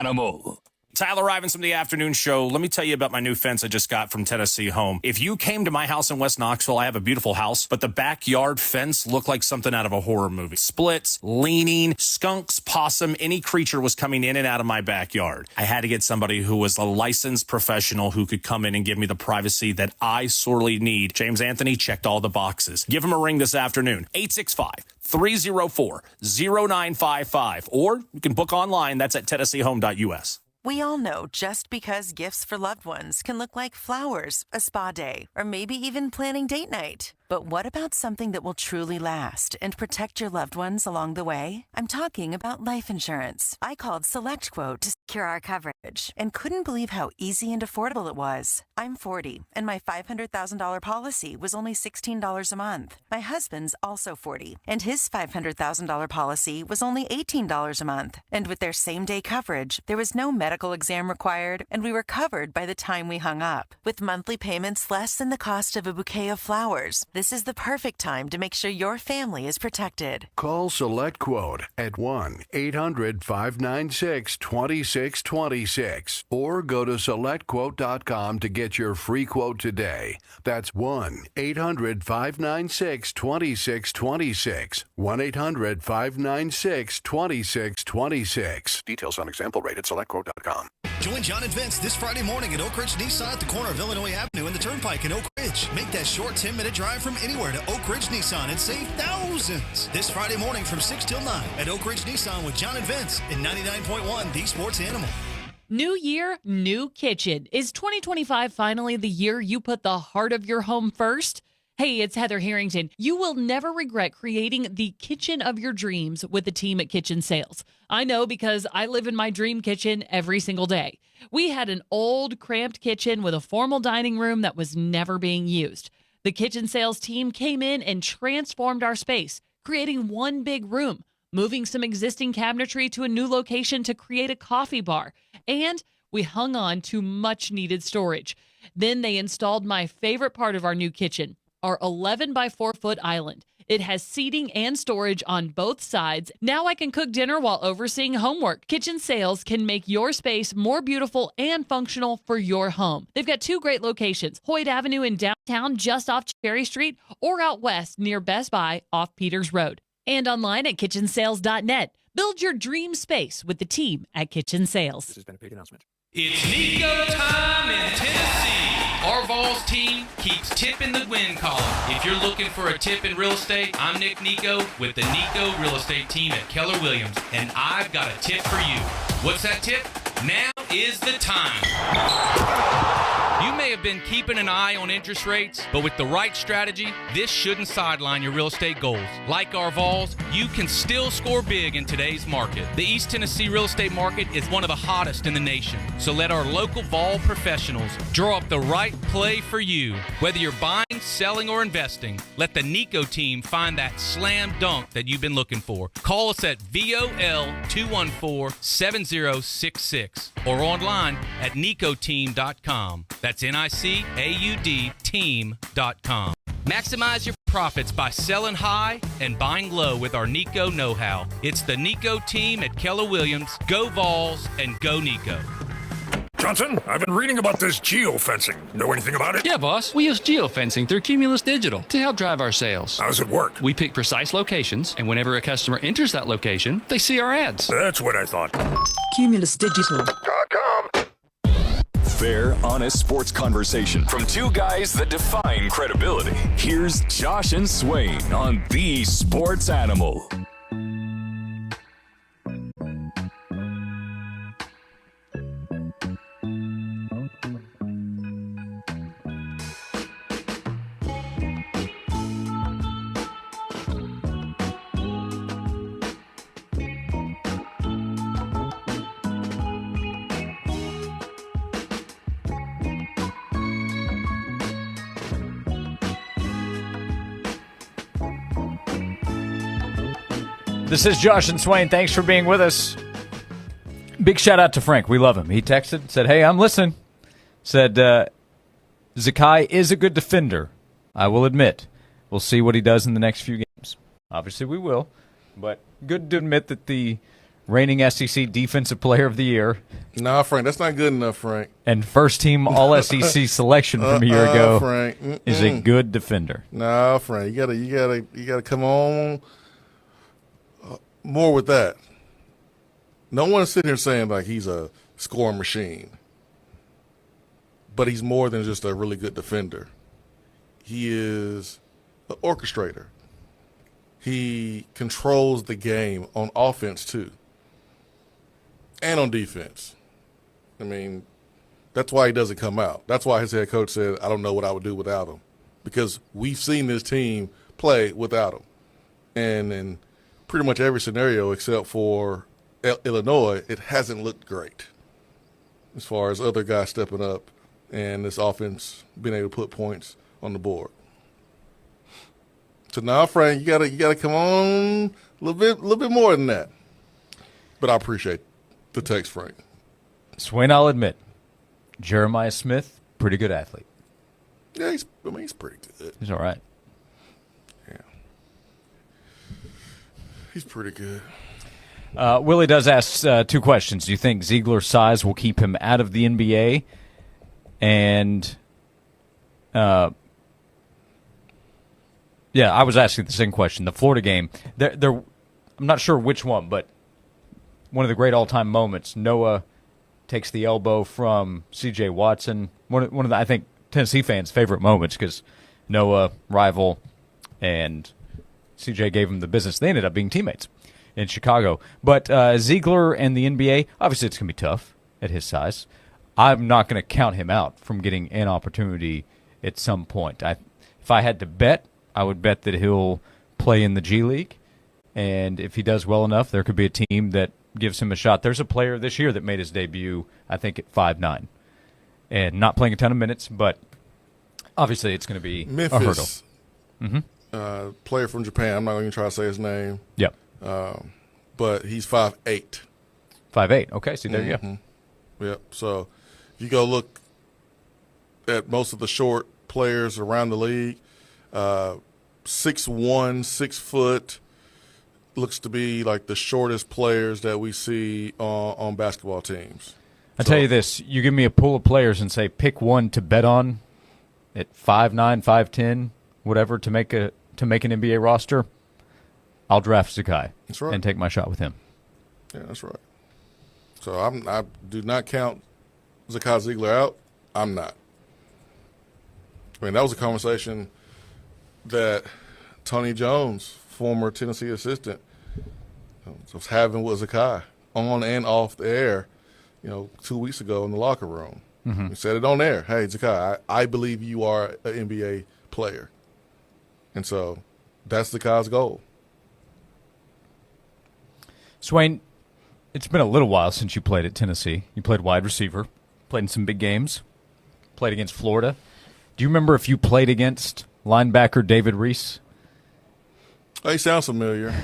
Animal. Tyler Ivins from the afternoon show. Let me tell you about my new fence I just got from Tennessee Home. If you came to my house in West Knoxville, I have a beautiful house, but the backyard fence looked like something out of a horror movie. Splits, leaning, skunks, possum, any creature was coming in and out of my backyard. I had to get somebody who was a licensed professional who could come in and give me the privacy that I sorely need. James Anthony checked all the boxes. Give him a ring this afternoon. 865-304-0955. Or you can book online. That's at TennesseeHome.us. We all know just because gifts for loved ones can look like flowers, a spa day, or maybe even planning date night. But what about something that will truly last and protect your loved ones along the way? I'm talking about life insurance. I called SelectQuote to secure our coverage and couldn't believe how easy and affordable it was. I'm 40, and my $500,000 policy was only $16 a month. My husband's also 40, and his $500,000 policy was only $18 a month. And with their same-day coverage, there was no medical exam required, and we were covered by the time we hung up. With monthly payments less than the cost of a bouquet of flowers, this is the perfect time to make sure your family is protected. Call SelectQuote at 1-800-596-2626 or go to SelectQuote.com to get your free quote today. That's 1-800-596-2626. 1-800-596-2626. Details on example rate at SelectQuote.com. Join John and Vince this Friday morning at Oak Ridge Nissan at the corner of Illinois Avenue and the Turnpike in Oak Ridge. Make that short 10-minute drive from anywhere to Oak Ridge Nissan and save thousands. This Friday morning from 6 till 9 at Oak Ridge Nissan with John and Vince in 99.1 The Sports Animal. New year, new kitchen. Is 2025 finally the year you put the heart of your home first? Hey, it's Heather Harrington. You will never regret creating the kitchen of your dreams with the team at Kitchen Sales. I know because I live in my dream kitchen every single day. We had an old, cramped kitchen with a formal dining room that was never being used. The Kitchen Sales team came in and transformed our space, creating one big room, moving some existing cabinetry to a new location to create a coffee bar, and we hung on to much-needed storage. Then they installed my favorite part of our new kitchen, our 11 by 4 foot island. It has seating and storage on both sides. Now I can cook dinner while overseeing homework. Kitchen Sales can make your space more beautiful and functional for your home. They've got 2 great locations, Hoyt Avenue in downtown just off Cherry Street or out west near Best Buy off Peters Road. And online at kitchensales.net. Build your dream space with the team at Kitchen Sales. This has been a paid announcement. It's Nico time in Tennessee. Our Vols team keeps tipping the win column. If you're looking for a tip in real estate, I'm Nick Nico with the Nico Real Estate team at Keller Williams, and I've got a tip for you. What's that tip? Now is the time. You may have been keeping an eye on interest rates, but with the right strategy, this shouldn't sideline your real estate goals. Like our Vols, you can still score big in today's market. The East Tennessee real estate market is one of the hottest in the nation, so let our local Vol professionals draw up the right play for you. Whether you're buying, selling, or investing, let the Nico team find that slam dunk that you've been looking for. Call us at VOL214-7066 or online at nicoteam.com. That's NICAUD team.com. Maximize your profits by selling high and buying low with our Nico know-how. It's the Nico team at Keller Williams. Go Vols and go Nico. Johnson, I've been reading about this geofencing. Know anything about it? Yeah, boss. We use geofencing through Cumulus Digital to help drive our sales. How does it work? We pick precise locations, and whenever a customer enters that location, they see our ads. That's what I thought. CumulusDigital.com. Fair, honest sports conversation from 2 guys that define credibility. Here's Josh and Swain on The Sports Animal. This is Josh and Swain. Thanks for being with us. Big shout out to Frank. We love him. He texted, said, hey, I'm listening. Said, Zakai is a good defender. I will admit. We'll see what he does in the next few games. Obviously we will. But good to admit that the reigning SEC Defensive Player of the Year. Nah, Frank, that's not good enough, Frank. And first-team All-SEC selection from a year ago. Frank. Is a good defender. Nah, Frank, you gotta come on more with that. No one's sitting here saying like he's a scoring machine, but he's more than just a really good defender. He is an orchestrator. He controls the game on offense too, and on defense. I mean, that's why he doesn't come out. That's why his head coach said, "I don't know what I would do without him," because we've seen this team play without him, and in pretty much every scenario except for Illinois, it hasn't looked great as far as other guys stepping up and this offense being able to put points on the board. So now, Frank, you gotta come on a little bit more than that. But I appreciate the text, Frank. Swain, I'll admit, Jeremiah Smith, pretty good athlete. Yeah, he's pretty good. He's all right. Yeah, he's pretty good. Willie does ask two questions. Do you think Ziegler's size will keep him out of the NBA? And, I was asking the same question. The Florida game, I'm not sure which one, but one of the great all-time moments, Noah takes the elbow from C.J. Watson. One of the, I think, Tennessee fans' favorite moments because Noah, rival, and C.J. gave him the business. They ended up being teammates in Chicago. But Ziegler and the NBA, obviously it's going to be tough at his size. I'm not going to count him out from getting an opportunity at some point. If I had to bet, I would bet that he'll play in the G League. And if he does well enough, there could be a team that gives him a shot. There's a player this year that made his debut, I think, at 5'9", and not playing a ton of minutes, but obviously it's going to be Memphis, a hurdle. Mm-hmm. Player from Japan. I'm not going to try to say his name. Yep. But he's 5'8". 5'8". Okay, see, there you go. Yep. So if you go look at most of the short players around the league, 6'1", 6 foot, looks to be like the shortest players that we see on basketball teams. I tell you this, you give me a pool of players and say pick one to bet on at 5'9", 5'10", whatever, to make an NBA roster, I'll draft Zakai. That's right. And take my shot with him. Yeah, that's right. So I do not count Zakai Ziegler out. I'm not. I mean, that was a conversation that Tony Jones, former Tennessee assistant, was having with Zakai on and off the air, 2 weeks ago in the locker room. Mm-hmm. He said it on air. Hey, Zakai, I believe you are an NBA player. And so that's Zakai's goal. Swain, it's been a little while since you played at Tennessee. You played wide receiver, played in some big games, played against Florida. Do you remember if you played against linebacker David Reese? He sounds familiar.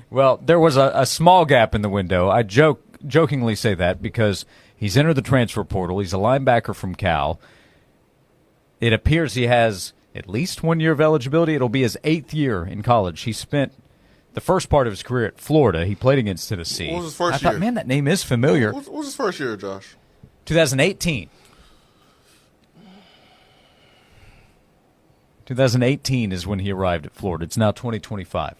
Well, there was a small gap in the window. I jokingly say that because he's entered the transfer portal. He's a linebacker from Cal. It appears he has at least 1 year of eligibility. It'll be his 8th year in college. He spent the first part of his career at Florida. He played against Tennessee. What was his first year? year? Man, that name is familiar. What was his first year, Josh? 2018. 2018 is when he arrived at Florida. It's now 2025.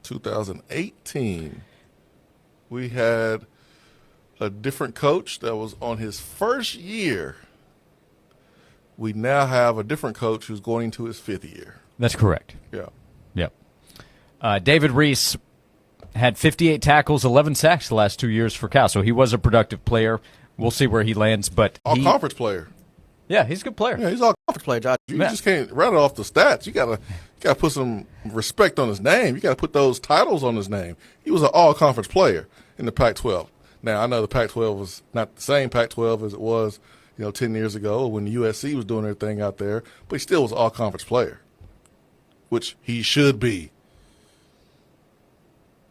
2018. We had a different coach that was on his first year. We now have a different coach who's going into his 5th year. That's correct. Yeah. Yep. David Reese had 58 tackles, 11 sacks the last 2 years for Cal, so he was a productive player. We'll see where he lands, but all-conference player. Yeah, he's a good player. Yeah, he's all-conference player, Josh. You just can't rattle off the stats. You gotta put some respect on his name. You got to put those titles on his name. He was an all-conference player in the Pac-12. Now, I know the Pac-12 was not the same Pac-12 as it was, 10 years ago when USC was doing their thing out there, but he still was an all-conference player, which he should be.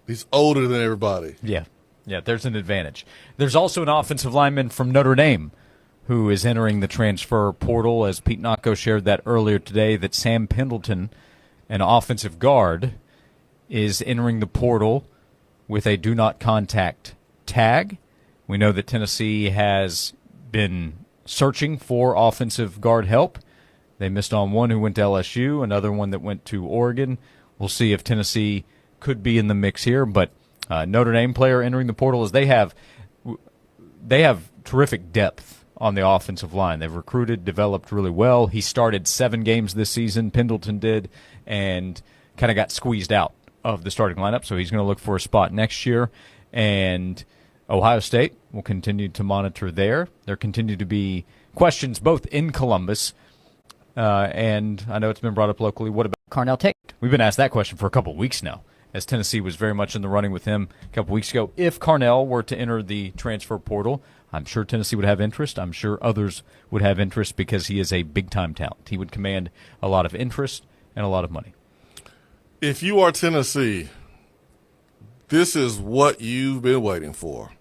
He's older than everybody. Yeah, there's an advantage. There's also an offensive lineman from Notre Dame who is entering the transfer portal, as Pete Nocco shared that earlier today, that Sam Pendleton, an offensive guard, is entering the portal with a do not contact tag. We know that Tennessee has been searching for offensive guard help. They missed on one who went to LSU, another one that went to Oregon. We'll see if Tennessee could be in the mix here, but Notre Dame player entering the portal is they have terrific depth on the offensive line. They've recruited, developed really well. He started 7 games this season, Pendleton did, and kind of got squeezed out of the starting lineup, so he's going to look for a spot next year. And Ohio State will continue to monitor there. There continue to be questions both in Columbus, and I know it's been brought up locally. What about Carnell Tate? We've been asked that question for a couple of weeks now, as Tennessee was very much in the running with him a couple weeks ago. If Carnell were to enter the transfer portal, I'm sure Tennessee would have interest. I'm sure others would have interest because he is a big-time talent. He would command a lot of interest and a lot of money. If you are Tennessee, this is what you've been waiting for.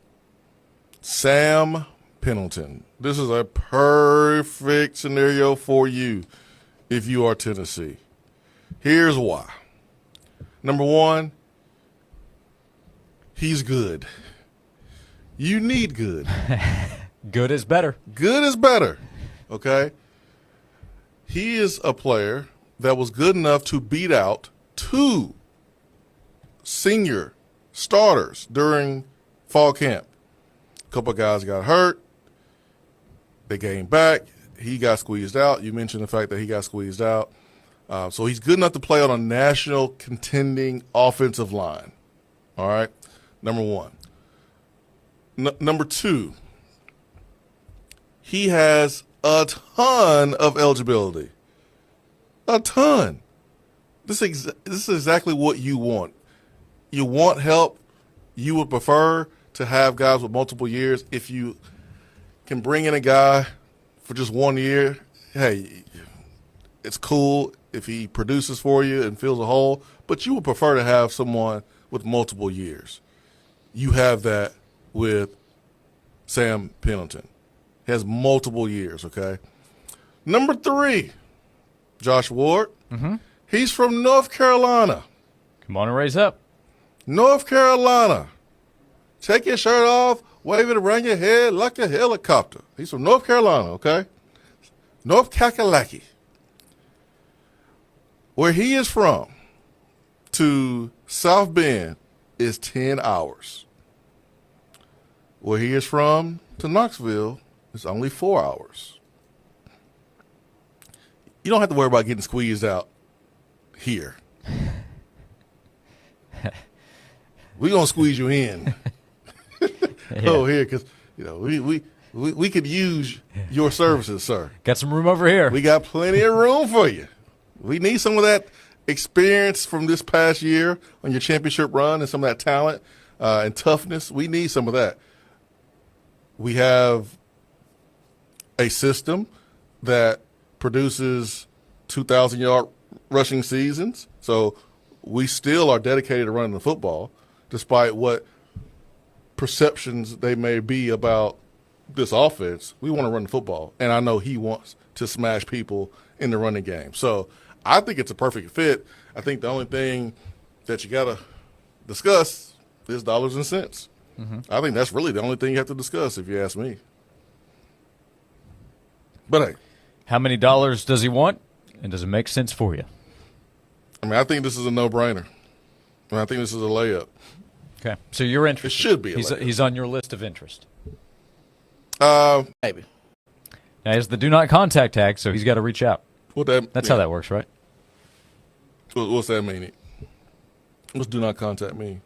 Sam Pendleton. This is a perfect scenario for you if you are Tennessee. Here's why. Number one, he's good. You need good. Good is better. Good is better, okay? He is a player that was good enough to beat out 2 senior starters during fall camp. A couple of guys got hurt. They came back. He got squeezed out. You mentioned the fact that he got squeezed out. So he's good enough to play on a national contending offensive line. All right, number one. Number two, he has a ton of eligibility. A ton. This is exactly what you want. You want help. You would prefer to have guys with multiple years. If you can bring in a guy for just 1 year, hey, it's cool if he produces for you and fills a hole, but you would prefer to have someone with multiple years. You have that with Sam Pendleton. He has multiple years, okay? Number 3, Josh Ward. Mm-hmm. He's from North Carolina. Come on and raise up. North Carolina. Take your shirt off, wave it around your head like a helicopter. He's from North Carolina, okay? North Kakalaki. Where he is from to South Bend is 10 hours. Where he is from to Knoxville is only 4 hours. You don't have to worry about getting squeezed out here. We're going to squeeze you in. Oh, here, because we could use your services, sir. Got some room over here. We got plenty of room for you. We need some of that experience from this past year on your championship run and some of that talent and toughness. We need some of that. We have a system that produces 2,000-yard rushing seasons. So we still are dedicated to running the football, despite what perceptions they may be about this offense. We want to run the football, and I know he wants to smash people in the running game. So I think it's a perfect fit. I think the only thing that you got to discuss is dollars and cents. Mm-hmm. I think that's really the only thing you have to discuss, if you ask me. But hey. How many dollars does he want, and does it make sense for you? I mean, I think this is a no-brainer. I think this is a layup. Okay, so you're interested. It should be a layup. He's on your list of interest. Maybe. Now, he has the do not contact tag, so he's got to reach out. That's how that works, right? What's that mean? What's do not contact mean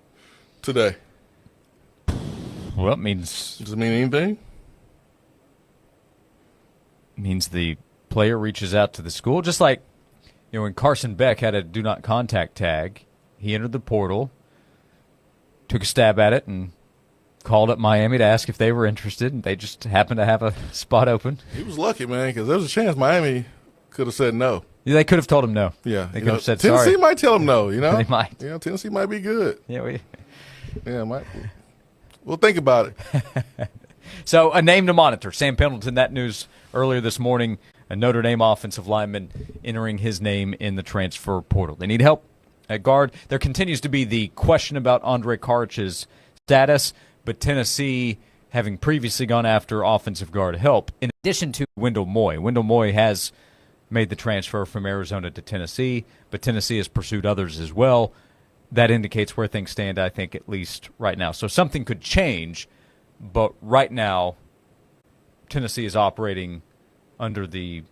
today? Well, it means... Does it mean anything? It means the player reaches out to the school, just like when Carson Beck had a do not contact tag. He entered the portal, took a stab at it, and called up Miami to ask if they were interested, and they just happened to have a spot open. He was lucky, man, because there was a chance Miami could have said no. Yeah, they could have told him no. Yeah. They could have said Tennessee sorry. Tennessee might tell him no, you know? They might. Tennessee might be good. Yeah, might. We'll think about it. So a name to monitor. Sam Pendleton, that news earlier this morning, a Notre Dame offensive lineman entering his name in the transfer portal. They need help at guard. There continues to be the question about Andre Karch's status, but Tennessee, having previously gone after offensive guard help, in addition to Wendell Moy. Wendell Moy has made the transfer from Arizona to Tennessee, but Tennessee has pursued others as well. That indicates where things stand, I think, at least right now. So something could change, but right now, Tennessee is operating under the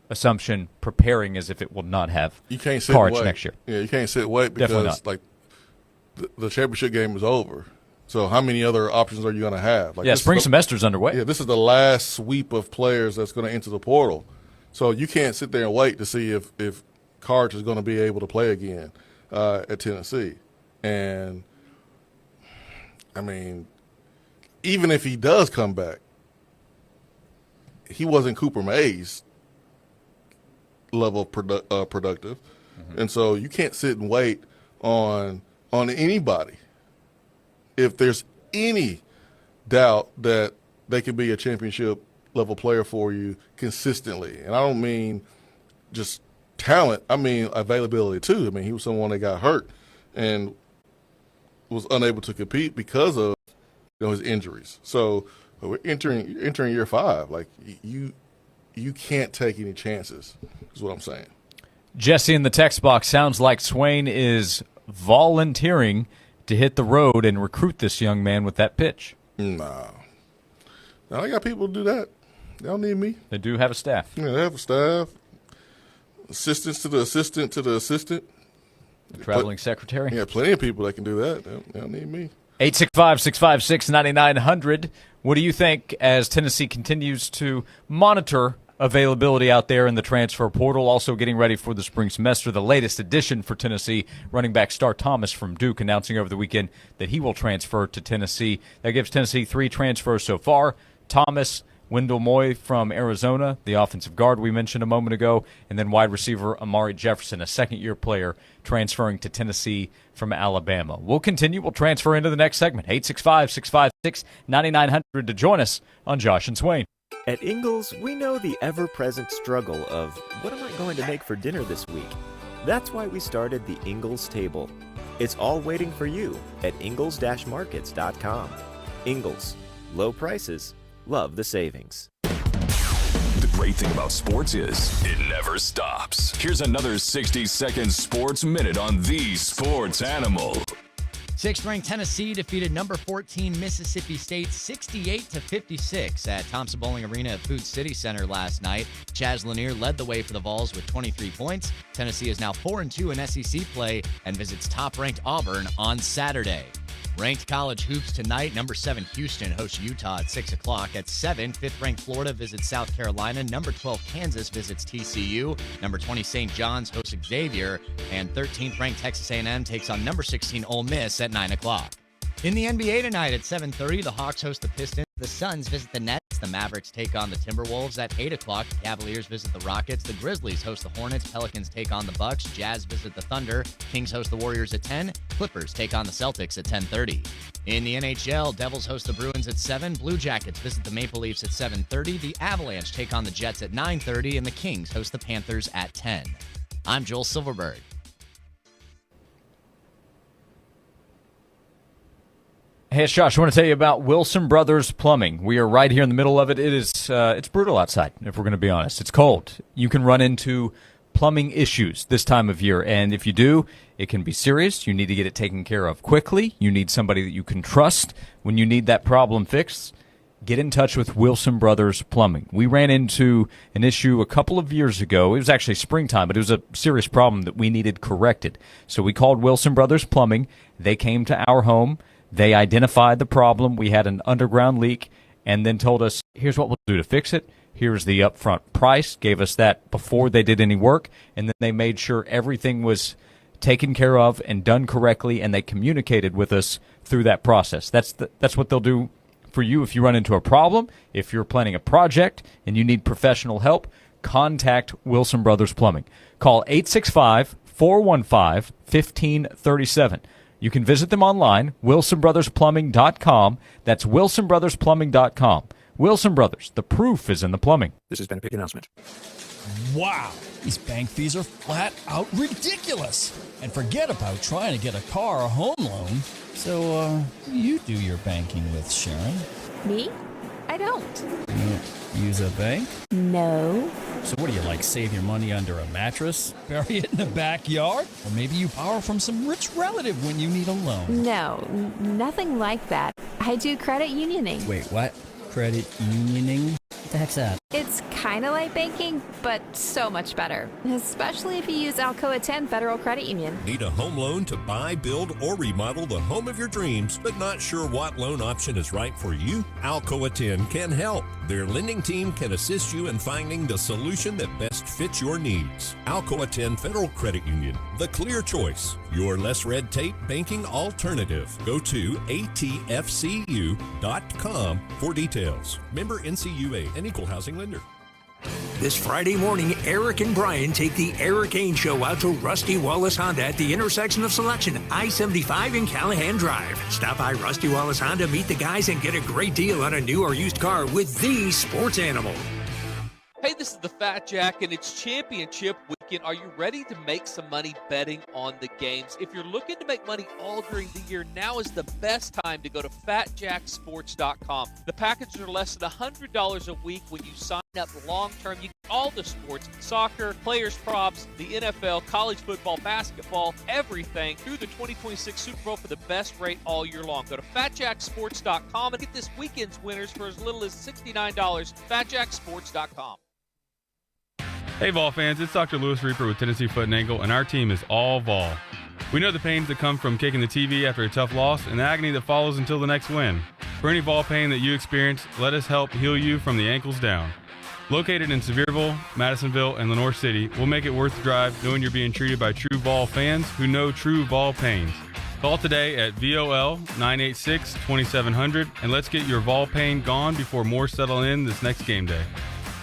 assumption, preparing as if it will not have Karch next year. Yeah, you can't sit and wait because the championship game is over. So how many other options are you going to have? Spring semester's underway. Yeah, this is the last sweep of players that's going to enter the portal. So you can't sit there and wait to see if Karch is going to be able to play again at Tennessee. And, I mean, even if he does come back, he wasn't Cooper Mays level productive. Mm-hmm. And so you can't sit and wait on anybody. If there's any doubt that they could be a championship level player for you consistently, and I don't mean just talent, I mean availability too. I mean, he was someone that got hurt and was unable to compete because of his injuries. So we're entering year 5. Like you can't take any chances, is what I'm saying. Jesse in the text box, sounds like Swain is volunteering to hit the road and recruit this young man with that pitch. No, I got people to do that. They don't need me. They do have a staff. Yeah, they have a staff. Assistants to the assistant to the assistant. The traveling secretary. Yeah, plenty of people that can do that. They don't need me. 865-656-9900. What do you think as Tennessee continues to monitor availability out there in the transfer portal, also getting ready for the spring semester? The latest addition for Tennessee, running back Star Thomas from Duke, announcing over the weekend that he will transfer to Tennessee. That gives Tennessee 3 transfers so far. Thomas, Wendell Moy from Arizona, the offensive guard we mentioned a moment ago, and then wide receiver Amari Jefferson, a second-year player, transferring to Tennessee from Alabama. We'll continue. We'll transfer into the next segment. 865-656-9900 to join us on Josh and Swain. At Ingles, we know the ever-present struggle of, what am I going to make for dinner this week? That's why we started the Ingles table. It's all waiting for you at ingles-markets.com. Ingles, low prices, love the savings. The great thing about sports is it never stops. Here's another 60-second sports minute on the Sports Animal. 6th-ranked Tennessee defeated number 14 Mississippi State 68-56 at Thompson Bowling Arena at Food City Center last night. Chaz Lanier led the way for the Vols with 23 points. Tennessee is now 4-2 in SEC play and visits top-ranked Auburn on Saturday. Ranked college hoops tonight. Number 7 Houston hosts Utah at 6 o'clock. At 7, 5th-ranked Florida visits South Carolina. Number 12 Kansas visits TCU. Number 20 St. John's hosts Xavier. And 13th-ranked Texas A&M takes on number 16 Ole Miss at 9 o'clock. In the NBA tonight at 7:30, the Hawks host the Pistons. The Suns visit the Nets. The Mavericks take on the Timberwolves at 8 o'clock. The Cavaliers visit the Rockets. The Grizzlies host the Hornets. Pelicans take on the Bucks. Jazz visit the Thunder. Kings host the Warriors at 10. Clippers take on the Celtics at 10:30. In the NHL, Devils host the Bruins at 7. Blue Jackets visit the Maple Leafs at 7:30. The Avalanche take on the Jets at 9:30. And the Kings host the Panthers at 10. I'm Joel Silverberg. Hey, it's Josh. I want to tell you about Wilson Brothers Plumbing. We are right here in the middle of it. It's brutal outside, if we're going to be honest. It's cold. You can run into plumbing issues this time of year, and if you do, it can be serious. You need to get it taken care of quickly. You need somebody that you can trust when you need that problem fixed. Get in touch with Wilson Brothers Plumbing. We ran into an issue a couple of years ago. It was actually springtime, but it was a serious problem that we needed corrected. So we called Wilson Brothers Plumbing. They came to our home. They identified the problem. We had an underground leak and then told us, here's what we'll do to fix it. Here's the upfront price. Gave us that before they did any work. And then they made sure everything was taken care of and done correctly, and they communicated with us through that process. That's what they'll do for you if you run into a problem. If you're planning a project and you need professional help, contact Wilson Brothers Plumbing. Call 865-415-1537. You can visit them online, wilsonbrothersplumbing.com. That's wilsonbrothersplumbing.com. Wilson Brothers, the proof is in the plumbing. This has been a big announcement. Wow, these bank fees are flat out ridiculous. And forget about trying to get a car or home loan. So, who do you do your banking with, Sharon? Me? I don't. You don't use a bank? No. So what do you like, save your money under a mattress? Bury it in the backyard? Or maybe you borrow from some rich relative when you need a loan? No, nothing like that. I do credit unioning. Wait, what? Credit unioning? What the heck's that? It's kind of like banking, but so much better. Especially if you use Alcoa 10 Federal Credit Union. Need a home loan to buy, build, or remodel the home of your dreams, but not sure what loan option is right for you? Alcoa 10 can help. Their lending team can assist you in finding the solution that best fits your needs. Alcoa 10 Federal Credit Union, the clear choice. Your less red tape banking alternative. Go to atfcu.com for details. Member NCUA, an equal housing lender. This Friday morning, Eric and Brian take the Eric Kane Show out to Rusty Wallace Honda at the intersection of Selection, I-75 and Callahan Drive. Stop by Rusty Wallace Honda, meet the guys, and get a great deal on a new or used car with the sports animal. Hey, this is the Fat Jack, and it's championship weekend. Are you ready to make some money betting on the games? If you're looking to make money all during the year, now is the best time to go to FatJackSports.com. The packages are less than $100 a week when you sign up long-term. You get all the sports, soccer, players' props, the NFL, college football, basketball, everything through the 2026 Super Bowl for the best rate all year long. Go to FatJackSports.com and get this weekend's winners for as little as $69. FatJackSports.com. Hey Vol fans, it's Dr. Lewis Reaper with Tennessee Foot and Ankle, and our team is all Vol. We know the pains that come from kicking the TV after a tough loss and the agony that follows until the next win. For any Vol pain that you experience, let us help heal you from the ankles down. Located in Sevierville, Madisonville, and Lenoir City, we'll make it worth the drive knowing you're being treated by true Vol fans who know true Vol pains. Call today at VOL 986-2700 and let's get your Vol pain gone before more settle in this next game day.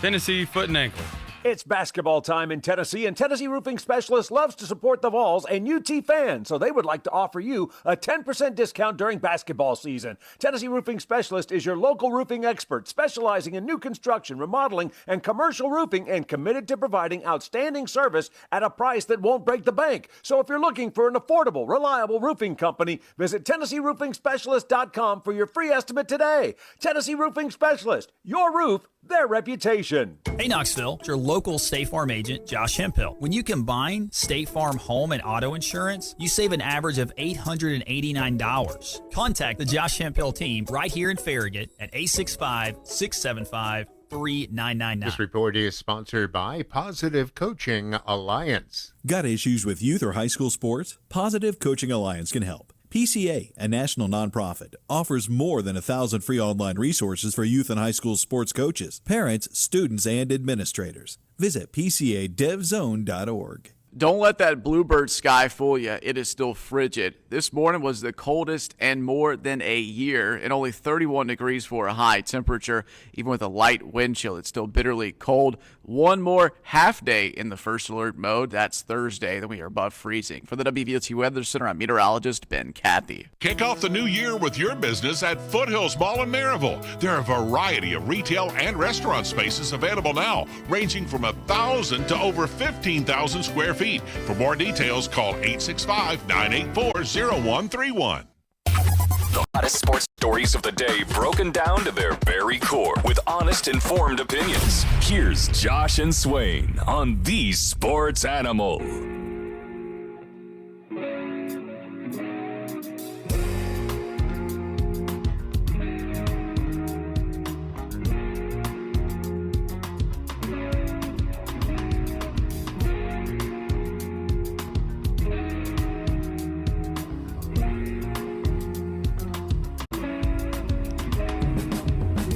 Tennessee Foot and Ankle. It's basketball time in Tennessee, and Tennessee Roofing Specialist loves to support the Vols and UT fans, so they would like to offer you a 10% discount during basketball season. Tennessee Roofing Specialist is your local roofing expert, specializing in new construction, remodeling, and commercial roofing, and committed to providing outstanding service at a price that won't break the bank. So if you're looking for an affordable, reliable roofing company, visit TennesseeRoofingSpecialist.com for your free estimate today. Tennessee Roofing Specialist, your roof, their reputation. Hey Knoxville, it's your local State Farm agent, Josh Hemphill. When you combine State Farm home and auto insurance, you save an average of $889. Contact the Josh Hemphill team right here in Farragut at 865-675-3999. This report is sponsored by Positive Coaching Alliance. Got issues with youth or high school sports? Positive Coaching Alliance can help. PCA, a national nonprofit, offers more than 1,000 free online resources for youth and high school sports coaches, parents, students, and administrators. Visit PCADevZone.org. Don't let that bluebird sky fool you. It is still frigid. This morning was the coldest in more than a year, and only 31 degrees for a high temperature. Even with a light wind chill, it's still bitterly cold. One more half day in the first alert mode. That's Thursday. Then we are above freezing. For the WVLT Weather Center, I'm meteorologist Ben Cathy. Kick off the new year with your business at Foothills Mall in Maryville. There are a variety of retail and restaurant spaces available now, ranging from 1,000 to over 15,000 square feet. For more details, call 865-984-0131. The hottest sports stories of the day broken down to their very core with honest, informed opinions. Here's Josh and Swain on The Sports Animal.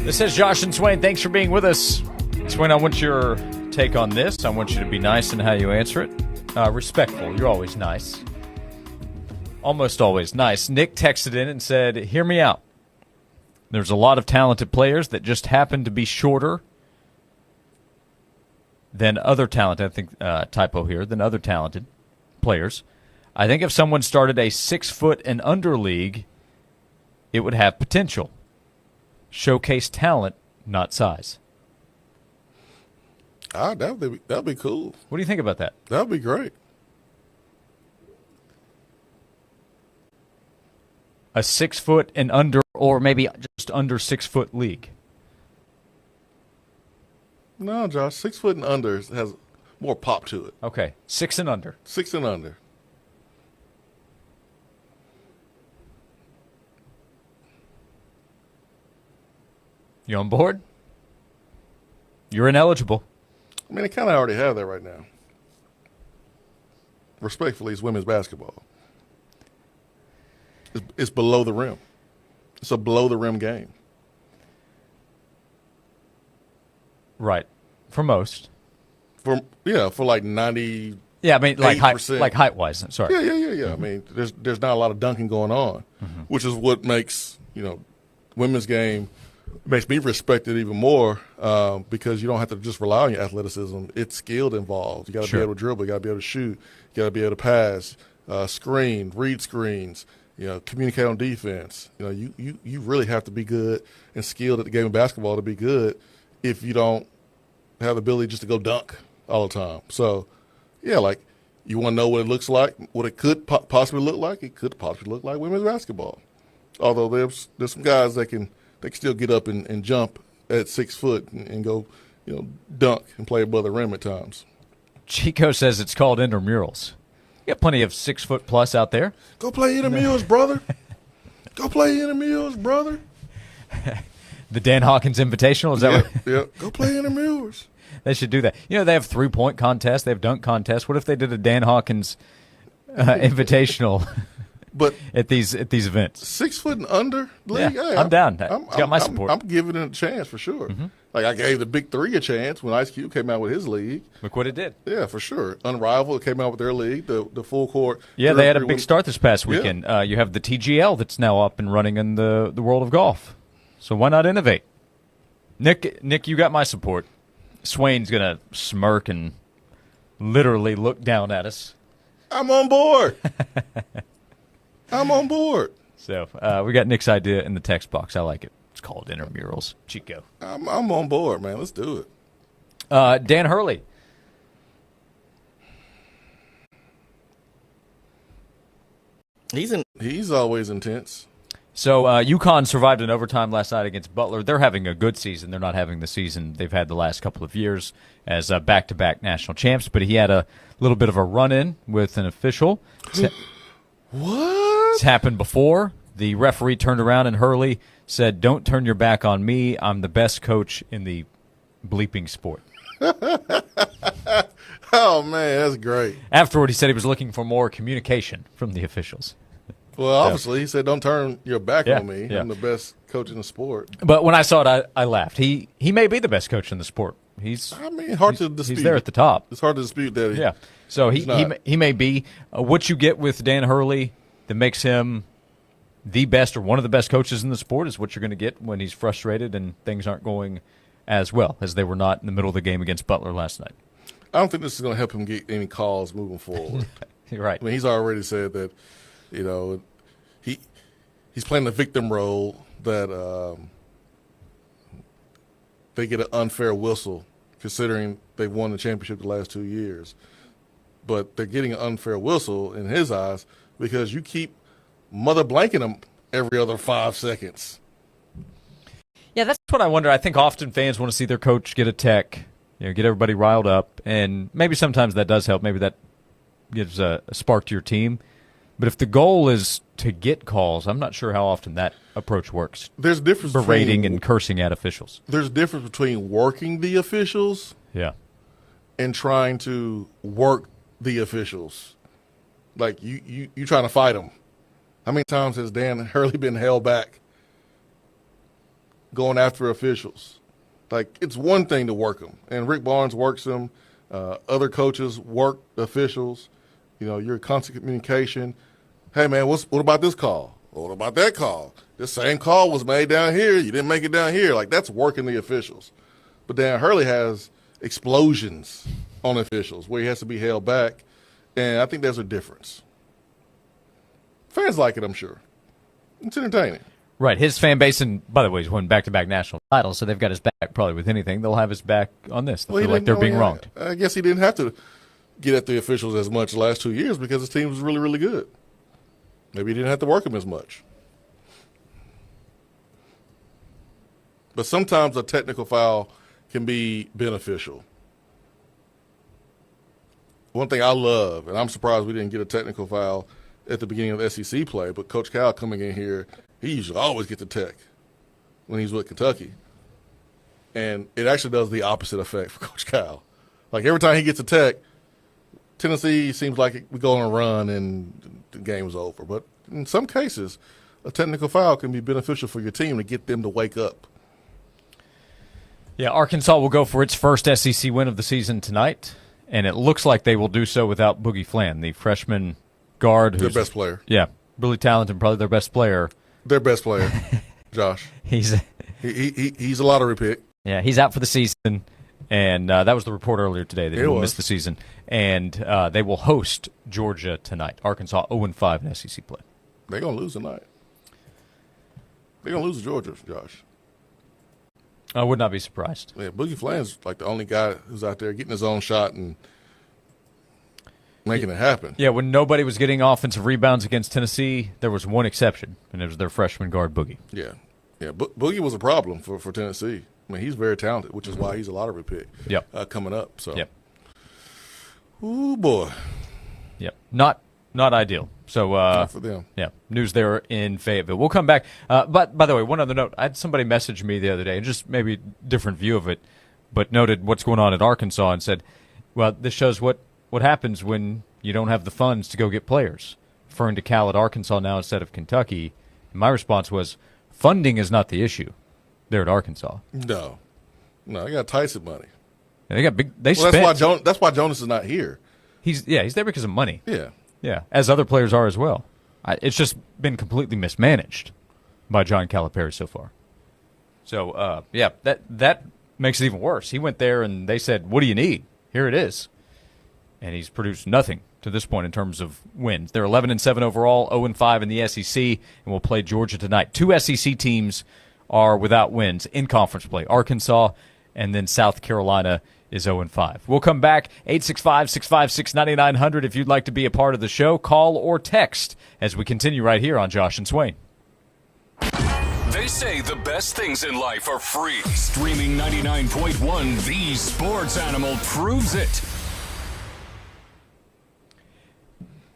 This is Josh and Swain. Thanks for being with us. Swain, I want your take on this. I want you to be nice in how you answer it. Respectful. You're always nice. Almost always nice. Nick texted in and said, hear me out. There's a lot of talented players that just happen to be shorter than other talented, I think, typo here, than other talented players. I think if someone started a 6 foot and under league, it would have potential. Showcase talent, not size. That'd be cool. What do you think about that? That'd be great. A 6 foot and under, or maybe just under 6 foot league. No, Josh, 6 foot and under has more pop to it. Okay, 6 and under. 6 and under. You on board? You're ineligible. I mean, they kind of already have that right now. Respectfully, it's women's basketball. It's below the rim. It's a below the rim game. Right. For most. For like 90. Yeah, I mean, like height wise. Sorry. Yeah. Mm-hmm. I mean, there's not a lot of dunking going on, which is what makes women's game makes me respect it even more because you don't have to just rely on your athleticism. It's skilled involved. You got to be able to dribble. You got to be able to shoot. You got to be able to pass, screen, read screens. Communicate on defense. You really have to be good and skilled at the game of basketball to be good if you don't have the ability just to go dunk all the time. So, yeah, like you want to know what it looks like, what it could possibly look like. It could possibly look like women's basketball. Although there's some guys that can still get up and jump at 6 foot and go, dunk and play above the rim at times. Chico says it's called intramurals. You got plenty of 6 foot plus out there. Go play intramurals, brother. Go play intramurals, brother. The Dan Hawkins Invitational, is that what? Yeah. Go play intramurals. They should do that. They have 3-point contests. They have dunk contests. What if they did a Dan Hawkins Invitational but at these events? 6 foot and under league? Yeah, I'm down. It's got my support. I'm giving it a chance for sure. Mm-hmm. Like I gave the Big Three a chance when Ice Cube came out with his league. Look what it did. Yeah, for sure. Unrivaled came out with their league, the full court. Yeah, they had a big start this past weekend. Yeah. You have the TGL that's now up and running in the world of golf. So why not innovate? Nick, you got my support. Swain's going to smirk and literally look down at us. I'm on board. I'm on board. So we got Nick's idea in the text box. I like it. It's called intramurals. Chico. I'm on board, man. Let's do it. Dan Hurley. He's always intense. So UConn survived an overtime last night against Butler. They're having a good season. They're not having the season they've had the last couple of years as back-to-back national champs. But he had a little bit of a run-in with an official. What? It's happened before. The referee turned around and Hurley said, "Don't turn your back on me. I'm the best coach in the bleeping sport." Oh, man, that's great. Afterward, he said he was looking for more communication from the officials. Well, obviously, he said, "Don't turn your back on me. Yeah. I'm the best coach in the sport." But when I saw it, I laughed. He may be the best coach in the sport. Hard to dispute. He's there at the top. It's hard to dispute that. Yeah. So he may be. What you get with Dan Hurley that makes him the best or one of the best coaches in the sport is what you're going to get when he's frustrated and things aren't going as well as they were not in the middle of the game against Butler last night. I don't think this is going to help him get any calls moving forward. You're right. I mean, he's already said that, he's playing the victim role, that they get an unfair whistle considering they've won the championship the last 2 years. But they're getting an unfair whistle in his eyes because you keep mother blanking them every other 5 seconds. Yeah, that's what I wonder. I think often fans want to see their coach get a tech, get everybody riled up, and maybe sometimes that does help. Maybe that gives a spark to your team. But if the goal is to get calls, I'm not sure how often that approach works. There's a difference berating and cursing at officials. There's a difference between working the officials and trying to work the officials. Like you trying to fight them. How many times has Dan Hurley been held back going after officials? Like, it's one thing to work them, and Rick Barnes works them. Other coaches work officials. You're in constant communication. Hey, man, what about this call? What about that call? This same call was made down here. You didn't make it down here. Like, that's working the officials. But Dan Hurley has explosions on officials where he has to be held back, and I think there's a difference. Fans like it, I'm sure. It's entertaining. Right. His fan base, and by the way, he's won back-to-back national titles, so they've got his back probably with anything. They'll have his back on this. They feel like they're being wronged. I guess he didn't have to get at the officials as much the last 2 years because his team was really, really good. Maybe he didn't have to work them as much. But sometimes a technical foul can be beneficial. One thing I love, and I'm surprised we didn't get a technical foul at the beginning of SEC play, but Coach Cal coming in here, he usually always gets the tech when he's with Kentucky. And it actually does the opposite effect for Coach Cal. Like every time he gets a tech, Tennessee seems like we go on a run and the game's over. But in some cases, a technical foul can be beneficial for your team to get them to wake up. Yeah, Arkansas will go for its first SEC win of the season tonight, and it looks like they will do so without Boogie Flan, the freshman guard. Their best player. Yeah, really talented, probably their best player. Their best player, Josh. He's a lottery pick. Yeah, he's out for the season, and that was the report earlier today that he will miss the season. And they will host Georgia tonight. Arkansas 0-5 in SEC play. They're going to lose tonight. They're going to lose to Georgia, Josh. I would not be surprised. Yeah, Boogie Flan's like the only guy who's out there getting his own shot and making it happen. Yeah, when nobody was getting offensive rebounds against Tennessee, there was one exception, and it was their freshman guard, Boogie. Yeah. Boogie was a problem for Tennessee. I mean, he's very talented, which is why he's a lottery pick. Yep. Coming up. So. Yep. Ooh, boy. Yep. Not ideal. So, not for them. Yeah, news there in Fayetteville. We'll come back. But, by the way, one other note. I had somebody message me the other day, and just maybe a different view of it, but noted what's going on at Arkansas and said, well, this shows what happens when you don't have the funds to go get players, referring to Cal at Arkansas now instead of Kentucky. And my response was, funding is not the issue there at Arkansas. No, they got Tyson money. And they got big. They well, spent. That's why Jonas is not here. He's there because of money. Yeah, as other players are as well. It's just been completely mismanaged by John Calipari so far. So that makes it even worse. He went there and they said, "What do you need? Here it is," and he's produced nothing to this point in terms of wins. They're 11-7 overall, 0-5 in the SEC, and will play Georgia tonight. Two SEC teams are without wins in conference play: Arkansas, and then South Carolina is 0-5. We'll come back, 865-656-9900 if you'd like to be a part of the show. Call or text as we continue right here on Josh and Swain. They say the best things in life are free. Streaming 99.1, the sports animal proves it.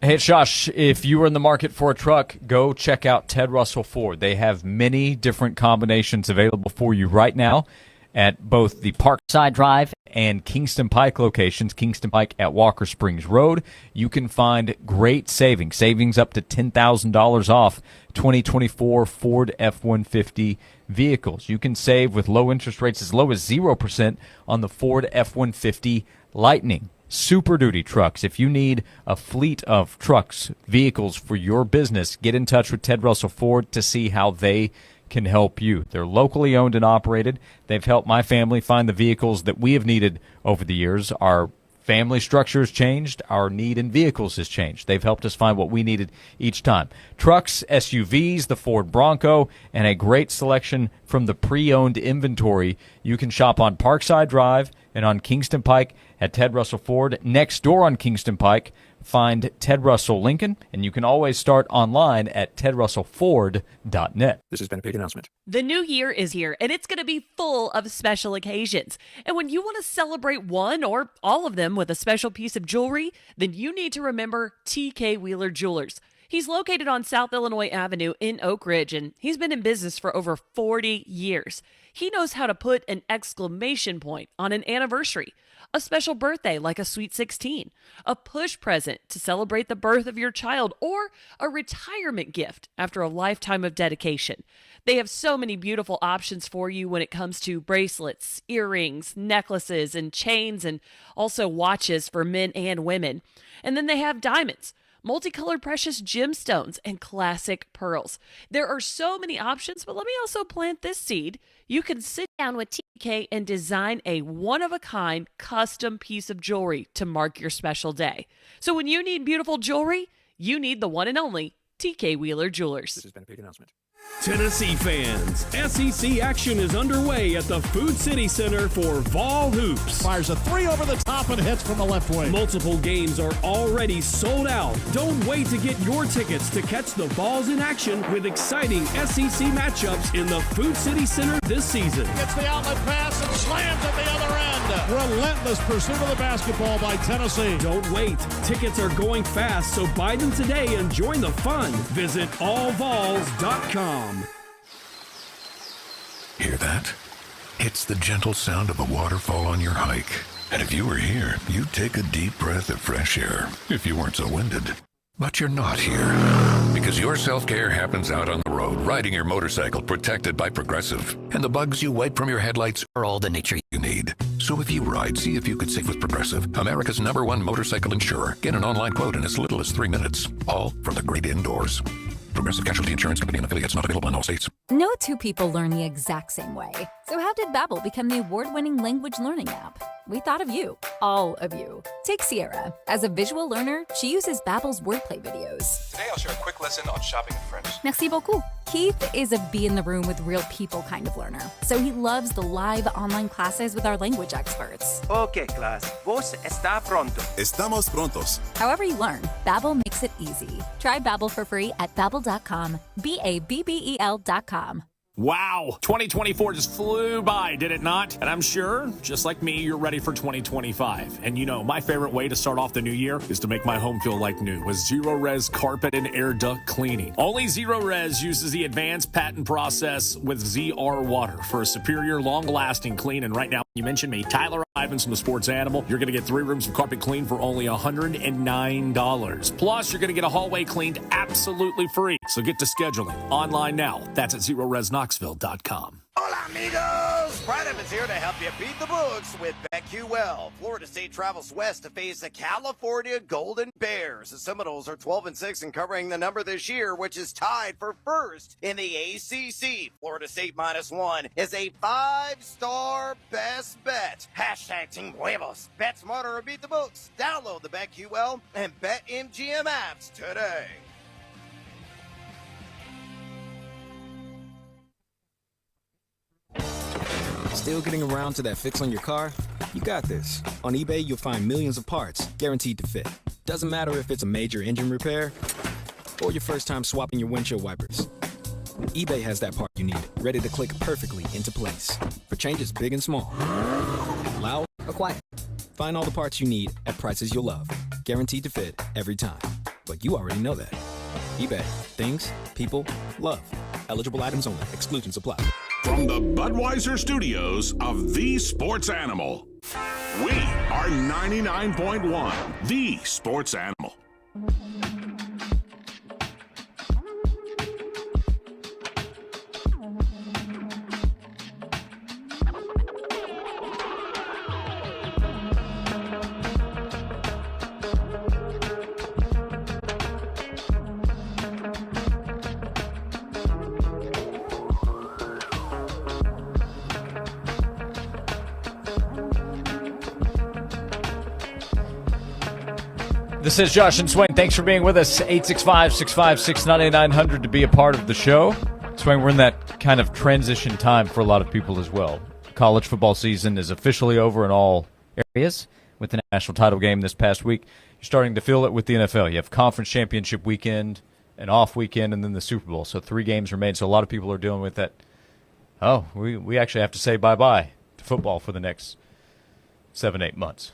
Hey, it's Josh. If you are in the market for a truck, go check out Ted Russell Ford. They have many different combinations available for you right now at both the Parkside Drive and Kingston Pike locations. Kingston Pike at Walker Springs Road. You can find great savings up to $10,000 off 2024 Ford F-150 vehicles. You can save with low interest rates as low as 0% on the Ford F-150 Lightning. Super Duty trucks. If you need a fleet of trucks, vehicles for your business, get in touch with Ted Russell Ford to see how they can help you. They're locally owned and operated. They've helped my family find the vehicles that we have needed over the years. Our family structure has changed. Our need in vehicles has changed. They've helped us find what we needed each time. Trucks, SUVs, the Ford Bronco, and a great selection from the pre-owned inventory. You can shop on Parkside Drive and on Kingston Pike at Ted Russell Ford. Next door on Kingston Pike, find Ted Russell Lincoln, and you can always start online at tedrussellford.net. This has been a paid announcement. The new year is here, and it's going to be full of special occasions. And when you want to celebrate one or all of them with a special piece of jewelry, then you need to remember TK Wheeler Jewelers. He's located on South Illinois Avenue in Oak Ridge, and he's been in business for over 40 years. He knows how to put an exclamation point on an anniversary, a special birthday like a Sweet 16, a push present to celebrate the birth of your child, or a retirement gift after a lifetime of dedication. They have so many beautiful options for you when it comes to bracelets, earrings, necklaces, and chains, and also watches for men and women. And then they have diamonds, multicolored precious gemstones, and classic pearls. There are so many options, but let me also plant this seed. You can sit down with TK and design a one-of-a-kind custom piece of jewelry to mark your special day. So when you need beautiful jewelry, you need the one and only TK Wheeler Jewelers. This has been a paid announcement. Tennessee fans, SEC action is underway at the Food City Center for Vol Hoops. Fires a three over the top and hits from the left wing. Multiple games are already sold out. Don't wait to get your tickets to catch the Vols in action with exciting SEC matchups in the Food City Center this season. Gets the outlet pass and slams at the other end. Relentless pursuit of the basketball by Tennessee. Don't wait. Tickets are going fast, so buy them today and join the fun. Visit allvols.com. Hear that? It's the gentle sound of a waterfall on your hike. And if you were here, you'd take a deep breath of fresh air, if you weren't so winded. But you're not here, because your self-care happens out on the road, riding your motorcycle protected by Progressive. And the bugs you wipe from your headlights are all the nature you need. So if you ride, see if you could save with Progressive, America's #1 motorcycle insurer. Get an online quote in as little as 3 minutes, all from the great indoors. Progressive Casualty Insurance Company and affiliates, not available in all states. No two people learn the exact same way. So how did Babbel become the award-winning language learning app? We thought of you, all of you. Take Sierra. As a visual learner, she uses Babbel's wordplay videos. Today I'll share a quick lesson on shopping in French. Merci beaucoup. Keith is a be in the room with real people kind of learner. So he loves the live online classes with our language experts. Okay, class. Vos está pronto. Estamos prontos. However you learn, Babbel makes it easy. Try Babbel for free at babbel.com. BABBEL.com. Wow, 2024 just flew by, did it not? And I'm sure, just like me, you're ready for 2025. And you know, my favorite way to start off the new year is to make my home feel like new with Zero Res carpet and air duct cleaning. Only Zero Res uses the advanced patent process with ZR water for a superior, long-lasting clean. And right now, you mentioned me, Tyler Ivins from the Sports Animal. You're going to get 3 rooms of carpet clean for only $109. Plus, you're going to get a hallway cleaned absolutely free. So get to scheduling online now. That's at ZeroResKnoxville.com. Hola, amigos! Brad Evans here to help you beat the books with BetQL. Florida State travels west to face the California Golden Bears. The Seminoles are 12-6 and covering the number this year, which is tied for first in the ACC. Florida State -1 is a 5-star best bet. Hashtag Team Huevos. Bet smarter or beat the books. Download the BetQL and BetMGM apps today. Still getting around to that fix on your car? You got this. On eBay, you'll find millions of parts, guaranteed to fit. Doesn't matter if it's a major engine repair or your first time swapping your windshield wipers. eBay has that part you need, ready to click perfectly into place. For changes big and small. Loud or quiet. Find all the parts you need at prices you'll love. Guaranteed to fit every time. But you already know that. eBay. Things, people, love. Eligible items only. Exclusions apply. From the Budweiser studios of The Sports Animal, we are 99.1 The Sports Animal. This is Josh and Swain. Thanks for being with us. 865-656-9900 to be a part of the show. Swain, we're in that kind of transition time for a lot of people as well. College football season is officially over in all areas with the national title game this past week. You're starting to feel it with the NFL. You have conference championship weekend, an off weekend, and then the Super Bowl. So 3 games remain. So a lot of people are dealing with that. Oh, we actually have to say bye-bye to football for the next 7-8 months.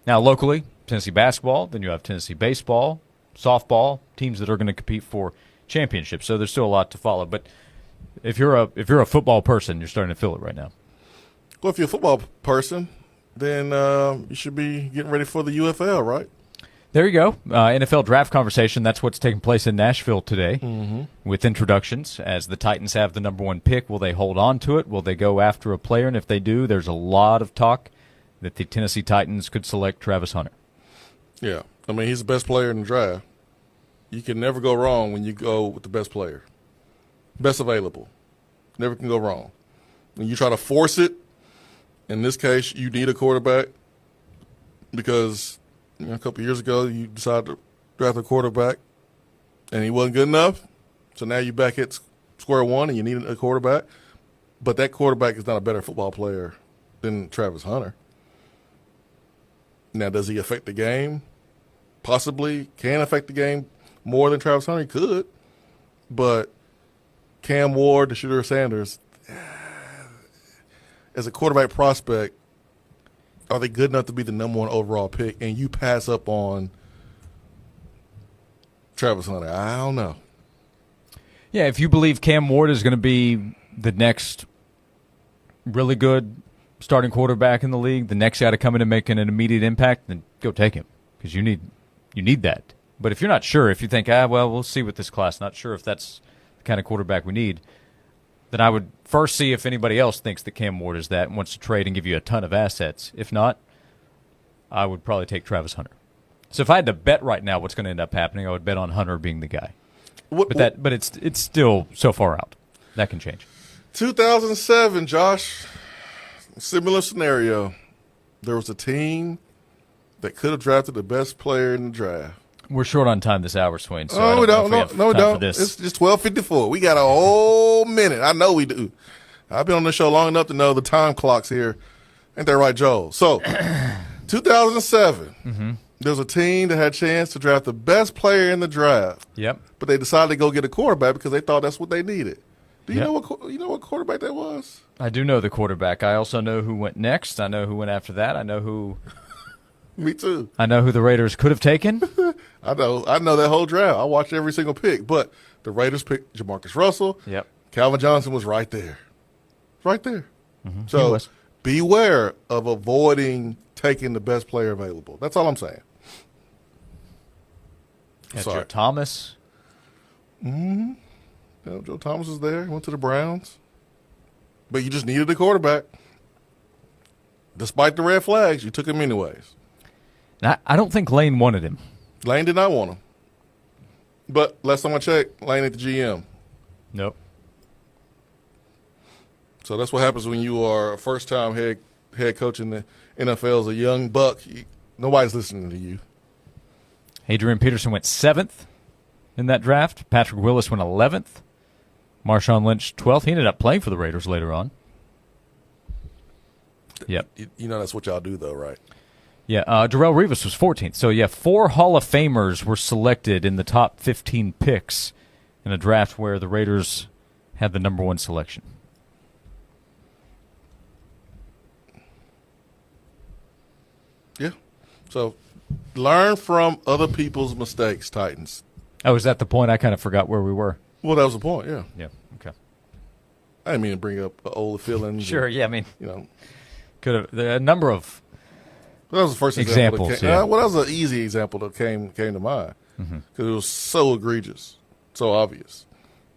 Now, locally, Tennessee basketball, then you have Tennessee baseball, softball, teams that are going to compete for championships. So there's still a lot to follow. But if you're a football person, you're starting to feel it right now. Well, if you're a football person, then you should be getting ready for the UFL, right? There you go. NFL draft conversation. That's what's taking place in Nashville today with introductions as the Titans have the number 1 pick. Will they hold on to it? Will they go after a player? And if they do, there's a lot of talk that the Tennessee Titans could select Travis Hunter. Yeah. I mean, he's the best player in the draft. You can never go wrong when you go with the best player. Best available. Never can go wrong. When you try to force it, in this case, you need a quarterback because a couple of years ago you decided to draft a quarterback and he wasn't good enough. So now you're back at square one and you need a quarterback. But that quarterback is not a better football player than Travis Hunter. Now, does he affect the game? Possibly can affect the game more than Travis Hunter. He could. But Cam Ward, the shooter Sanders, as a quarterback prospect, are they good enough to be the number one overall pick? And you pass up on Travis Hunter. I don't know. Yeah, if you believe Cam Ward is going to be the next really good starting quarterback in the league, the next guy to come in and make an immediate impact, then go take him because you need that. But if you're not sure, if you think, well, we'll see with this class, not sure if that's the kind of quarterback we need, then I would first see if anybody else thinks that Cam Ward is that and wants to trade and give you a ton of assets. If not, I would probably take Travis Hunter. So if I had to bet right now what's going to end up happening, I would bet on Hunter being the guy. But it's still so far out. That can change. 2007, Josh, similar scenario. There was a team that could have drafted the best player in the draft. We're short on time this hour, Swain. So no, we don't. For this. It's just 12:54. We got a whole minute. I know we do. I've been on the show long enough to know the time clocks here. Ain't that right, Joel? So, 2007, there's a team that had a chance to draft the best player in the draft. Yep. But they decided to go get a quarterback because they thought that's what they needed. Do you know what quarterback that was? I do know the quarterback. I also know who went next. I know who went after that. I know who. Me too. I know who the Raiders could have taken. I know that whole draft. I watched every single pick. But the Raiders picked Jamarcus Russell. Yep. Calvin Johnson was right there. Right there. Mm-hmm. So beware of avoiding taking the best player available. That's all I'm saying. Joe Thomas. Mm-hmm. Yeah, Joe Thomas is there. Went to the Browns. But you just needed a quarterback. Despite the red flags, you took him anyways. I don't think Lane wanted him. Lane did not want him. But last time I checked, Lane ain't the GM. Nope. So that's what happens when you are a first-time head coach in the NFL as a young buck. Nobody's listening to you. Adrian Peterson went 7th in that draft. Patrick Willis went 11th. Marshawn Lynch 12th. He ended up playing for the Raiders later on. Yep. You know that's what y'all do, though, right? Yeah. Darrelle Revis was 14th. So, 4 Hall of Famers were selected in the top 15 picks in a draft where the Raiders had the number 1 selection. Yeah. So, learn from other people's mistakes, Titans. Oh, is that the point? I kind of forgot where we were. Well, that was the point, yeah. Yeah, okay. I didn't mean to bring up old feelings. Sure, and, yeah, I mean, could have. There are a number of that was the first examples. That was an easy example that came to mind because it was so egregious, so obvious.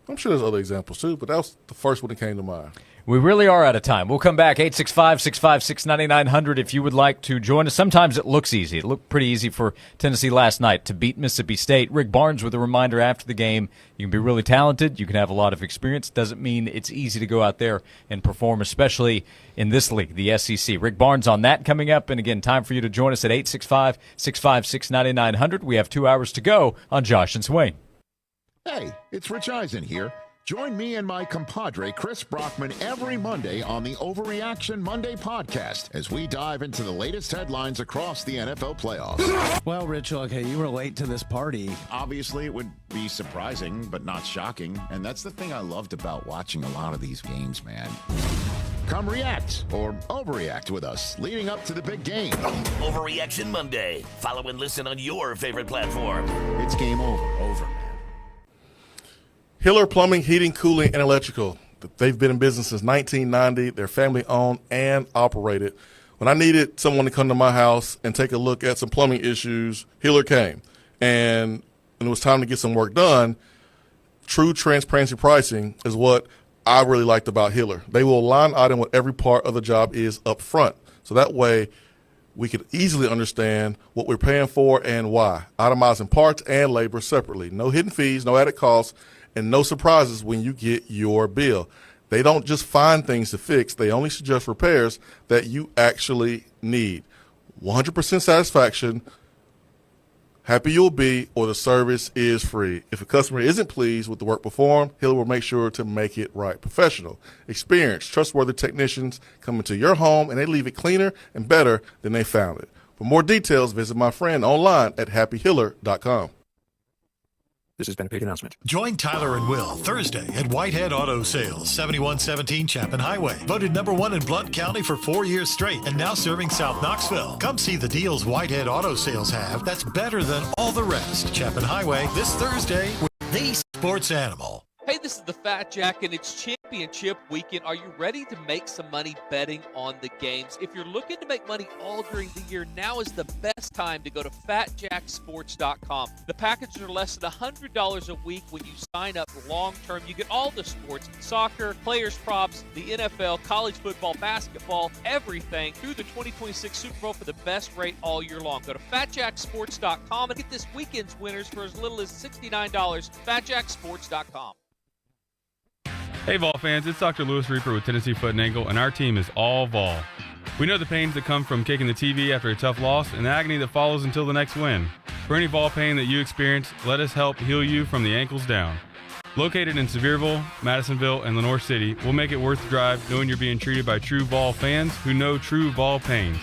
I'm sure there's other examples too, but that was the first one that came to mind. We really are out of time. We'll come back, 865-656-9900 if you would like to join us. Sometimes it looks easy. It looked pretty easy for Tennessee last night to beat Mississippi State. Rick Barnes with a reminder after the game. You can be really talented. You can have a lot of experience. Doesn't mean it's easy to go out there and perform, especially in this league, the SEC. Rick Barnes on that coming up. And again, time for you to join us at 865-656-9900. We have 2 hours to go on Josh and Swain. Hey, it's Rich Eisen here. Join me and my compadre, Chris Brockman, every Monday on the Overreaction Monday podcast as we dive into the latest headlines across the NFL playoffs. Well, Rich, okay, you were late to this party. Obviously, it would be surprising, but not shocking. And that's the thing I loved about watching a lot of these games, man. Come react or overreact with us leading up to the big game. Overreaction Monday. Follow and listen on your favorite platform. It's game over. Over. Hiller Plumbing, Heating, Cooling, and Electrical. They've been in business since 1990. They're family-owned and operated. When I needed someone to come to my house and take a look at some plumbing issues, Hiller came. And when it was time to get some work done, true transparency pricing is what I really liked about Hiller. They will line item what every part of the job is up front. So that way we could easily understand what we're paying for and why, itemizing parts and labor separately. No hidden fees, no added costs, and no surprises when you get your bill. They don't just find things to fix. They only suggest repairs that you actually need. 100% satisfaction. happy you'll be, or the service is free. If a customer isn't pleased with the work performed, Hiller will make sure to make it right. Professional, experienced, trustworthy technicians come into your home, and they leave it cleaner and better than they found it. For more details, visit my friend online at happyhiller.com. This has been a paid announcement. Join Tyler and Will Thursday at Whitehead Auto Sales, 7117 Chapin Highway. Voted #1 in Blount County for 4 years straight and now serving South Knoxville. Come see the deals Whitehead Auto Sales have that's better than all the rest. Chapin Highway this Thursday with the Sports Animal. Hey, this is the Fat Jack, and it's championship weekend. Are you ready to make some money betting on the games? If you're looking to make money all during the year, now is the best time to go to FatJackSports.com. The packages are less than $100 a week when you sign up long-term. You get all the sports, soccer, players' props, the NFL, college football, basketball, everything through the 2026 Super Bowl for the best rate all year long. Go to FatJackSports.com and get this weekend's winners for as little as $69. FatJackSports.com. Hey Vol fans, it's Dr. Lewis Reaper with Tennessee Foot and Ankle, and our team is all Vol. We know the pains that come from kicking the TV after a tough loss and the agony that follows until the next win. For any Vol pain that you experience, let us help heal you from the ankles down. Located in Sevierville, Madisonville, and Lenoir City, we'll make it worth the drive knowing you're being treated by true Vol fans who know true Vol pains.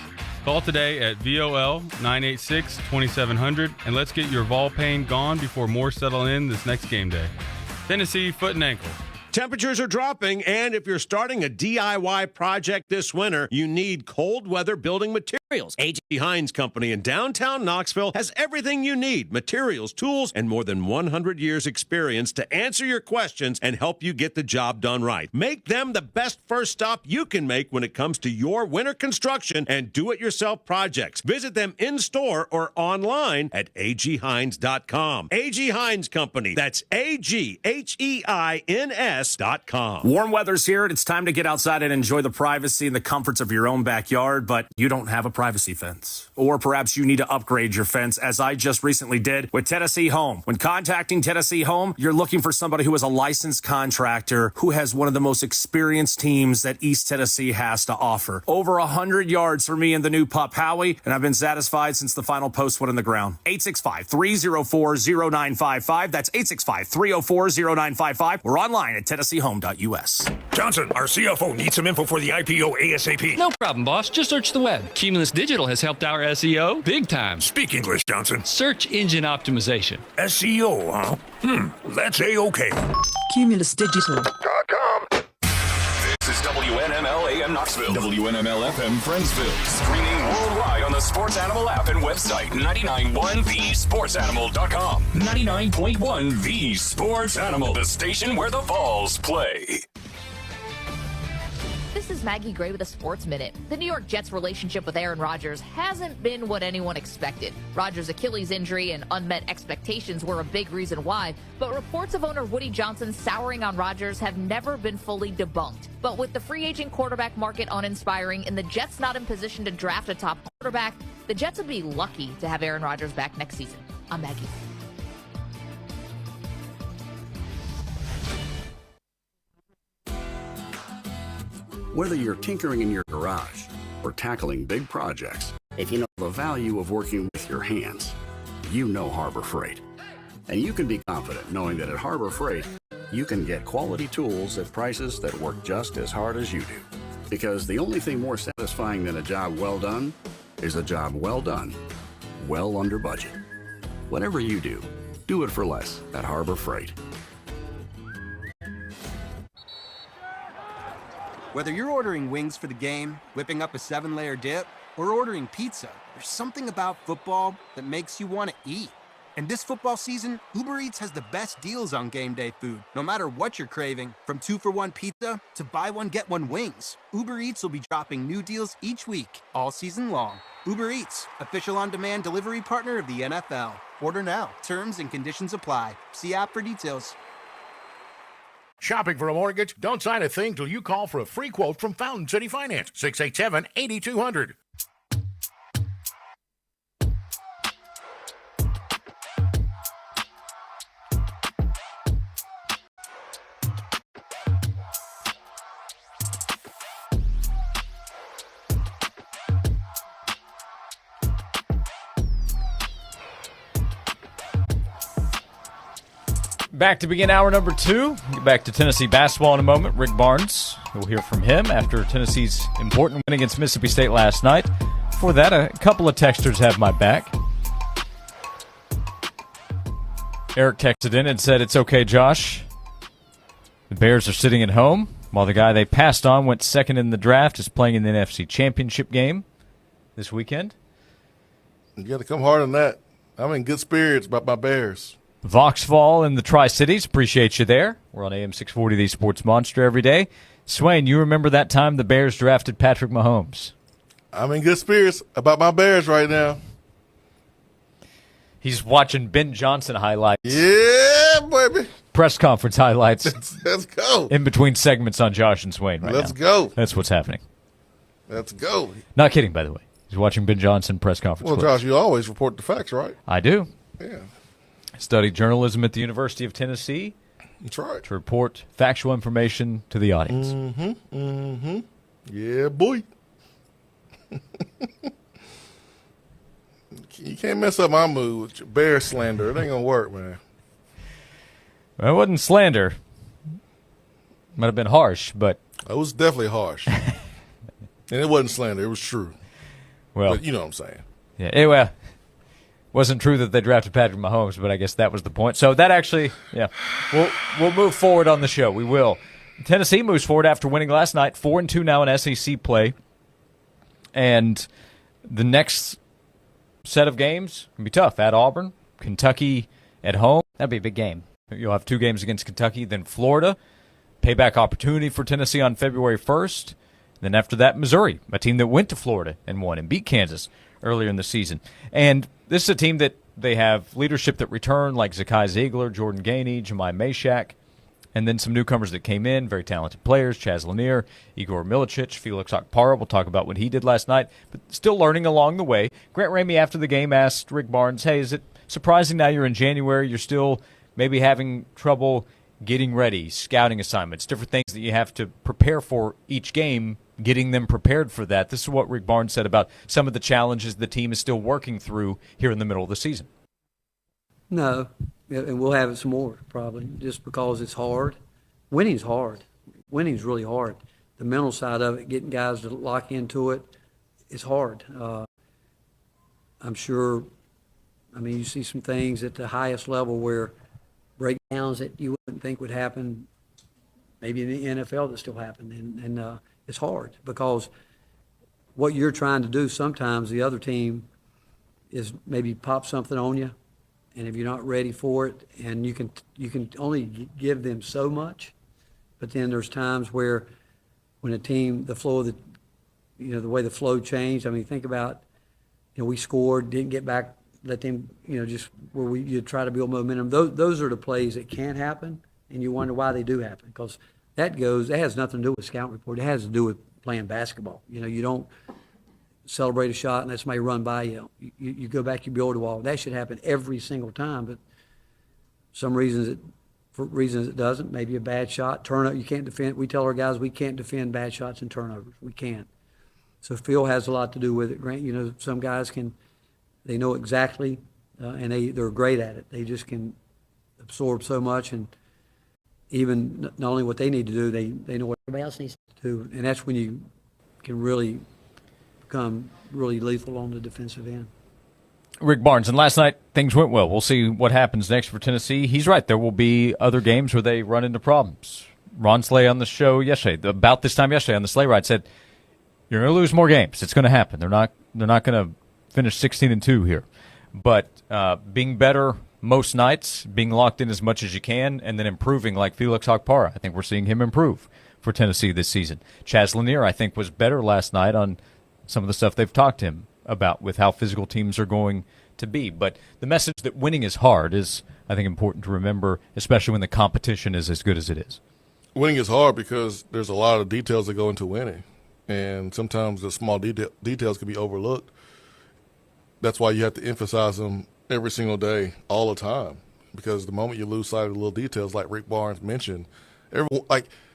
Call today at VOL 986-2700 and let's get your Vol pain gone before more settle in this next game day. Tennessee Foot and Ankle. Temperatures are dropping, and if you're starting a DIY project this winter, you need cold weather building materials. A.G. Hines Company in downtown Knoxville has everything you need, materials, tools, and more than 100 years experience to answer your questions and help you get the job done right. Make them the best first stop you can make when it comes to your winter construction and do-it-yourself projects. Visit them in-store or online at aghines.com. A.G. Hines Company. That's AGHEINS.com. Warm weather's here, and it's time to get outside and enjoy the privacy and the comforts of your own backyard, but you don't have a privacy fence. Or perhaps you need to upgrade your fence, as I just recently did with Tennessee Home. When contacting Tennessee Home, you're looking for somebody who is a licensed contractor who has one of the most experienced teams that East Tennessee has to offer. Over 100 yards for me and the new pup, Howie, and I've been satisfied since the final post went in the ground. 865-304-0955. That's 865-304-0955. We're online at TennesseeHome.us. Johnson, our CFO needs some info for the IPO ASAP. No problem, boss. Just search the web. Cumulus Digital has helped our SEO big time. Speak English, Johnson. Search engine optimization. SEO, huh? That's A-OK. CumulusDigital.com. This is WNML AM Knoxville, WNML FM Friendsville, streaming worldwide on the Sports Animal app and website, 99.1thesportsanimal.com. 99.1 The Sports Animal, the station where the Vols play. This is Maggie Gray with a Sports Minute. The New York Jets' relationship with Aaron Rodgers hasn't been what anyone expected. Rodgers' Achilles injury and unmet expectations were a big reason why, but reports of owner Woody Johnson souring on Rodgers have never been fully debunked. But with the free agent quarterback market uninspiring and the Jets not in position to draft a top quarterback, the Jets would be lucky to have Aaron Rodgers back next season. I'm Maggie. Whether you're tinkering in your garage or tackling big projects, if you know the value of working with your hands, you know Harbor Freight. And you can be confident knowing that at Harbor Freight, you can get quality tools at prices that work just as hard as you do. Because the only thing more satisfying than a job well done is a job well done, well under budget. Whatever you do it for less at Harbor Freight. Whether you're ordering wings for the game, whipping up a 7-layer dip, or ordering pizza, there's something about football that makes you want to eat. And this football season, Uber Eats has the best deals on game day food. No matter what you're craving, from 2-for-1 pizza to buy one, get one wings, Uber Eats will be dropping new deals each week, all season long. Uber Eats, official on-demand delivery partner of the NFL. Order now. Terms and conditions apply. See app for details. Shopping for a mortgage? Don't sign a thing till you call for a free quote from Fountain City Finance, 687-8200. Back to begin hour number 2. Get back to Tennessee basketball in a moment. Rick Barnes, we'll hear from him after Tennessee's important win against Mississippi State last night. Before that, a couple of texters have my back. Eric texted in and said, "It's okay, Josh. The Bears are sitting at home while the guy they passed on went second in the draft is playing in the NFC Championship game this weekend." You got to come harder than that. I'm in good spirits about my Bears. Voxfall in the Tri-Cities, appreciate you there. We're on AM 640, the Sports Monster, every day. Swain, you remember that time the Bears drafted Patrick Mahomes? I'm in good spirits about my Bears right now. He's watching Ben Johnson highlights. Yeah, baby. Press conference highlights. Let's go. In between segments on Josh and Swain right now. Let's go. That's what's happening. Let's go. Not kidding, by the way. He's watching Ben Johnson press conference. Well, Josh, you always report the facts, right? I do. Yeah. Studied journalism at the University of Tennessee. That's right. To report factual information to the audience. Mm-hmm. Mm-hmm. Yeah, boy. You can't mess up my mood with your bear slander. It ain't going to work, man. Well, it wasn't slander. Might have been harsh, but... It was definitely harsh. And it wasn't slander. It was true. Well, but you know what I'm saying. Yeah, anyway, wasn't true that they drafted Patrick Mahomes, but I guess that was the point. So that actually, yeah, we'll move forward on the show. We will. Tennessee moves forward after winning last night, 4-2 now in SEC play. And the next set of games can be tough. At Auburn, Kentucky at home. That'd be a big game. You'll have 2 games against Kentucky, then Florida. Payback opportunity for Tennessee on February 1st. Then after that, Missouri, a team that went to Florida and won and beat Kansas earlier in the season. And this is a team that they have leadership that return, like Zakai Ziegler, Jordan Gainey, Jemai Mashak, and then some newcomers that came in, very talented players, Chaz Lanier, Igor Milicic, Felix Okpara. We'll talk about what he did last night, but still learning along the way. Grant Ramey, after the game, asked Rick Barnes, hey, is it surprising now you're in January, you're still maybe having trouble getting ready, scouting assignments, different things that you have to prepare for each game, getting them prepared for that. This is what Rick Barnes said about some of the challenges the team is still working through here in the middle of the season. No, and we'll have it some more probably, just because it's hard. Winning's hard. Winning's really hard. The mental side of it, getting guys to lock into it, is hard. I'm sure, I mean, you see some things at the highest level where breakdowns that you wouldn't think would happen, maybe in the NFL that still happen. And it's hard because what you're trying to do, sometimes the other team is maybe pop something on you, and if you're not ready for it, and you can only give them so much, but then there's times where when a team, the flow of the, the way the flow changed. I mean, think about, we scored, didn't get back, let them, just where you try to build momentum. Those are the plays that can happen, and you wonder why they do happen, because that has nothing to do with scout report. It has to do with playing basketball. You don't celebrate a shot and let somebody run by you. You go back, you build a wall. That should happen every single time, but for reasons it doesn't. Maybe a bad shot, turnover. You can't defend. We tell our guys we can't defend bad shots and turnovers. We can't. So Phil has a lot to do with it. Grant, some guys they know exactly, and they're great at it. They just can absorb so much, and even not only what they need to do, they know what everybody else needs to do, and that's when you can really become really lethal on the defensive end. Rick Barnes, and last night things went well. We'll see what happens next for Tennessee. He's right. There will be other games where they run into problems. Ron Slay on the show yesterday, about this time yesterday on the Slay Ride, said, you're going to lose more games. It's going to happen. They're not going to finish 16-2 here. But being better most nights, being locked in as much as you can, and then improving like Felix Okpara. I think we're seeing him improve for Tennessee this season. Chaz Lanier, I think, was better last night on some of the stuff they've talked to him about with how physical teams are going to be. But the message that winning is hard is, I think, important to remember, especially when the competition is as good as it is. Winning is hard because there's a lot of details that go into winning, and sometimes the small details can be overlooked. That's why you have to emphasize them every single day, all the time, because the moment you lose sight of the little details, like Rick Barnes mentioned,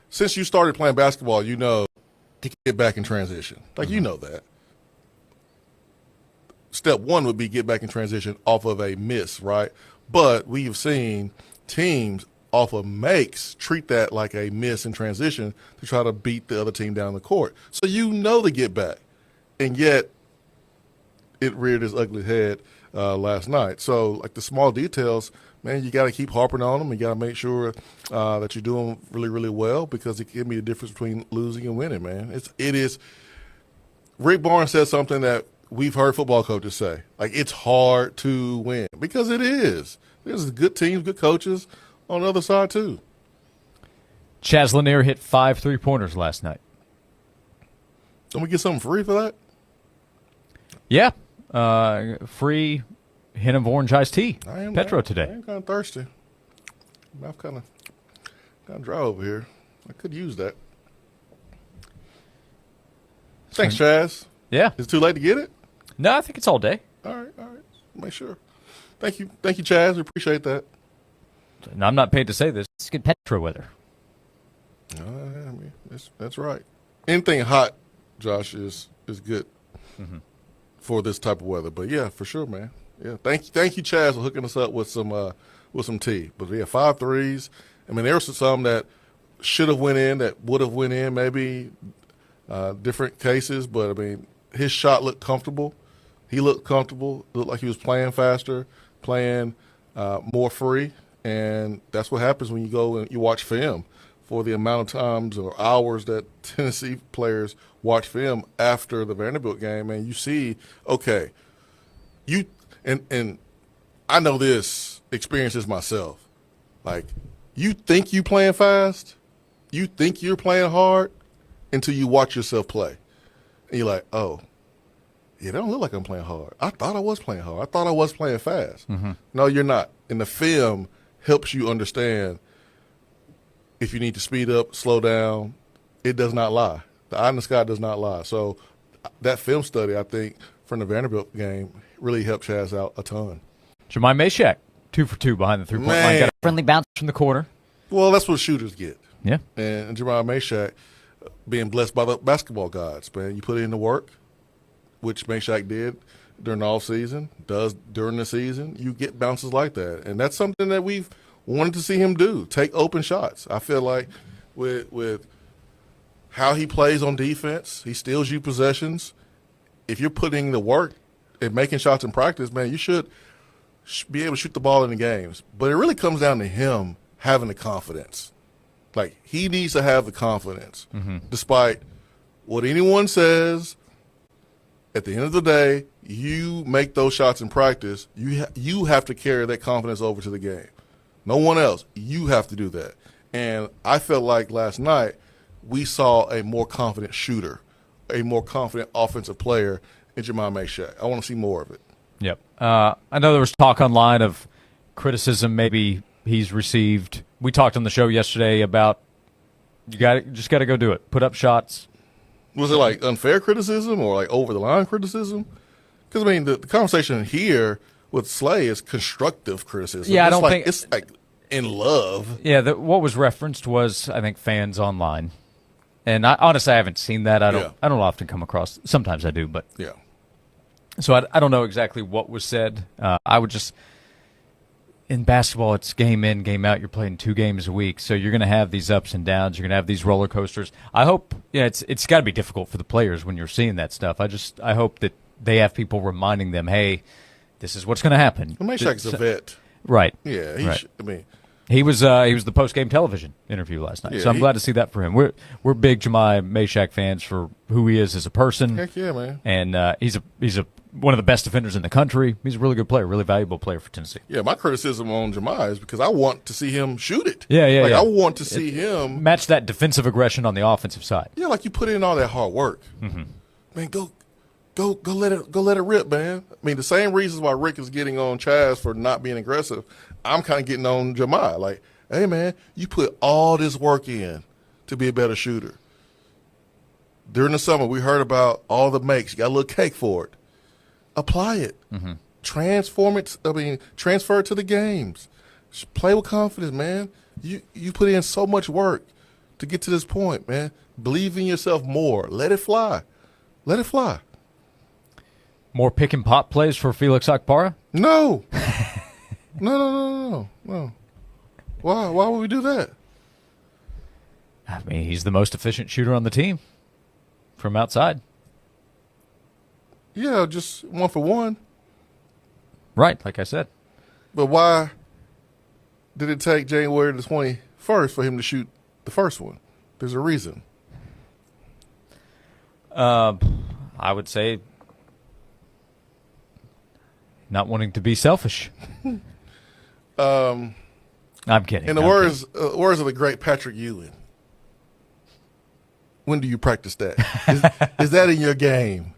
since you started playing basketball, to get back in transition. You know that. Step one would be get back in transition off of a miss, right? But we have seen teams off of makes treat that like a miss in transition to try to beat the other team down the court. So you know to get back. And yet it reared its ugly head last night. So, like the small details, man, you got to keep harping on them. You got to make sure that you're doing really, really well because it can be the difference between losing and winning, man. It is. Rick Barnes said something that we've heard football coaches say. Like, it's hard to win because it is. There's good teams, good coaches on the other side, too. Chaz Lanier hit 5 3-pointers last night. Don't we get something free for that? Yeah. Free hint of orange iced tea. Petro today. I am kind of thirsty. Mouth kind of dry over here. I could use that. Thanks, Chaz. Yeah. Is it too late to get it? No, I think it's all day. All right. Make sure. Thank you, Chaz. We appreciate that. And I'm not paid to say this. It's good Petro weather. I mean, that's right. Anything hot, Josh, is good for this type of weather. But yeah, for sure, man. Yeah, thank you, Chaz, for hooking us up with some tea. But yeah, 5 threes. I mean, there were some that should have went in, that would have went in, maybe different cases. But I mean, his shot looked comfortable. He looked comfortable. Looked like he was playing faster, playing more free, and that's what happens when you go and you watch film. For the amount of times or hours that Tennessee players watch film after the Vanderbilt game, and you see, okay, you and I know this experiences myself. Like, you think you playing fast, you think you're playing hard until you watch yourself play, and you're like, oh, yeah, it don't look like I'm playing hard. I thought I was playing hard. I thought I was playing fast. No, you're not. And the film helps you understand. If you need to speed up, slow down, it does not lie. The eye in the sky does not lie. So that film study, I think, from the Vanderbilt game really helped Chaz out a ton. Jemai Meshack, 2 for 2 behind the three-point line. Got a friendly bounce from the corner. Well, that's what shooters get. Yeah. And Jemai Meshack being blessed by the basketball gods, man. You put in the work, which Meshack did during the offseason, does during the season, you get bounces like that. And that's something that we've wanted to see him do, take open shots. I feel like with how he plays on defense, he steals you possessions. If you're putting the work and making shots in practice, man, you should be able to shoot the ball in the games. But it really comes down to him having the confidence. Like, he needs to have the confidence. Despite what anyone says, at the end of the day, you make those shots in practice, you have to carry that confidence over to the game. No one else. You have to do that. And I felt like last night we saw a more confident shooter, a more confident offensive player in Jemai Meshack. I want to see more of it. Yep. I know there was talk online of criticism maybe he's received. We talked on the show yesterday about just got to go do it. Put up shots. Was it like unfair criticism or like over-the-line criticism? Because, I mean, the conversation here with Slay is constructive criticism. Yeah, I don't think it's like in love. Yeah, what was referenced was, I think, fans online, and honestly, I haven't seen that. I don't often come across. Sometimes I do, but yeah. So I don't know exactly what was said. I would just in basketball, it's game in, game out. You're playing 2 games a week, so you're going to have these ups and downs. You're going to have these roller coasters. I hope. Yeah, it's got to be difficult for the players when you're seeing that stuff. I hope that they have people reminding them, hey, this is what's going to happen. Well, Meshack's a vet. Right. Yeah, he was the post-game television interview last night, so I'm glad to see that for him. We're big Jemai Meshack fans for who he is as a person. Heck yeah, man! And he's one of the best defenders in the country. He's a really good player, really valuable player for Tennessee. Yeah, my criticism on Jemai is because I want to see him shoot it. Yeah. I want to see him match that defensive aggression on the offensive side. Yeah, like you put in all that hard work. Man, go let it rip, man. I mean, the same reasons why Rick is getting on Chaz for not being aggressive, I'm kind of getting on Jemai. Like, hey, man, you put all this work in to be a better shooter. During the summer, we heard about all the makes. You got a little cake for it. Apply it. Transfer it to the games. Play with confidence, man. You put in so much work to get to this point, man. Believe in yourself more. Let it fly. Let it fly. More pick and pop plays for Felix Akpara? No. No. Why? Why would we do that? I mean, he's the most efficient shooter on the team from outside. Yeah, just 1 for 1. Right, like I said. But why did it take January the 21st for him to shoot the first one? There's a reason. I would say not wanting to be selfish. I'm kidding. In the words of the great Patrick Ewing, when do you practice that? Is that in your game?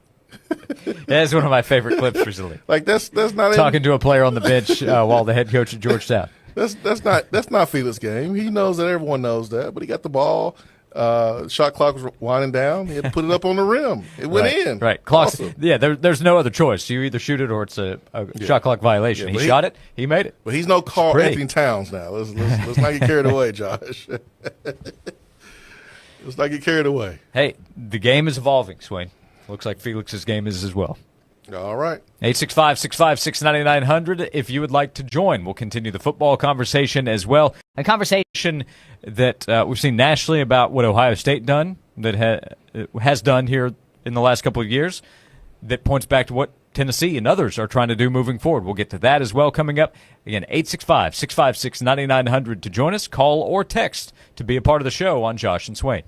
That's one of my favorite clips recently. Like that's not talking to a player on the bench while the head coach at Georgetown. That's not Felix's game. He knows that everyone knows that, but he got the ball. Shot clock was winding down. He had to put it up on the rim. It went in. Right. Clock's, awesome. Yeah, there's no other choice. You either shoot it or it's a shot clock violation. Yeah, he shot it. He made it. But he's no Carl Anthony Towns now. Let's not get carried away, Josh. Let's not get carried away. Hey, the game is evolving, Swain. Looks like Felix's game is as well. All right. 865-656-9900 if you would like to join. We'll continue the football conversation as well. A conversation that we've seen nationally about what Ohio State has done here in the last couple of years that points back to what Tennessee and others are trying to do moving forward. We'll get to that as well coming up. Again, 865-656-9900 to join us. Call or text to be a part of the show on Josh and Swain.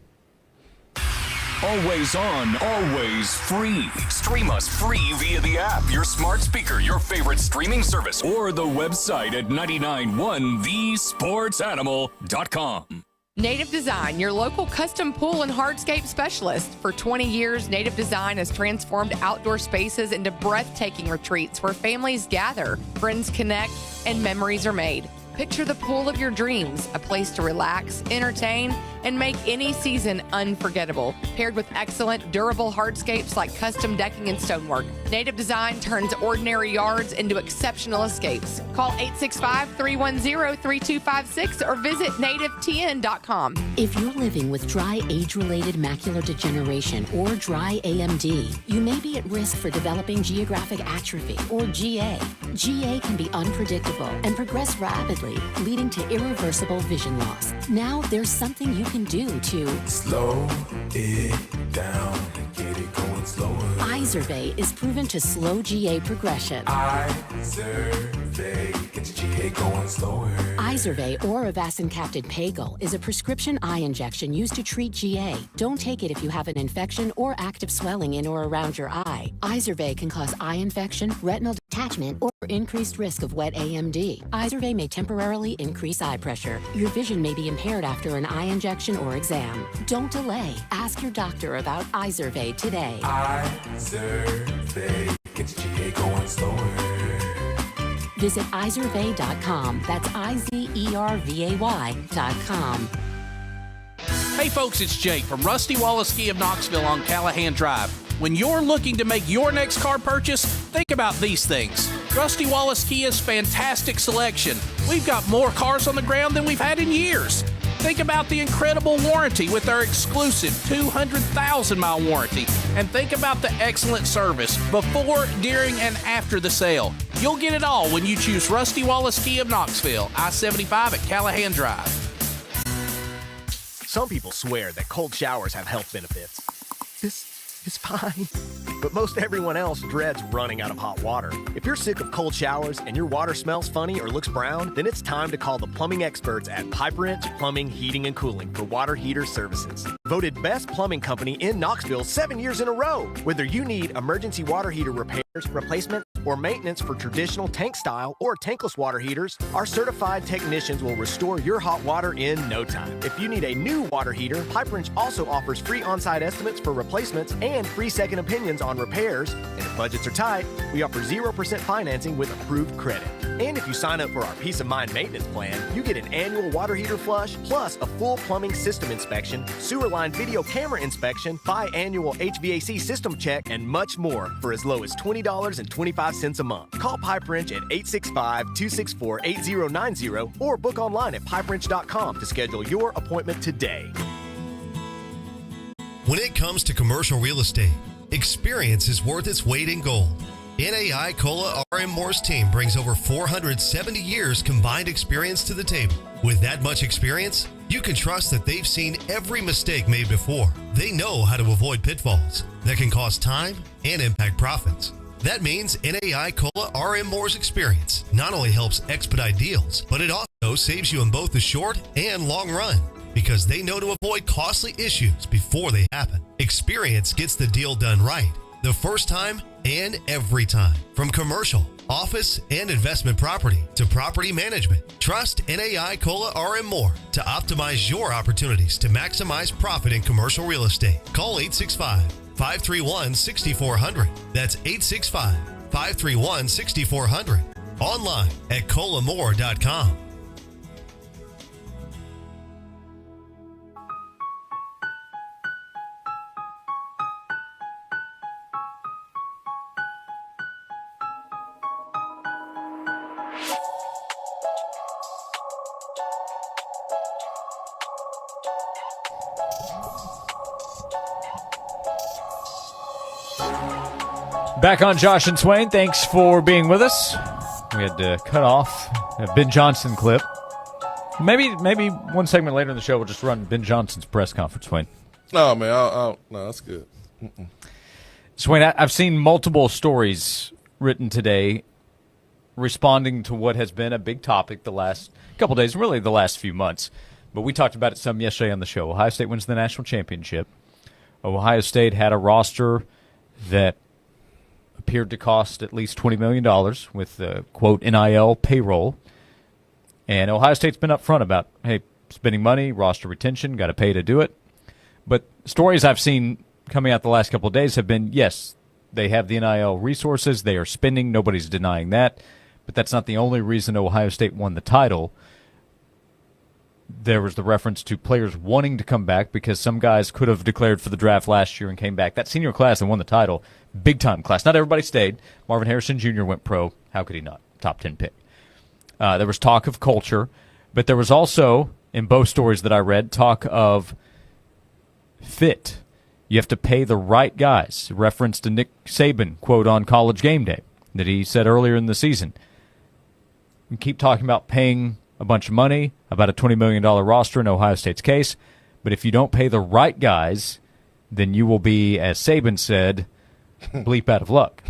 Always on, always free. Stream us free via the app, your smart speaker, your favorite streaming service, or the website at 991thesportsanimal.com. Native Design, your local custom pool and hardscape specialist. For 20 years, Native Design has transformed outdoor spaces into breathtaking retreats where families gather, friends connect, and memories are made. Picture the pool of your dreams, a place to relax, entertain, and make any season unforgettable. Paired with excellent, durable hardscapes like custom decking and stonework, Native Design turns ordinary yards into exceptional escapes. Call 865-310-3256 or visit nativetn.com. If you're living with dry age-related macular degeneration or dry AMD, you may be at risk for developing geographic atrophy or GA. GA can be unpredictable and progress rapidly, leading to irreversible vision loss. Now there's something you can do to slow it down and get it going slower. Izervay is proven to slow GA progression. Izervay gets GA going slower. Izervay or avacincaptad pagel is a prescription eye injection used to treat GA. Don't take it if you have an infection or active swelling in or around your eye. Izervay can cause eye infection, retinal detachment, or increased risk of wet AMD. Izervay may temporarily increase eye pressure. Your vision may be impaired after an eye injection or exam. Don't delay. Ask your doctor about Izervay today. Izervay gets GA going slower. Visit Izervay.com. That's IZERVAY.com. Hey folks, it's Jake from Rusty Wallace Ski of Knoxville on Callahan Drive. When you're looking to make your next car purchase, think about these things. Rusty Wallace Kia's fantastic selection. We've got more cars on the ground than we've had in years. Think about the incredible warranty with our exclusive 200,000-mile warranty. And think about the excellent service before, during, and after the sale. You'll get it all when you choose Rusty Wallace Ski of Knoxville, I-75 at Callahan Drive. Some people swear that cold showers have health benefits. This is fine. But most everyone else dreads running out of hot water. If you're sick of cold showers and your water smells funny or looks brown, then it's time to call the plumbing experts at Pipe Wrench Plumbing, Heating, and Cooling for water heater services. Voted best plumbing company in Knoxville 7 years in a row. Whether you need emergency water heater repairs, replacement, or maintenance for traditional tank style or tankless water heaters, our certified technicians will restore your hot water in no time. If you need a new water heater, Pipe Wrench also offers free on-site estimates for replacements and free second opinions on repairs. And if budgets are tight, we offer 0% financing with approved credit. And if you sign up for our Peace of Mind maintenance plan, you get an annual water heater flush, plus a full plumbing system inspection, sewer line video camera inspection, biannual HVAC system check, and much more for as low as $20.25 a month. Call Pipe Wrench at 865-264-8090 or book online at pipewrench.com to schedule your appointment today. When it comes to commercial real estate, experience is worth its weight in gold. NAI Cola RM Moore's team brings over 470 years combined experience to the table. With that much experience, you can trust that they've seen every mistake made before. They know how to avoid pitfalls that can cost time and impact profits. That means NAI Cola RM Moore's experience not only helps expedite deals, but it also saves you in both the short and long run because they know to avoid costly issues before they happen. Experience gets the deal done right the first time and every time. From commercial, office, and investment property to property management, trust NAI Cola RM Moore to optimize your opportunities to maximize profit in commercial real estate. Call 865-531-6400. That's 865-531-6400. Online at colamore.com. Back on Josh and Swain. Thanks for being with us. We had to cut off a Ben Johnson clip. Maybe one segment later in the show we'll just run Ben Johnson's press conference, Swain. No, man. No, that's good. Swain, I've seen multiple stories written today responding to what has been a big topic the last couple days, really the last few months. But we talked about it some yesterday on the show. Ohio State wins the national championship. Ohio State had a roster that appeared to cost at least $20 million with the, quote, NIL payroll. And Ohio State's been upfront about, hey, spending money, roster retention, got to pay to do it. But stories I've seen coming out the last couple of days have been, yes, they have the NIL resources, they are spending, nobody's denying that. But that's not the only reason Ohio State won the title. There was the reference to players wanting to come back because some guys could have declared for the draft last year and came back. That senior class that won the title, big-time class. Not everybody stayed. Marvin Harrison Jr. went pro. How could he not? Top 10 pick. There was talk of culture, but there was also, in both stories that I read, talk of fit. You have to pay the right guys. Reference to Nick Saban, quote, on College Game Day, that he said earlier in the season. You keep talking about paying a bunch of money, about a $20 million roster in Ohio State's case. But if you don't pay the right guys, then you will be, as Saban said, bleep out of luck.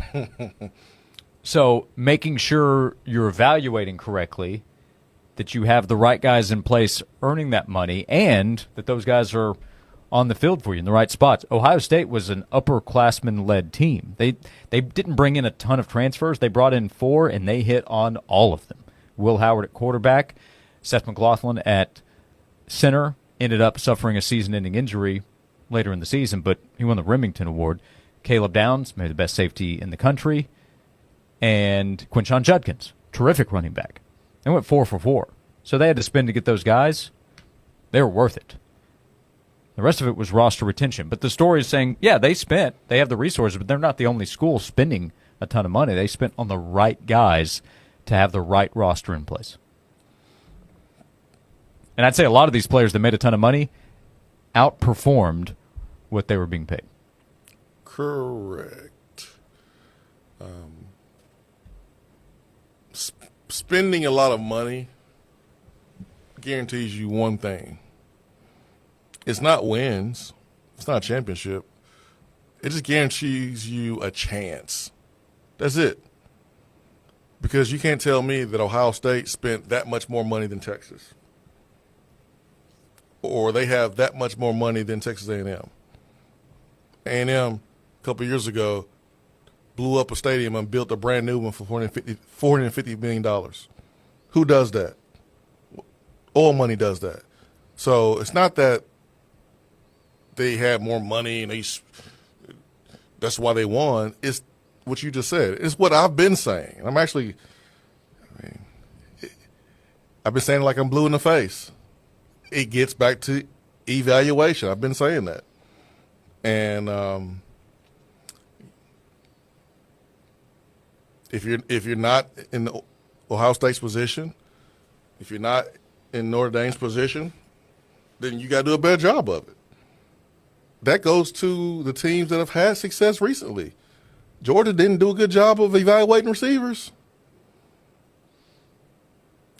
So making sure you're evaluating correctly, that you have the right guys in place earning that money, and that those guys are on the field for you in the right spots. Ohio State was an upperclassman-led team. They didn't bring in a ton of transfers. They brought in 4, and they hit on all of them. Will Howard at quarterback, Seth McLaughlin at center, ended up suffering a season-ending injury later in the season, but he won the Remington Award. Caleb Downs, maybe the best safety in the country, and Quinshon Judkins, terrific running back. They went 4 for 4. So they had to spend to get those guys. They were worth it. The rest of it was roster retention. But the story is saying, yeah, they spent. They have the resources, but they're not the only school spending a ton of money. They spent on the right guys to have the right roster in place. And I'd say a lot of these players that made a ton of money outperformed what they were being paid. Correct. Spending a lot of money guarantees you one thing. It's not wins. It's not a championship. It just guarantees you a chance. That's it. Because you can't tell me that Ohio State spent that much more money than Texas. Or they have that much more money than Texas A&M. A&M, a couple of years ago, blew up a stadium and built a brand new one for $450 million. Who does that? Oil money does that. So it's not that they had more money and that's why they won. It's what you just said. It's what I've been saying. I've been saying it like I'm blue in the face. It gets back to evaluation. I've been saying that. And if you're not in Ohio State's position, if you're not in Notre Dame's position, then you got to do a better job of it. That goes to the teams that have had success recently. Georgia didn't do a good job of evaluating receivers.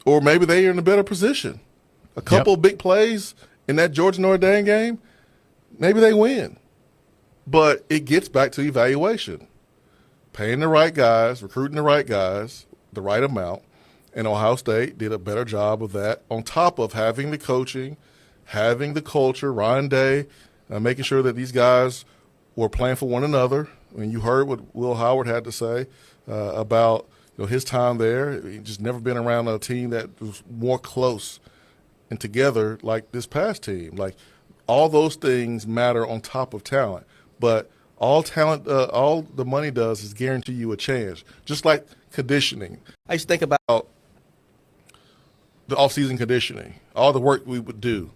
Or maybe they are in a better position. A couple of big plays in that Georgia Notre Dame game, maybe they win. But it gets back to evaluation. Paying the right guys, recruiting the right guys, the right amount. And Ohio State did a better job of that on top of having the coaching, having the culture, Ryan Day, making sure that these guys were playing for one another. I mean, you heard what Will Howard had to say about his time there. He just never been around a team that was more close and together like this past team. Like, all those things matter on top of talent. But all the money does is guarantee you a chance, just like conditioning. I used to think about the off-season conditioning, all the work we would do.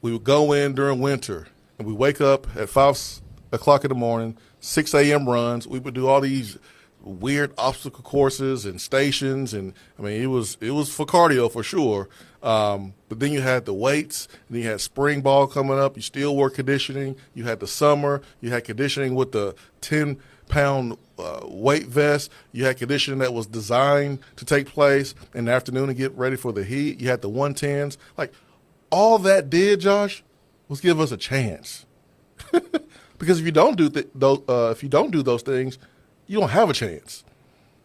We would go in during winter, and we wake up at 5 o'clock in the morning, 6 a.m. runs. We would do all these weird obstacle courses and stations, and I mean, it was for cardio for sure. But then you had the weights, and then you had spring ball coming up. You still were conditioning. You had the summer. You had conditioning with the 10-pound weight vest. You had conditioning that was designed to take place in the afternoon to get ready for the heat. You had the 110s. Like, all that did, Josh, was give us a chance. Because if you don't do those things, you don't have a chance.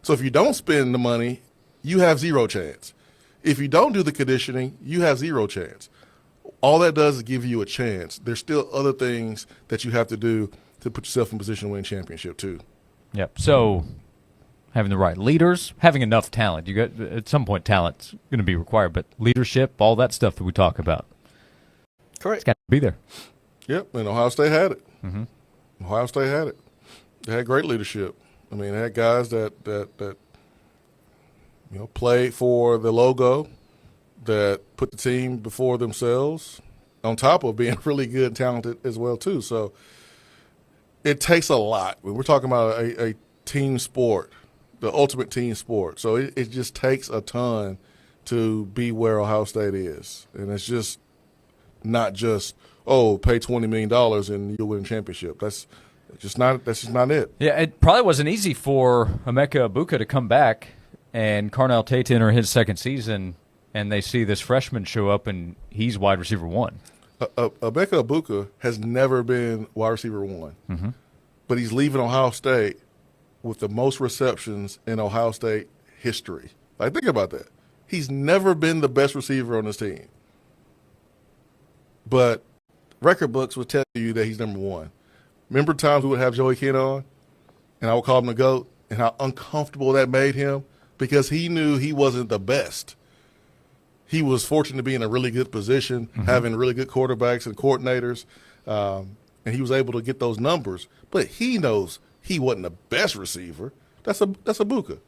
So if you don't spend the money, you have zero chance. If you don't do the conditioning, you have zero chance. All that does is give you a chance. There's still other things that you have to do to put yourself in position to win a championship too. Yep. So having the right leaders, having enough talent. You got at some point talent's going to be required, but leadership, all that stuff that we talk about. Correct. It's got to be there. Yep, and Ohio State had it. Mm-hmm. Ohio State had it. They had great leadership. I mean, they had guys that played for the logo, that put the team before themselves, on top of being really good and talented as well too. So it takes a lot. We're talking about a team sport, the ultimate team sport. So it just takes a ton to be where Ohio State is. And it's just not just, pay $20 million and you'll win a championship. That's just not it. Yeah, it probably wasn't easy for Emeka Egbuka to come back and Carnell Tate to enter his second season, and they see this freshman show up and he's wide receiver one. Emeka Egbuka has never been wide receiver one, mm-hmm. but he's leaving Ohio State with the most receptions in Ohio State history. Like, think about that. He's never been the best receiver on this team, but record books will tell you that he's number one. Remember times we would have Joey Ken on, and I would call him the GOAT, and how uncomfortable that made him because he knew he wasn't the best. He was fortunate to be in a really good position, mm-hmm. having really good quarterbacks and coordinators, and he was able to get those numbers. But he knows he wasn't the best receiver. That's Egbuka,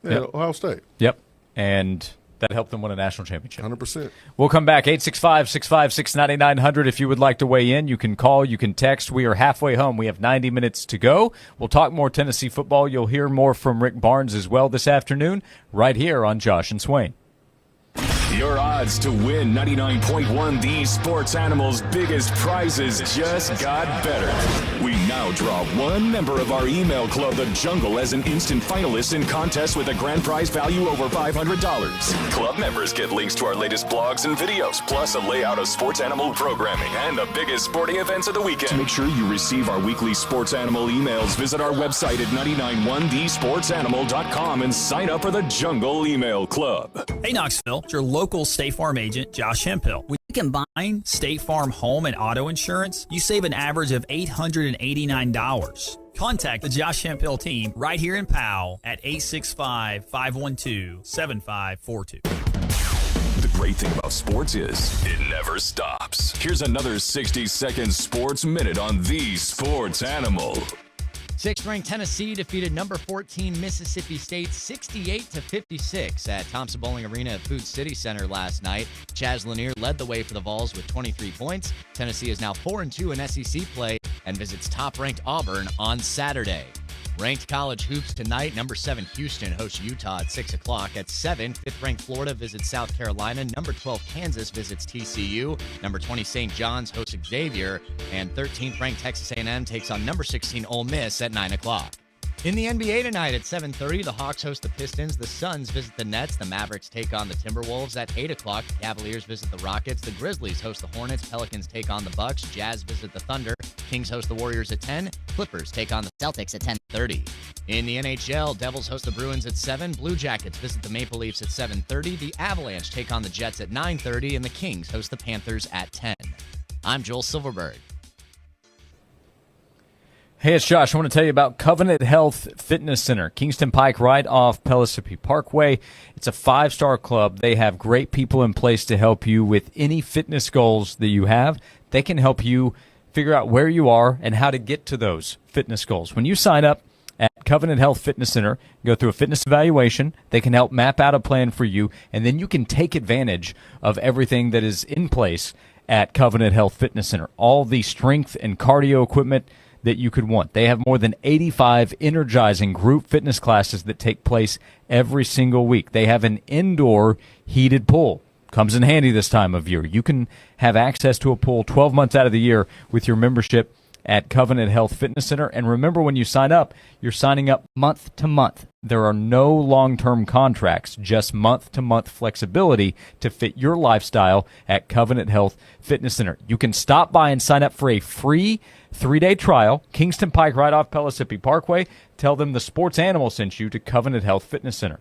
Ohio State. Yep, and that helped them win a national championship. 100%. We'll come back, 865-656-9900. If you would like to weigh in, you can call, you can text. We are halfway home. We have 90 minutes to go. We'll talk more Tennessee football. You'll hear more from Rick Barnes as well this afternoon, right here on Josh and Swain. Your odds to win 99.1 The Sports Animal's biggest prizes just got better. We now draw one member of our email club, The Jungle, as an instant finalist in contests with a grand prize value over $500. Club members get links to our latest blogs and videos, plus a layout of Sports Animal programming and the biggest sporting events of the weekend. To make sure you receive our weekly Sports Animal emails, visit our website at 991thesportsanimal.com and sign up for The Jungle Email Club. Hey, Knoxville, it's your local State Farm agent, Josh Hemphill. When you combine State Farm home and auto insurance, you save an average of $889. Contact the Josh Hemphill team right here in Powell at 865-512-7542. The great thing about sports is it never stops. Here's another 60-second sports minute on The Sports Animal. 6th-ranked Tennessee defeated number 14 Mississippi State 68-56 at Thompson Bowling Arena at Food City Center last night. Chaz Lanier led the way for the Vols with 23 points. Tennessee is now 4-2 in SEC play and visits top-ranked Auburn on Saturday. Ranked college hoops tonight. Number 7 Houston hosts Utah at 6 o'clock. At 7, 5th-ranked Florida visits South Carolina. Number 12 Kansas visits TCU. Number 20 St. John's hosts Xavier. And 13th-ranked Texas A&M takes on number 16 Ole Miss at 9 o'clock. In the NBA tonight at 7:30, the Hawks host the Pistons. The Suns visit the Nets. The Mavericks take on the Timberwolves at 8 o'clock. The Cavaliers visit the Rockets. The Grizzlies host the Hornets. Pelicans take on the Bucks. Jazz visit the Thunder. Kings host the Warriors at 10. Clippers take on the Celtics at 10:30. In the NHL, Devils host the Bruins at 7. Blue Jackets visit the Maple Leafs at 7:30. The Avalanche take on the Jets at 9:30. And the Kings host the Panthers at 10. I'm Joel Silverberg. Hey, it's Josh. I want to tell you about Covenant Health Fitness Center, Kingston Pike, right off Pellissippi Parkway. It's a 5-star club. They have great people in place to help you with any fitness goals that you have. They can help you figure out where you are and how to get to those fitness goals. When you sign up at Covenant Health Fitness Center, go through a fitness evaluation. They can help map out a plan for you, and then you can take advantage of everything that is in place at Covenant Health Fitness Center. All the strength and cardio equipment that you could want. They have more than 85 energizing group fitness classes that take place every single week. They have an indoor heated pool. Comes in handy this time of year. You can have access to a pool 12 months out of the year with your membership at Covenant Health Fitness Center. And remember, when you sign up, you're signing up month to month. There are no long-term contracts, just month-to-month flexibility to fit your lifestyle at Covenant Health Fitness Center. You can stop by and sign up for a free 3-day trial. Kingston Pike, right off Pellissippi Parkway. Tell them the Sports Animal sent you to Covenant Health Fitness Center.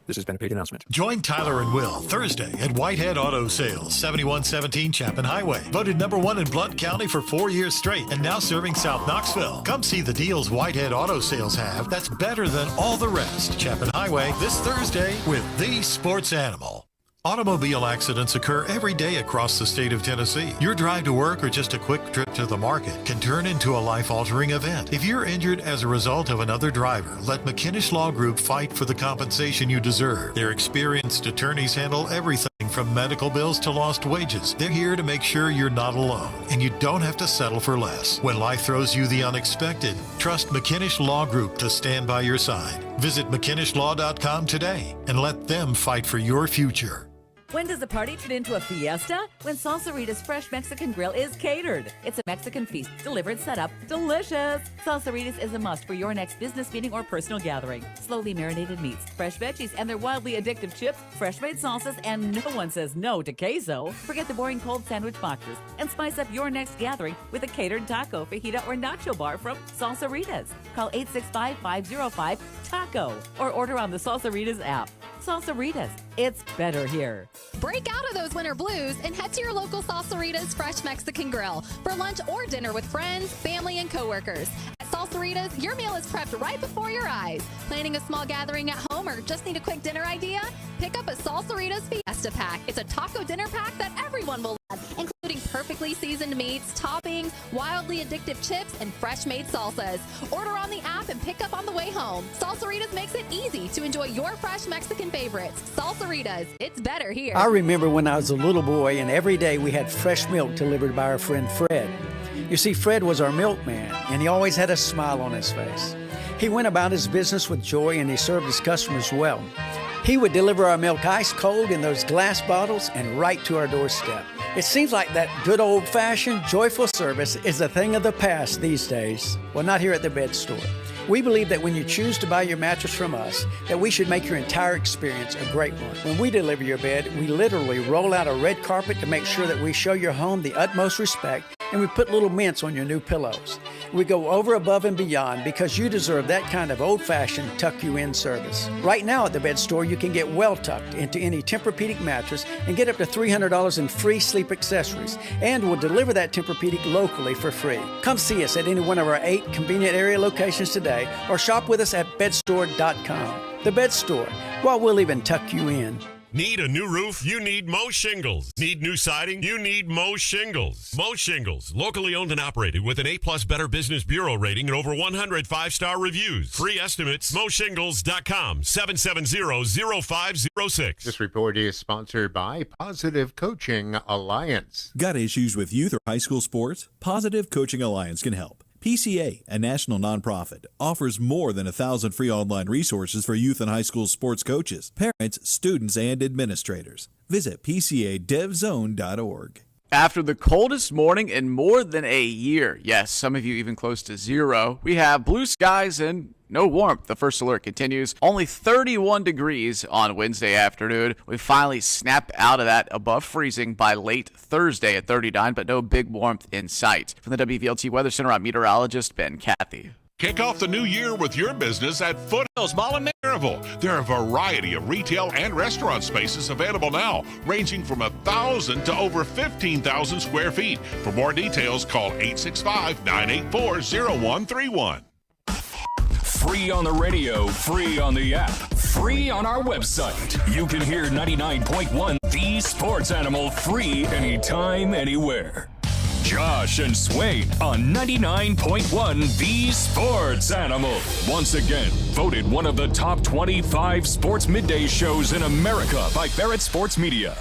This has been a paid announcement. Join Tyler and Will Thursday at Whitehead Auto Sales, 7117 Chapin Highway. Voted #1 in Blount County for 4 years straight and now serving South Knoxville. Come see the deals Whitehead Auto Sales have that's better than all the rest. Chapin Highway this Thursday with the Sports Animal. Automobile accidents occur every day across the state of Tennessee. Your drive to work or just a quick trip to the market can turn into a life-altering event. If you're injured as a result of another driver, let McKinnish Law Group fight for the compensation you deserve. Their experienced attorneys handle everything from medical bills to lost wages. They're here to make sure you're not alone and you don't have to settle for less. When life throws you the unexpected, trust McKinnish Law Group to stand by your side. Visit McKinnishLaw.com today and let them fight for your future. When does a party turn into a fiesta? When Salsarita's Fresh Mexican Grill is catered. It's a Mexican feast delivered, set up, delicious. Salsaritas is a must for your next business meeting or personal gathering. Slowly marinated meats, fresh veggies, and their wildly addictive chips, fresh-made salsas, and no one says no to queso. Forget the boring cold sandwich boxes and spice up your next gathering with a catered taco, fajita, or nacho bar from Salsaritas. Call 865-505-TACO or order on the Salsaritas app. Salsaritas, it's better here. Break out of those winter blues and head to your local Salsaritas Fresh Mexican Grill for lunch or dinner with friends, family, and coworkers. At Salsaritas, your meal is prepped right before your eyes. Planning a small gathering at home or just need a quick dinner idea? Pick up a Salsaritas Fiesta Pack. It's a taco dinner pack that everyone will love, including perfectly seasoned meats, toppings, wildly addictive chips, and fresh-made salsas. Order on the app and pick up on the way home. Salsaritas makes it easy to enjoy your fresh Mexican favorites. Salsaritas, it's better here. I remember when I was a little boy and every day we had fresh milk delivered by our friend Fred. You see, Fred was our milkman and he always had a smile on his face. He went about his business with joy and he served his customers well. He would deliver our milk ice cold in those glass bottles and right to our doorstep. It seems like that good old-fashioned, joyful service is a thing of the past these days. Well, not here at the Bed Store. We believe that when you choose to buy your mattress from us, that we should make your entire experience a great one. When we deliver your bed, we literally roll out a red carpet to make sure that we show your home the utmost respect, and we put little mints on your new pillows. We go over, above, and beyond because you deserve that kind of old-fashioned tuck-you-in service. Right now at the Bed Store, you can get well-tucked into any Tempur-Pedic mattress and get up to $300 in free sleep accessories, and we'll deliver that Tempur-Pedic locally for free. Come see us at any one of our 8 convenient area locations today or shop with us at bedstore.com. The Bed Store, well, we'll even tuck you in. Need a new roof? You need Mo Shingles. Need new siding? You need Mo Shingles. Mo Shingles, locally owned and operated with an A+ Better Business Bureau rating and over 100 5-star reviews. Free estimates, moshingles.com, 770-0506. This report is sponsored by Positive Coaching Alliance. Got issues with youth or high school sports? Positive Coaching Alliance can help. PCA, a national nonprofit, offers more than 1,000 free online resources for youth and high school sports coaches, parents, students, and administrators. Visit PCADevZone.org. After the coldest morning in more than a year, yes, some of you even close to zero, we have blue skies and no warmth. The first alert continues. Only 31 degrees on Wednesday afternoon. We finally snap out of that above freezing by late Thursday at 39, but no big warmth in sight. From the WVLT Weather Center, I'm meteorologist Ben Cathy. Kick off the new year with your business at Foothills Mall in Maryville. There are a variety of retail and restaurant spaces available now, ranging from 1,000 to over 15,000 square feet. For more details, call 865-984-0131. Free on the radio, free on the app, free on our website. You can hear 99.1 The Sports Animal free anytime, anywhere. Josh and Swain on 99.1 The Sports Animal. Once again, voted one of the top 25 sports midday shows in America by Barrett Sports Media.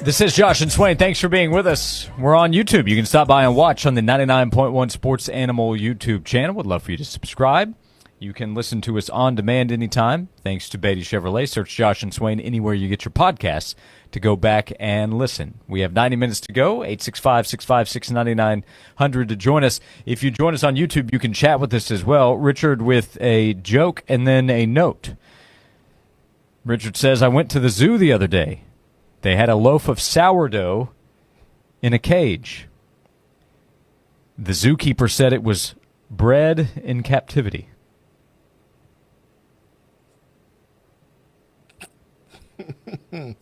This is Josh and Swain. Thanks for being with us. We're on YouTube. You can stop by and watch on the 99.1 Sports Animal YouTube channel. Would love for you to subscribe. You can listen to us on demand anytime. Thanks to Beatty Chevrolet. Search Josh and Swain anywhere you get your podcasts to go back and listen. We have 90 minutes to go. 865-656-9900 to join us. If you join us on YouTube, you can chat with us as well. Richard with a joke and then a note. Richard says, I went to the zoo the other day. They had a loaf of sourdough in a cage. The zookeeper said it was bred in captivity. You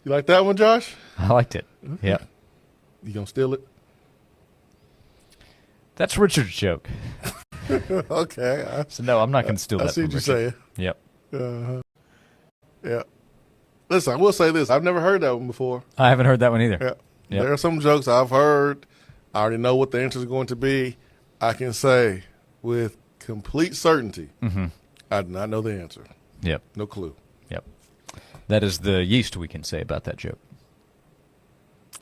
like that one, Josh? I liked it. Okay. Yeah. You gonna steal it? That's Richard's joke. Okay. So no, I'm not going to steal that. I see from what you're Richard. saying. Yep. Yeah. Listen, I will say this. I've never heard that one before. I haven't heard that one either. Yeah. Yep. There are some jokes I've heard. I already know what the answer is going to be. I can say with complete certainty, I do not know the answer. Yep. No clue. Yep. That is the yeast we can say about that joke.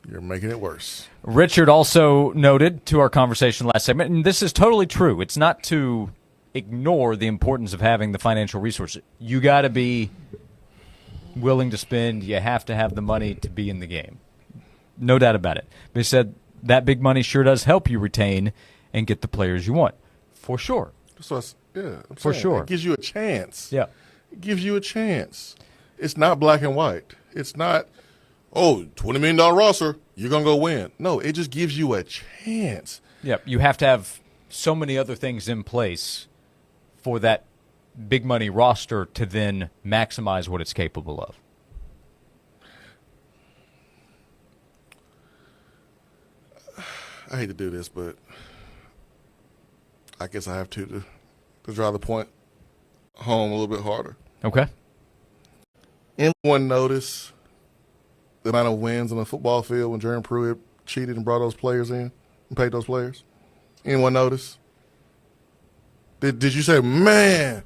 You're making it worse. Richard also noted to our conversation last segment, and this is totally true. It's not to ignore the importance of having the financial resources. You got to be willing to spend. You have to have the money to be in the game. No doubt about it. But he said that big money sure does help you retain and get the players you want. For sure. I'm For saying, sure. It gives you a chance. Yeah. It gives you a chance. It's not black and white. It's not, $20 million roster, you're going to go win. No, it just gives you a chance. Yep. You have to have so many other things in place for that big money roster to then maximize what it's capable of. I hate to do this, but I guess I have to drive the point home a little bit harder. Okay. Anyone notice the amount of wins on the football field when Jeremy Pruitt cheated and brought those players in and paid those players? Anyone notice? Did you say, man,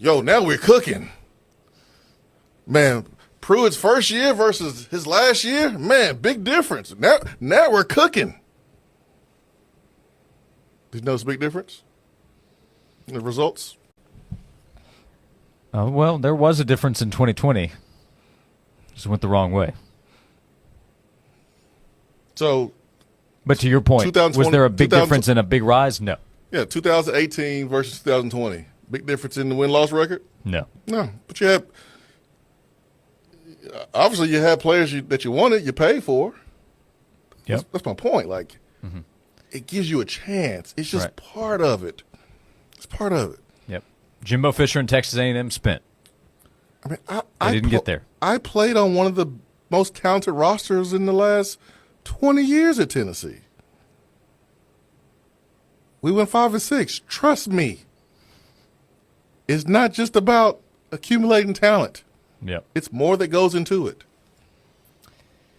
now we're cooking? Man, Pruitt's first year versus his last year, man, big difference. Now we're cooking. Did you notice a big difference in the results? Well, there was a difference in 2020. Just went the wrong way. So, but to your point, was there a big difference and a big rise? No. Yeah, 2018 versus 2020. Big difference in the win-loss record? No. No, but you had players that you wanted, you paid for. Yep. That's my point. Like, it gives you a chance. It's just part of it. It's part of it. Yep. Jimbo Fisher and Texas A&M spent. I mean, I didn't get there. I played on one of the most talented rosters in the last 20 years at Tennessee. We went 5-6. Trust me. It's not just about accumulating talent. Yep. It's more that goes into it.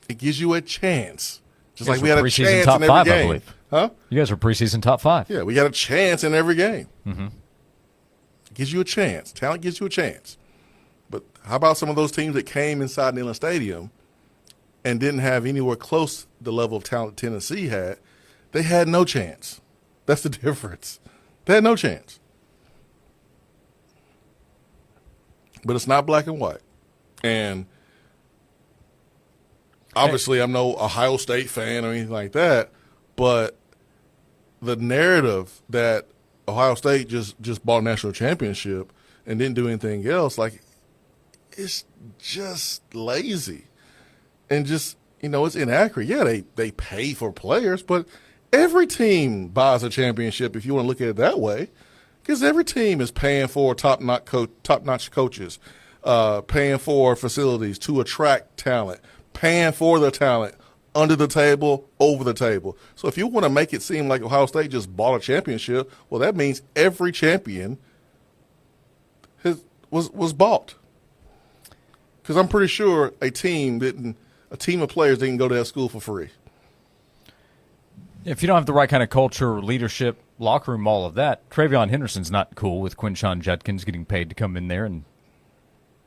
It gives you a chance Just like we had a chance top in every five, I game. believe. Huh? You guys were preseason top 5. Yeah, we got a chance in every game. Mm-hmm. It gives you a chance. Talent gives you a chance. But how about some of those teams that came inside Neyland Stadium and didn't have anywhere close to the level of talent Tennessee had? They had no chance. That's the difference. They had no chance. But it's not black and white. And obviously I'm no Ohio State fan or anything like that, but the narrative that Ohio State just bought a national championship and didn't do anything else, like, it's just lazy and just, it's inaccurate. Yeah, they pay for players, but every team buys a championship if you want to look at it that way, because every team is paying for top-notch coaches, paying for facilities to attract talent, paying for the talent under the table, over the table. So if you want to make it seem like Ohio State just bought a championship, well, that means every champion was bought. Because I'm pretty sure a team of players didn't go to that school for free. If you don't have the right kind of culture, leadership, locker room, all of that, Travion Henderson's not cool with Quinshon Judkins getting paid to come in there and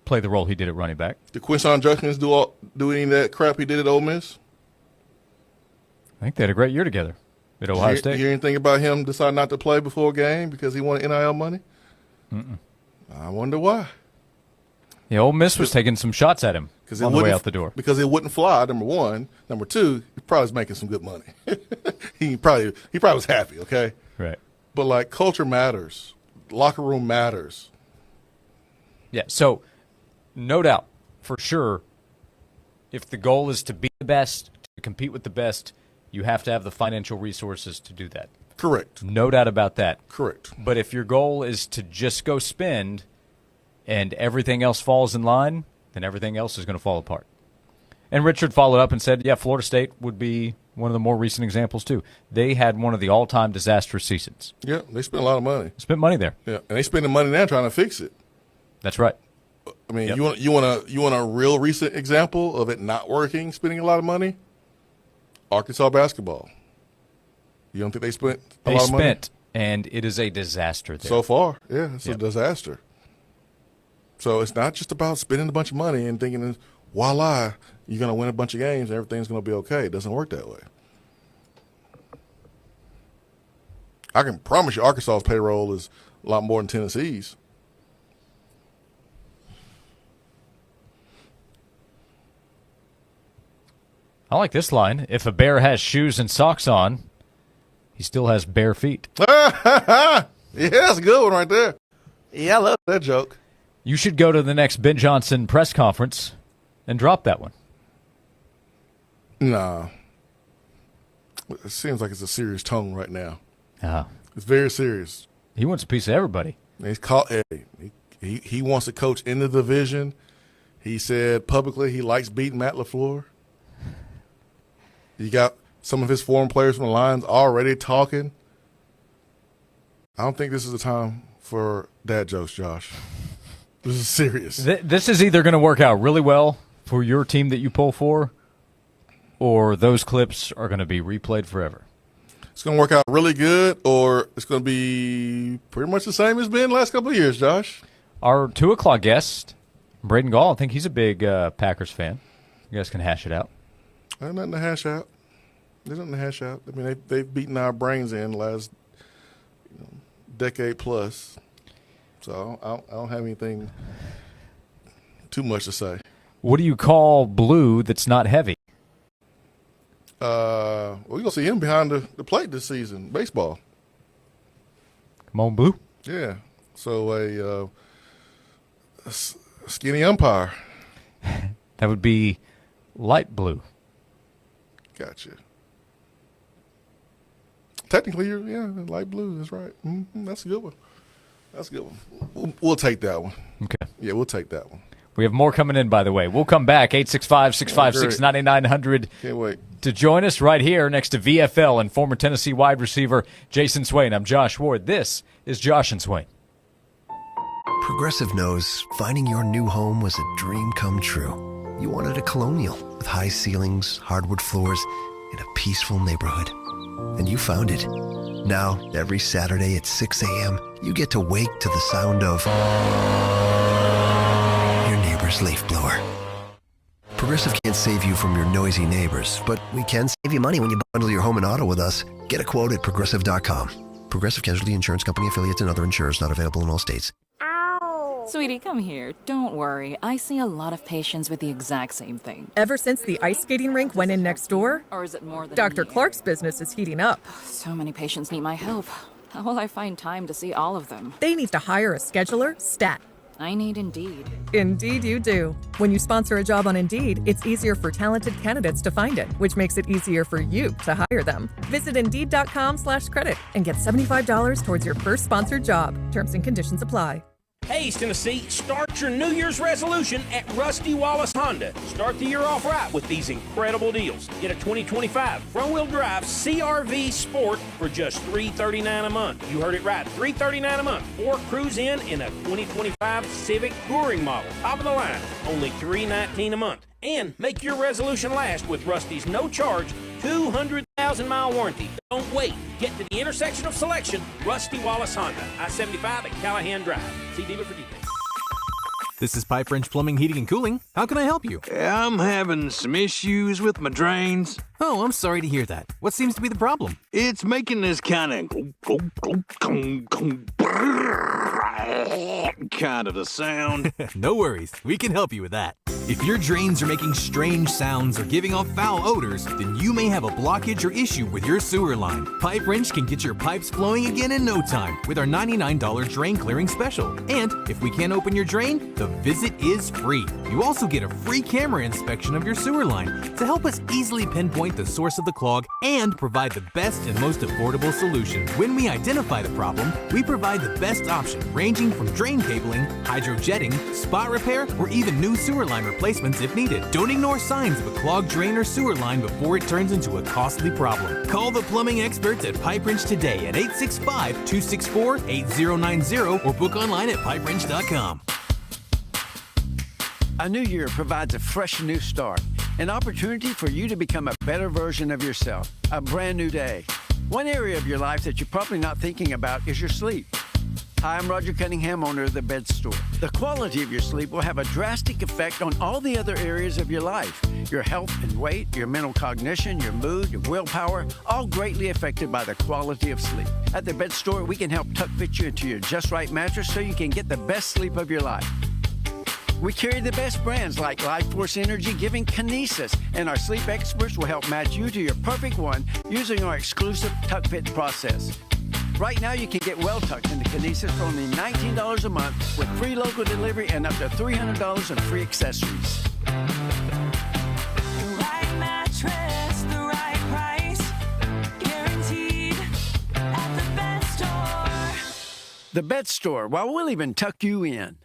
play the role he did at running back. Did Quinshon Judkins do any of that crap he did at Ole Miss? I think they had a great year together at Ohio State. You hear anything about him deciding not to play before a game because he wanted NIL money? Mm-mm. I wonder why. Yeah, Ole Miss was taking some shots at him on the way out the door. Because it wouldn't fly, number one. Number two, he probably was making some good money. he probably was happy, okay? Right. But, like, culture matters. Locker room matters. Yeah, so no doubt, for sure, if the goal is to be the best, to compete with the best, you have to have the financial resources to do that. Correct. No doubt about that. Correct. But if your goal is to just go spend and everything else falls in line, then everything else is going to fall apart. And Richard followed up and said, yeah, Florida State would be one of the more recent examples, too. They had one of the all-time disastrous seasons. Yeah, they spent a lot of money. Spent money there. Yeah, and they spending money now trying to fix it. That's right. I mean, you want a real recent example of it not working, spending a lot of money? Arkansas basketball. You don't think they spent a lot of money? They spent, and it is a disaster there. So far, yeah, it's a disaster. So it's not just about spending a bunch of money and thinking, voila, you're going to win a bunch of games and everything's going to be okay. It doesn't work that way. I can promise you Arkansas's payroll is a lot more than Tennessee's. I like this line. If a bear has shoes and socks on, he still has bare feet. Yeah, that's a good one right there. Yeah, I love that joke. You should go to the next Ben Johnson press conference and drop that one. Nah. It seems like it's a serious tone right now. Uh-huh. It's very serious. He wants a piece of everybody. He wants to coach in the division. He said publicly he likes beating Matt LaFleur. You got some of his foreign players from the Lions already talking. I don't think this is the time for dad jokes, Josh. This is serious. This is either going to work out really well for your team that you pull for, or those clips are going to be replayed forever. It's going to work out really good, or it's going to be pretty much the same as been the last couple of years, Josh. Our 2 o'clock guest, Braden Gall, I think he's a big Packers fan. You guys can hash it out. There's nothing to hash out. There's nothing to hash out. I mean, they've beaten our brains in the last decade plus. So I don't have anything too much to say. What do you call blue that's not heavy? We're going to see him behind the plate this season, baseball. Come on, blue. Yeah. So a skinny umpire. That would be light blue. Gotcha. Technically, light blue. That's right. Mm-hmm. That's a good one. That's a good one. We'll take that one. Okay. Yeah, we'll take that one. We have more coming in, by the way. We'll come back, 865-656-9900. Can't wait. To join us right here next to VFL and former Tennessee wide receiver Jason Swain. I'm Josh Ward. This is Josh and Swain. Progressive knows finding your new home was a dream come true. You wanted a Colonial with high ceilings, hardwood floors, in a peaceful neighborhood. And you found it. Now, every Saturday at 6 a.m., you get to wake to the sound of your neighbor's leaf blower. Progressive can't save you from your noisy neighbors, but we can save you money when you bundle your home and auto with us. Get a quote at Progressive.com. Progressive Casualty Insurance Company affiliates and other insurers not available in all states. Sweetie, come here. Don't worry. I see a lot of patients with the exact same thing. Ever since the ice skating rink went in next door, Or is it more than Dr. me? Clark's business is heating up. So many patients need my help. How will I find time to see all of them? They need to hire a scheduler, stat. I need Indeed. Indeed you do. When you sponsor a job on Indeed, it's easier for talented candidates to find it, which makes it easier for you to hire them. Visit Indeed.com/credit and get $75 towards your first sponsored job. Terms and conditions apply. Hey, East Tennessee, start your New Year's resolution at Rusty Wallace Honda. Start the year off right with these incredible deals. Get a 2025 front-wheel drive CRV Sport for just $339 a month. You heard it right, $339 a month. Or cruise in a 2025 Civic Touring model. Top of the line, only $319 a month. And make your resolution last with Rusty's no-charge 200,000-mile warranty. Don't wait. Get to the intersection of selection, Rusty Wallace Honda, I-75 at Callahan Drive. See dealer for details. This is Pipe Wrench Plumbing, Heating, and Cooling. How can I help you? I'm having some issues with my drains. Oh, I'm sorry to hear that. What seems to be the problem? It's making this kind of a sound. No worries. We can help you with that. If your drains are making strange sounds or giving off foul odors, then you may have a blockage or issue with your sewer line. Pipe Wrench can get your pipes flowing again in no time with our $99 drain clearing special. And if we can't open your drain, the visit is free. You also get a free camera inspection of your sewer line to help us easily pinpoint the source of the clog and provide the best and most affordable solution. When we identify the problem, we provide the best option, ranging from drain cabling, hydrojetting, spot repair, or even new sewer line replacements if needed. Don't ignore signs of a clogged drain or sewer line before it turns into a costly problem. Call the plumbing experts at Pipe Wrench today at 865-264-8090 or book online at pipewrench.com. A new year provides a fresh new start, an opportunity for you to become a better version of yourself, a brand new day. One area of your life that you're probably not thinking about is your sleep. Hi, I'm Roger Cunningham, owner of the Bed Store. The quality of your sleep will have a drastic effect on all the other areas of your life. Your health and weight, your mental cognition, your mood, your willpower, all greatly affected by the quality of sleep. At the Bed Store, we can help tuck fit you into your just right mattress so you can get the best sleep of your life. We carry the best brands like Life Force Energy, Giving, Kinesis, and our sleep experts will help match you to your perfect one using our exclusive Tuck Fit process. Right now, you can get well tucked into Kinesis for only $19 a month with free local delivery and up to $300 in free accessories. The right mattress, the right price, guaranteed at the Bed Store. The Bed Store, while we'll even tuck you in.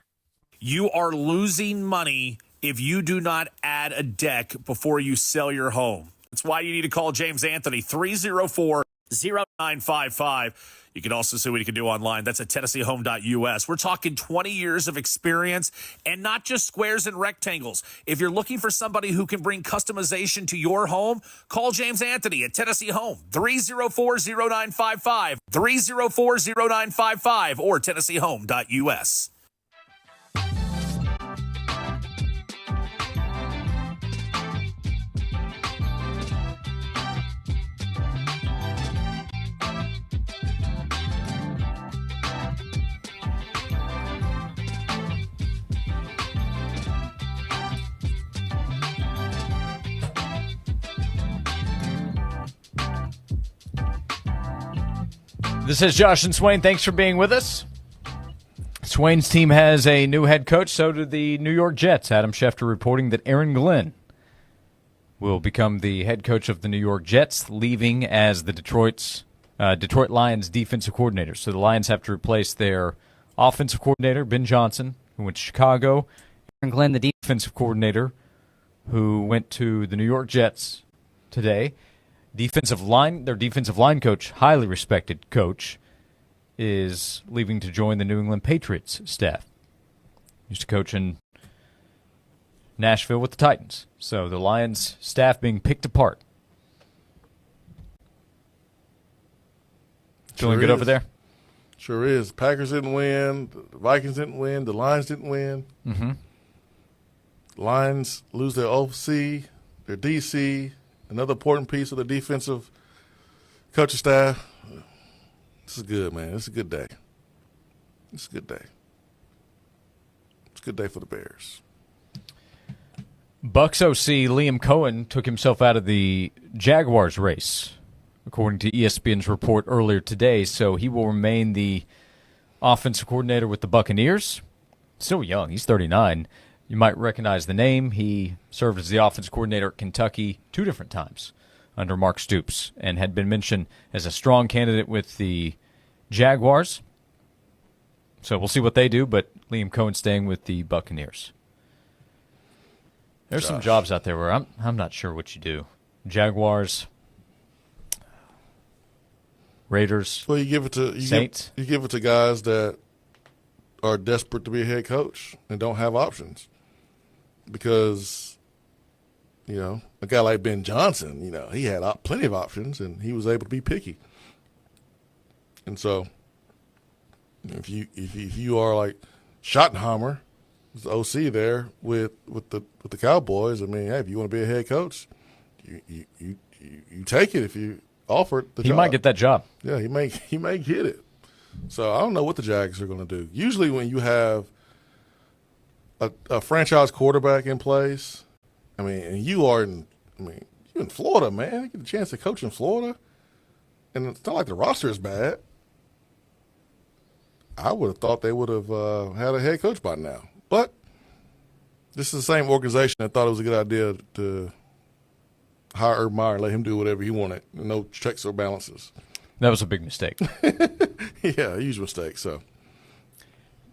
You are losing money if you do not add a deck before you sell your home. That's why you need to call James Anthony, 304-0955. You can also see what you can do online. That's at TennesseeHome.us. We're talking 20 years of experience and not just squares and rectangles. If you're looking for somebody who can bring customization to your home, call James Anthony at Tennessee Home, 304-0955, 304-0955, or TennesseeHome.us. This is Josh and Swain. Thanks for being with us. Swain's team has a new head coach. So do the New York Jets. Adam Schefter reporting that Aaron Glenn will become the head coach of the New York Jets, leaving as the Detroit Lions defensive coordinator. So the Lions have to replace their offensive coordinator, Ben Johnson, who went to Chicago. Aaron Glenn, the defensive coordinator, who went to the New York Jets today. Their defensive line coach, highly respected coach, is leaving to join the New England Patriots staff. Used to coach in Nashville with the Titans. So the Lions staff being picked apart. Feeling good over there? Sure is. Packers didn't win. The Vikings didn't win. The Lions didn't win. Mm-hmm. Lions lose their OC, their DC, another important piece of the defensive coaching staff. This is good, man. This is a good day. It's a good day. It's a good day for the Bears. Bucks OC Liam Cohen took himself out of the Jaguars race, according to ESPN's report earlier today, so he will remain the offensive coordinator with the Buccaneers. Still young. He's 39. You might recognize the name. He served as the offensive coordinator at Kentucky 2 different times under Mark Stoops and had been mentioned as a strong candidate with the Jaguars. So we'll see what they do, but Liam Cohen staying with the Buccaneers. There's some jobs out there where I'm not sure what you do. Jaguars, Raiders, well, you give it to Saints. You give it to guys that are desperate to be a head coach and don't have options. Because, a guy like Ben Johnson, he had plenty of options and he was able to be picky. And so, if you are like Schottenheimer, the OC there with the Cowboys, I mean, hey, if you want to be a head coach, you take it if you offer the job. He might get that job. Yeah, he may get it. So I don't know what the Jags are going to do. Usually when you have a franchise quarterback in place, I mean, and you're in Florida, man. You get a chance to coach in Florida, and it's not like the roster is bad. I would have thought they would have had a head coach by now. But this is the same organization that thought it was a good idea to hire Urban Meyer and let him do whatever he wanted. No checks or balances. That was a big mistake. Yeah, a huge mistake. So,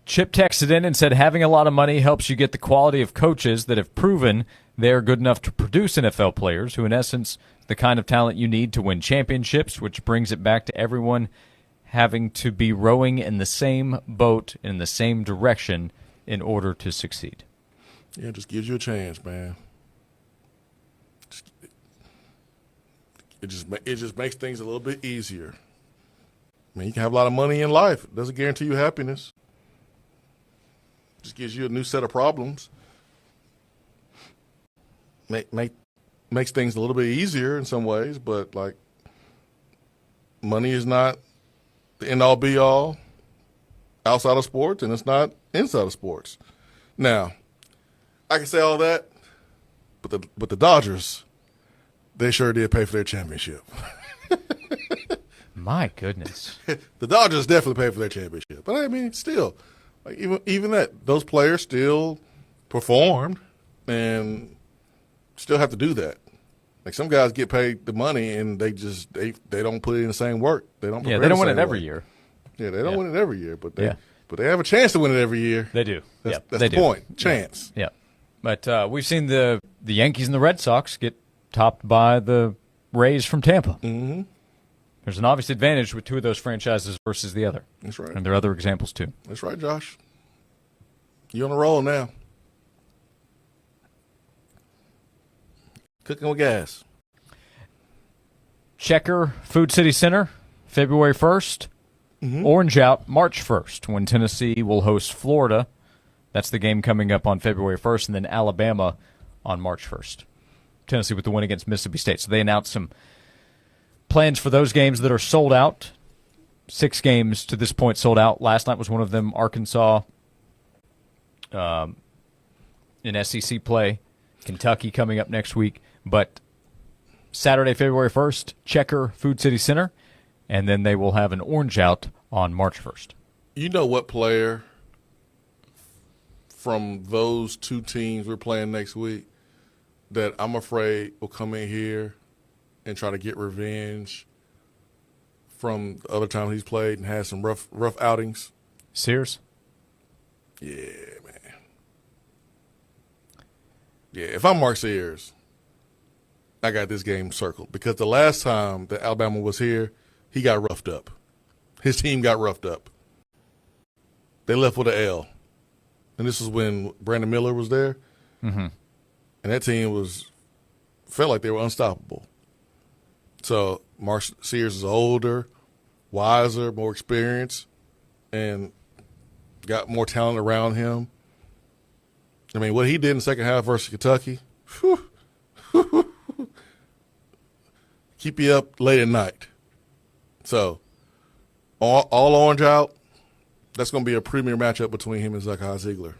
Chip texted in and said, having a lot of money helps you get the quality of coaches that have proven they are good enough to produce NFL players who, in essence, the kind of talent you need to win championships, which brings it back to everyone having to be rowing in the same boat in the same direction in order to succeed. Yeah, it just gives you a chance, man. It just makes things a little bit easier. I mean, you can have a lot of money in life. It doesn't guarantee you happiness. It just gives you a new set of problems. Makes things a little bit easier in some ways, but like money is not the end-all be-all outside of sports, and it's not inside of sports. Now, I can say all that, but the Dodgers, they sure did pay for their championship. My goodness. The Dodgers definitely paid for their championship. But I mean, still, like even that, those players still performed and still have to do that. Like some guys get paid the money and they don't put it in the same work. They don't. Yeah, they don't win it every year. Yeah, they don't win it every year, but they have a chance to win it every year. They do. That's they the do. point. Chance. Yeah. But we've seen the Yankees and the Red Sox get topped by the Rays from Tampa. Mm-hmm. There's an obvious advantage with two of those franchises versus the other. That's right. And there are other examples, too. That's right, Josh. You're on a roll now. Cooking with gas. Checker Food City Center, February 1st. Mm-hmm. Orange out March 1st when Tennessee will host Florida. That's the game coming up on February 1st, and then Alabama on March 1st. Tennessee with the win against Mississippi State. So they announced some plans for those games that are sold out. 6 games to this point sold out. Last night was one of them, Arkansas in SEC play. Kentucky coming up next week. But Saturday, February 1st, Checker Food City Center. And then they will have an orange out on March 1st. You know what player from those two teams we're playing next week that I'm afraid will come in here and try to get revenge from the other time he's played and had some rough outings? Sears? Yeah, man. Yeah, if I'm Mark Sears, I got this game circled because the last time that Alabama was here, he got roughed up. His team got roughed up. They left with an L. And this is when Brandon Miller was there. Mm-hmm. And that team felt like they were unstoppable. So Mark Sears is an older, wiser, more experienced, and got more talent around him. I mean, what he did in the second half versus Kentucky, keep you up late at night. So, all orange out, that's going to be a premier matchup between him and Zakai Ziegler.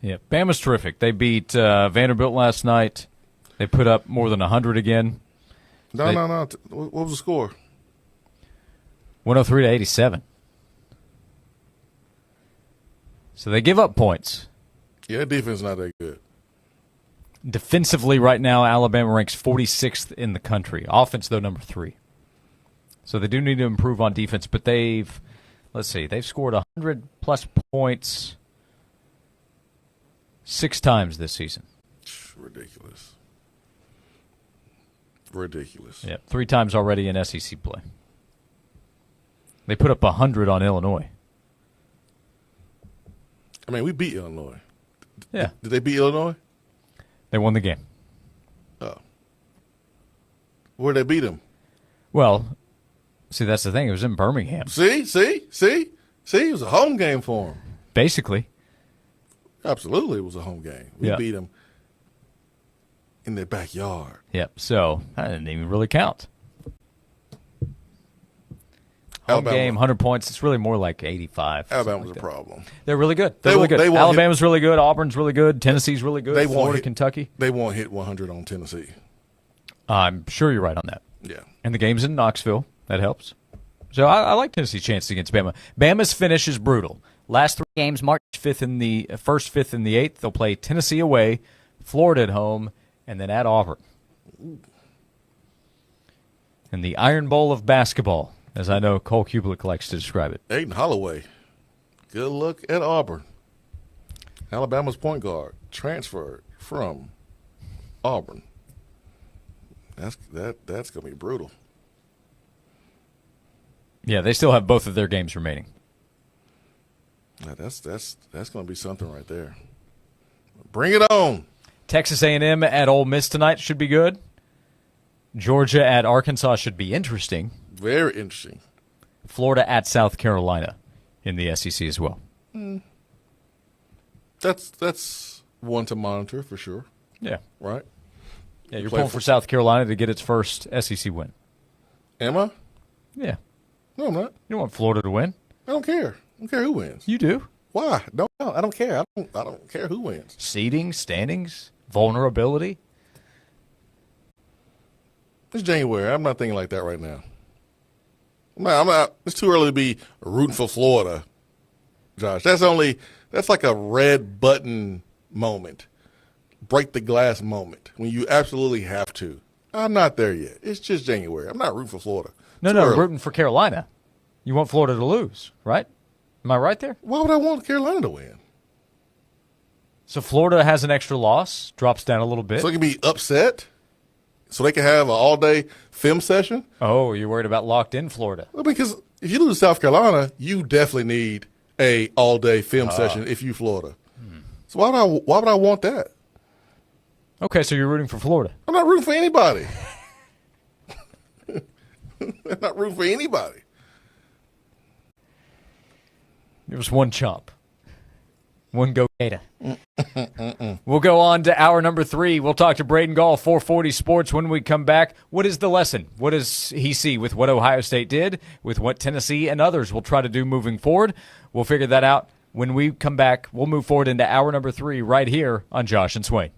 Yeah, Bama's terrific. They beat Vanderbilt last night. They put up more than 100 again. No. What was the score? 103-87. So they give up points. Yeah, defense is not that good. Defensively, right now, Alabama ranks 46th in the country. Offense, though, number 3. So they do need to improve on defense, but they've scored 100-plus points 6 times this season. Ridiculous. Yeah, 3 times already in SEC play. They put up 100 on Illinois. I mean, we beat Illinois. Yeah. Did they beat Illinois? They won the game. Oh. Where'd they beat them? Well, see, that's the thing. It was in Birmingham. See? It was a home game for them. Basically. Absolutely, it was a home game. We Yeah. beat them in their backyard. Yep, so that didn't even really count. Home Alabama. game, 100 points. It's really more like 85. Alabama's a problem. They're really good. They They're really won't good. Alabama's really good. Auburn's really good. Tennessee's really good. Florida, Kentucky. They won't hit 100 on Tennessee. I'm sure you're right on that. Yeah. And the game's in Knoxville. That helps. So I like Tennessee's chances against Bama. Bama's finish is brutal. Last 3 games, March 5th in the 1st, 5th, and the 8th. They'll play Tennessee away, Florida at home, and then at Auburn. And the Iron Bowl of basketball, as I know Cole Kublik likes to describe it. Aiden Holloway, good look at Auburn. Alabama's point guard transferred from Auburn. That's going to be brutal. Yeah, they still have both of their games remaining. Yeah, that's going to be something right there. Bring it on. Texas A&M at Ole Miss tonight should be good. Georgia at Arkansas should be interesting. Very interesting. Florida at South Carolina in the SEC as well. That's one to monitor for sure. Yeah. Right? Yeah, you're pulling for South Carolina to get its first SEC win. Am I? Yeah. No, I'm not. You don't want Florida to win. I don't care. I don't care who wins. You do. Why? No, I don't care. I don't care who wins. Seeding, standings, vulnerability. It's January. I'm not thinking like that right now. I'm not. It's too early to be rooting for Florida, Josh. That's like a red button moment, break the glass moment when you absolutely have to. I'm not there yet. It's just January. I'm not rooting for Florida. No, rooting for Carolina. You want Florida to lose, right? Am I right there? Why would I want Carolina to win? So Florida has an extra loss, drops down a little bit. So they can be upset? So they can have an all-day film session? Oh, you're worried about locked-in Florida. Well, because if you lose to South Carolina, you definitely need a all-day film session if you Florida. So why would I want that? Okay, so you're rooting for Florida. I'm not rooting for anybody. I'm not rooting for anybody. There was one chomp. One go Gator. We'll go on to hour number 3. We'll talk to Braden Gall, 440 Sports, when we come back. What is the lesson? What does he see with what Ohio State did, with what Tennessee and others will try to do moving forward? We'll figure that out when we come back. We'll move forward into hour number 3 right here on Josh and Swain.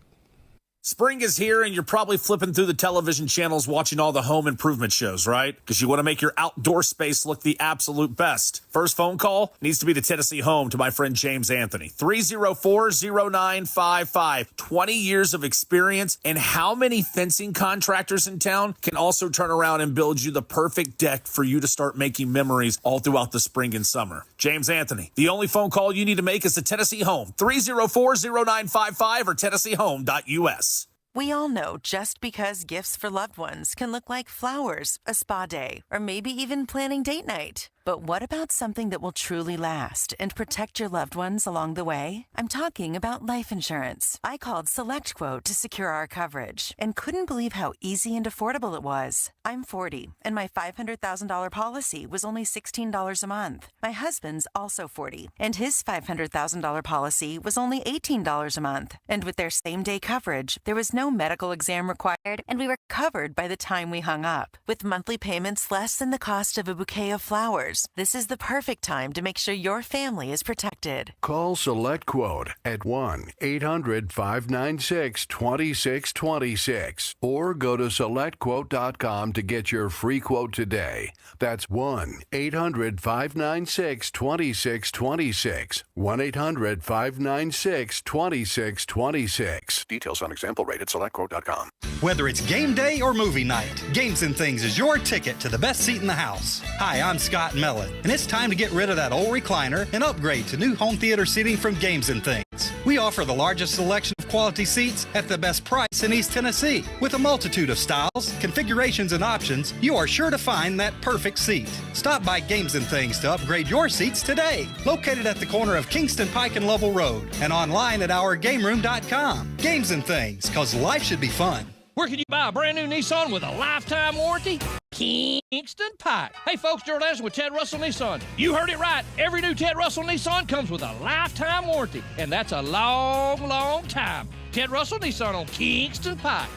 Spring is here, and you're probably flipping through the television channels watching all the home improvement shows, right? Because you want to make your outdoor space look the absolute best. First phone call needs to be to Tennessee Home to my friend James Anthony. 304-0955. 20 years of experience, and how many fencing contractors in town can also turn around and build you the perfect deck for you to start making memories all throughout the spring and summer. James Anthony. The only phone call you need to make is to Tennessee Home. 304-0955 or TennesseeHome.us. We all know just because gifts for loved ones can look like flowers, a spa day, or maybe even planning date night. But what about something that will truly last and protect your loved ones along the way? I'm talking about life insurance. I called SelectQuote to secure our coverage and couldn't believe how easy and affordable it was. I'm 40, and my $500,000 policy was only $16 a month. My husband's also 40, and his $500,000 policy was only $18 a month. And with their same-day coverage, there was no medical exam required, and we were covered by the time we hung up. With monthly payments less than the cost of a bouquet of flowers, this is the perfect time to make sure your family is protected. Call SelectQuote at 1-800-596-2626 or go to SelectQuote.com to get your free quote today. That's 1-800-596-2626. 1-800-596-2626. Details on example rate at SelectQuote.com. Whether it's game day or movie night, Games and Things is your ticket to the best seat in the house. Hi, I'm Scott Mellon, and it's time to get rid of that old recliner and upgrade to new home theater seating from Games and Things. We offer the largest selection of quality seats at the best price in East Tennessee. With a multitude of styles, configurations, and options, you are sure to find that perfect seat. Stop by Games and Things to upgrade your seats today. Located at the corner of Kingston Pike and Lovell Road, and online at ourgameroom.com. Games and Things, because life should be fun. Where can you buy a brand new Nissan with a lifetime warranty? Kingston Pike. Hey folks, Gerald Anderson with Ted Russell Nissan. You heard it right. Every new Ted Russell Nissan comes with a lifetime warranty, and that's a long, long time. Ted Russell Nissan on Kingston Pike.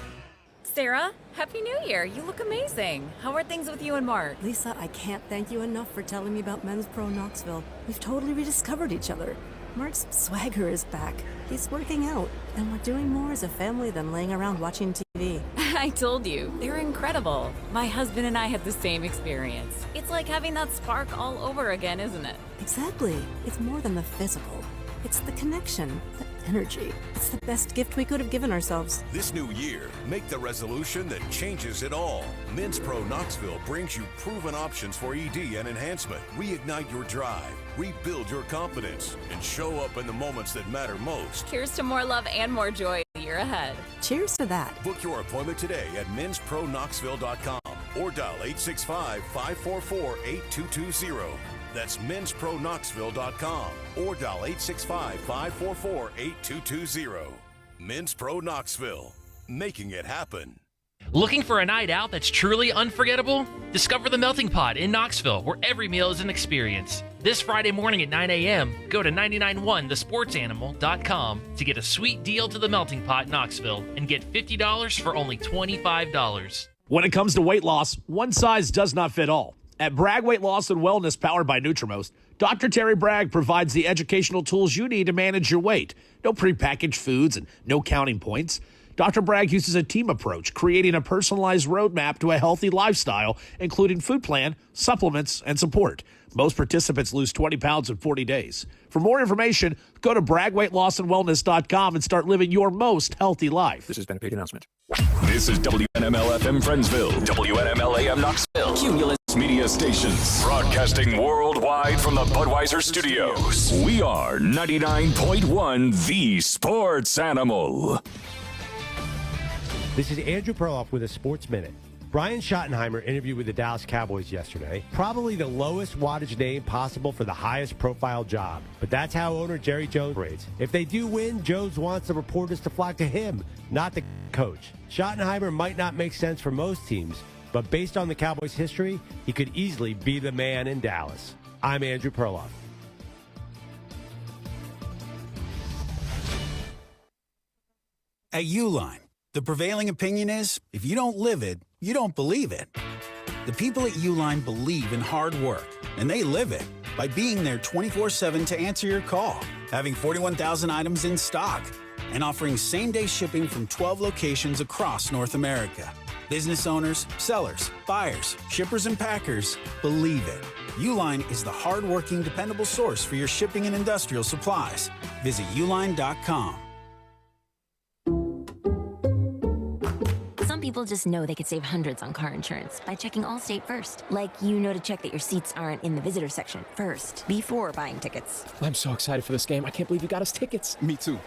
Sarah, Happy New Year. You look amazing. How are things with you and Mark? Lisa, I can't thank you enough for telling me about Men's Pro Knoxville. We've totally rediscovered each other. Mark's swagger is back. He's working out, and we're doing more as a family than laying around watching TV. I told you, they're incredible. My husband and I had the same experience. It's like having that spark all over again, isn't it? Exactly. It's more than the physical. It's the connection, the energy. It's the best gift we could have given ourselves. This new year, make the resolution that changes it all. Men's Pro Knoxville brings you proven options for ED and enhancement. Reignite your drive, rebuild your confidence, and show up in the moments that matter most. Here's to more love and more joy the year ahead. Cheers to that. Book your appointment today at menspronknoxville.com or dial 865-544-8220. That's menspronknoxville.com or dial 865-544-8220. Men's Pro Knoxville, making it happen. Looking for a night out that's truly unforgettable? Discover the Melting Pot in Knoxville, where every meal is an experience. This Friday morning at 9 a.m., go to 991thesportsanimal.com to get a sweet deal to the Melting Pot Knoxville and get $50 for only $25. When it comes to weight loss, one size does not fit all. At Bragg Weight Loss and Wellness, powered by Nutrimost, Dr. Terry Bragg provides the educational tools you need to manage your weight. No prepackaged foods and no counting points. Dr. Bragg uses a team approach, creating a personalized roadmap to a healthy lifestyle, including food plan, supplements, and support. Most participants lose 20 pounds in 40 days. For more information, go to BraggWeightLossAndWellness.com and start living your most healthy life. This has been a paid announcement. This is WNML FM Friendsville, WNML AM Knoxville, Cumulus Media Stations, broadcasting worldwide from the Budweiser Studios. We are 99.1 The Sports Animal. This is Andrew Perloff with a Sports Minute. Brian Schottenheimer interviewed with the Dallas Cowboys yesterday. Probably the lowest wattage name possible for the highest profile job. But that's how owner Jerry Jones operates. If they do win, Jones wants the reporters to flock to him, not the coach. Schottenheimer might not make sense for most teams, but based on the Cowboys' history, he could easily be the man in Dallas. I'm Andrew Perloff. At Uline, the prevailing opinion is, if you don't live it, you don't believe it. The people at Uline believe in hard work, and they live it by being there 24/7 to answer your call, having 41,000 items in stock, and offering same-day shipping from 12 locations across North America. Business owners, sellers, buyers, shippers, and packers believe it. Uline is the hard-working, dependable source for your shipping and industrial supplies. Visit uline.com. Some people just know they could save hundreds on car insurance by checking Allstate first. Like, you know to check that your seats aren't in the visitor section first, before buying tickets. I'm so excited for this game. I can't believe you got us tickets. Me too.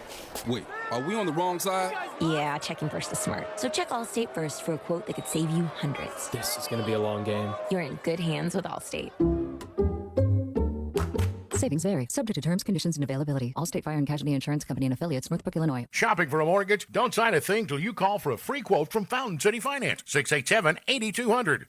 Wait, are we on the wrong side? Yeah, checking first is smart. So check Allstate first for a quote that could save you hundreds. This is going to be a long game. You're in good hands with Allstate. Savings vary, subject to terms, conditions, and availability. Allstate Fire and Casualty Insurance Company and affiliates, Northbrook, Illinois. Shopping for a mortgage? Don't sign a thing till you call for a free quote from Fountain City Finance. 687-8200.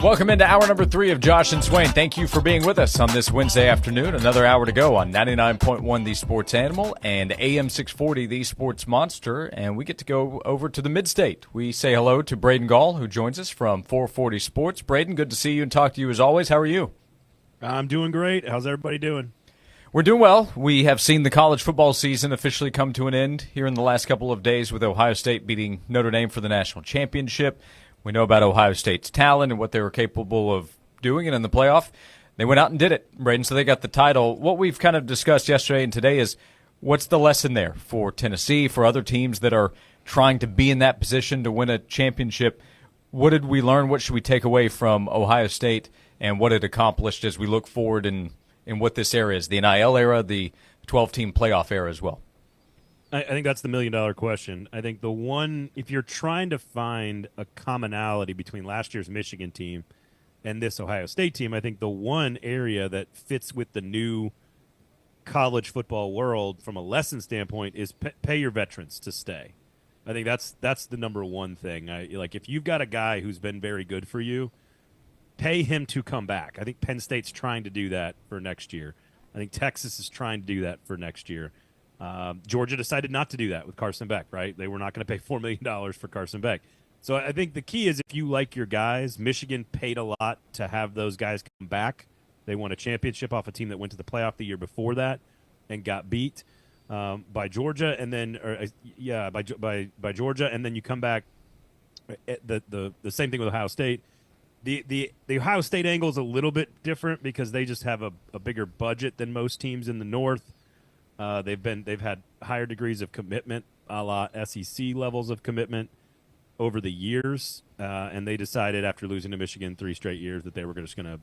Welcome into hour number 3 of Josh and Swain. Thank you for being with us on this Wednesday afternoon. Another hour to go on 99.1 The Sports Animal and AM 640 The Sports Monster. And we get to go over to the Mid-State. We say hello to Braden Gall, who joins us from 440 Sports. Braden, good to see you and talk to you as always. How are you? I'm doing great. How's everybody doing? We're doing well. We have seen the college football season officially come to an end here in the last couple of days with Ohio State beating Notre Dame for the national championship. We know about Ohio State's talent and what they were capable of doing, and in the playoff, they went out and did it, Braden, so they got the title. What we've kind of discussed yesterday and today is what's the lesson there for Tennessee, for other teams that are trying to be in that position to win a championship? What did we learn? What should we take away from Ohio State and what it accomplished as we look forward in what this era is, the NIL era, the 12-team playoff era as well? I think that's the million-dollar question. I think the one, if you're trying to find a commonality between last year's Michigan team and this Ohio State team, I think the one area that fits with the new college football world from a lesson standpoint is pay your veterans to stay. I think that's the number one thing. Like if you've got a guy who's been very good for you, pay him to come back. I think Penn State's trying to do that for next year. I think Texas is trying to do that for next year. Georgia decided not to do that with Carson Beck, right? They were not going to pay $4 million for Carson Beck. So I think the key is if you like your guys, Michigan paid a lot to have those guys come back. They won a championship off a team that went to the playoff the year before that and got beat by Georgia, and then by Georgia, and then you come back. The same thing with Ohio State. The Ohio State angle is a little bit different because they just have a bigger budget than most teams in the North. They've had higher degrees of commitment, a la SEC levels of commitment over the years, and they decided after losing to Michigan 3 straight years that they were just going to,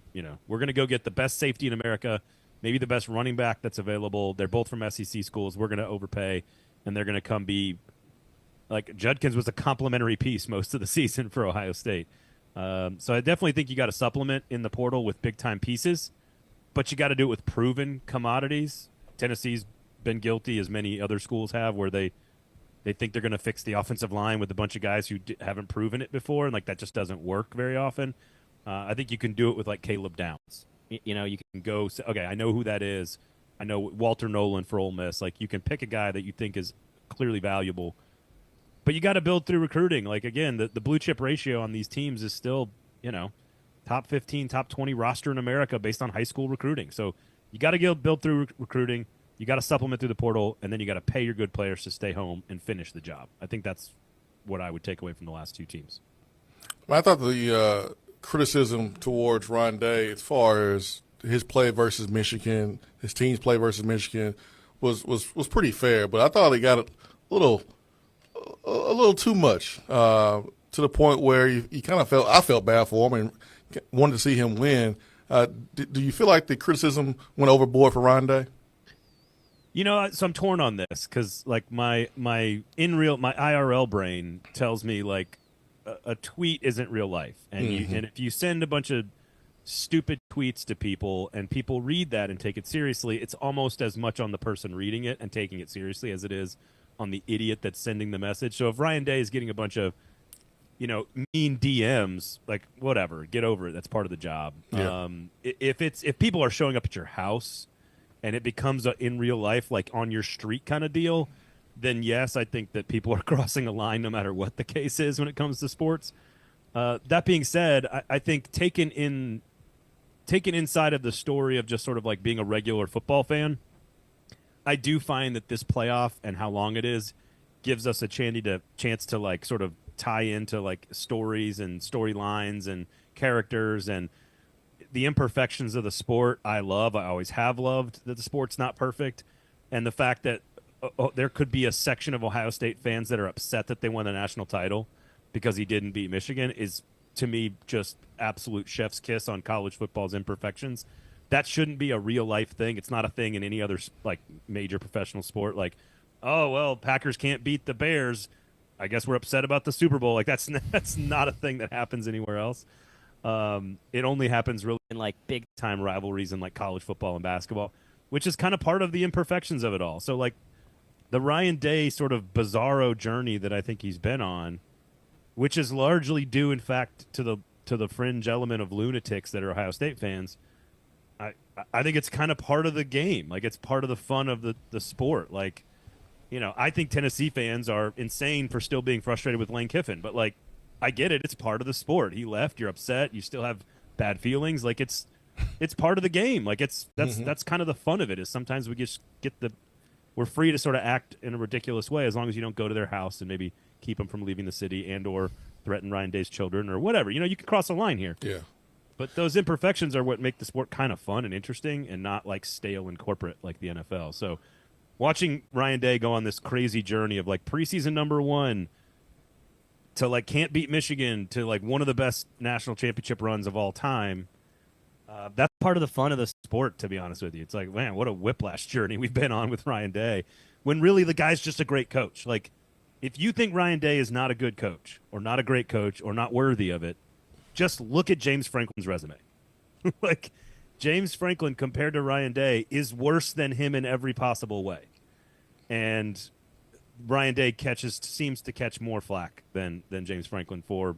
we're going to go get the best safety in America, maybe the best running back that's available. They're both from SEC schools. We're going to overpay, and they're going to come be like Judkins was a complimentary piece most of the season for Ohio State. So I definitely think you got to supplement in the portal with big-time pieces, but you got to do it with proven commodities. Tennessee's been guilty, as many other schools have, where they think they're going to fix the offensive line with a bunch of guys who haven't proven it before, and like that just doesn't work very often. I think you can do it with like Caleb Downs. You can go, okay, I know who that is. I know Walter Nolan for Ole Miss. Like you can pick a guy that you think is clearly valuable, but you got to build through recruiting. Like again, the blue chip ratio on these teams is still top 15, top 20 roster in America based on high school recruiting. So you got to build through recruiting. You got to supplement through the portal, and then you got to pay your good players to stay home and finish the job. I think that's what I would take away from the last 2 teams. I thought the criticism towards Ron Day as far as his play versus Michigan, his team's play versus Michigan, was pretty fair. But I thought he got a little too much to the point where you kind of I felt bad for him and wanted to see him win. Do you feel like the criticism went overboard for Ron Day? So I'm torn on this because, like, my IRL brain tells me, like, a tweet isn't real life. And and if you send a bunch of stupid tweets to people and people read that and take it seriously, it's almost as much on the person reading it and taking it seriously as it is on the idiot that's sending the message. So if Ryan Day is getting a bunch of, mean DMs, like, whatever, get over it. That's part of the job. Yeah. If people are showing up at your house and it becomes a in real life, like on your street kind of deal, then yes, I think that people are crossing a line no matter what the case is when it comes to sports. That being said, I think taken inside of the story of just sort of like being a regular football fan, I do find that this playoff and how long it is gives us a chance to like sort of tie into like stories and storylines and characters and the imperfections of the sport. I always have loved that the sport's not perfect. And the fact that there could be a section of Ohio State fans that are upset that they won the national title because he didn't beat Michigan is, to me, just absolute chef's kiss on college football's imperfections. That shouldn't be a real life thing. It's not a thing in any other like major professional sport. Like, oh well, Packers can't beat the Bears, I guess we're upset about the Super Bowl. Like that's not a thing that happens anywhere else. It only happens really in like big time rivalries in like college football and basketball, which is kind of part of the imperfections of it all. So like the Ryan Day sort of bizarro journey that I think he's been on, which is largely due in fact to the fringe element of lunatics that are Ohio State fans. I think it's kind of part of the game. Like it's part of the fun of the sport. Like, you know, I think Tennessee fans are insane for still being frustrated with Lane Kiffin, but like, I get it. It's part of the sport. He left. You're upset. You still have bad feelings. Like it's part of the game. Like that's kind of the fun of it. Is sometimes we just we're free to sort of act in a ridiculous way as long as you don't go to their house and maybe keep them from leaving the city and or threaten Ryan Day's children or whatever. You know, you can cross a line here. Yeah. But those imperfections are what make the sport kind of fun and interesting and not like stale and corporate like the NFL. So watching Ryan Day go on this crazy journey of like preseason #1 to like can't beat Michigan to like one of the best national championship runs of all time, that's part of the fun of the sport, to be honest with you. It's like, man, what a whiplash journey we've been on with Ryan Day when really the guy's just a great coach. Like if you think Ryan Day is not a good coach or not a great coach or not worthy of it, just look at James Franklin's resume. Like, James Franklin compared to Ryan Day is worse than him in every possible way. And Ryan Day seems to catch more flack than James Franklin for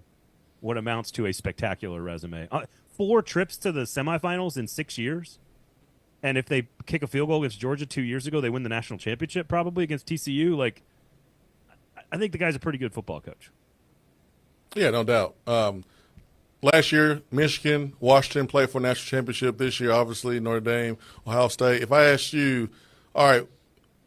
what amounts to a spectacular resume. 4 trips to the semifinals in 6 years. And if they kick a field goal against Georgia 2 years ago, they win the national championship probably against TCU. Like, I think the guy's a pretty good football coach. Yeah, no doubt. Last year, Michigan, Washington played for a national championship. This year, obviously, Notre Dame, Ohio State. If I asked you, all right,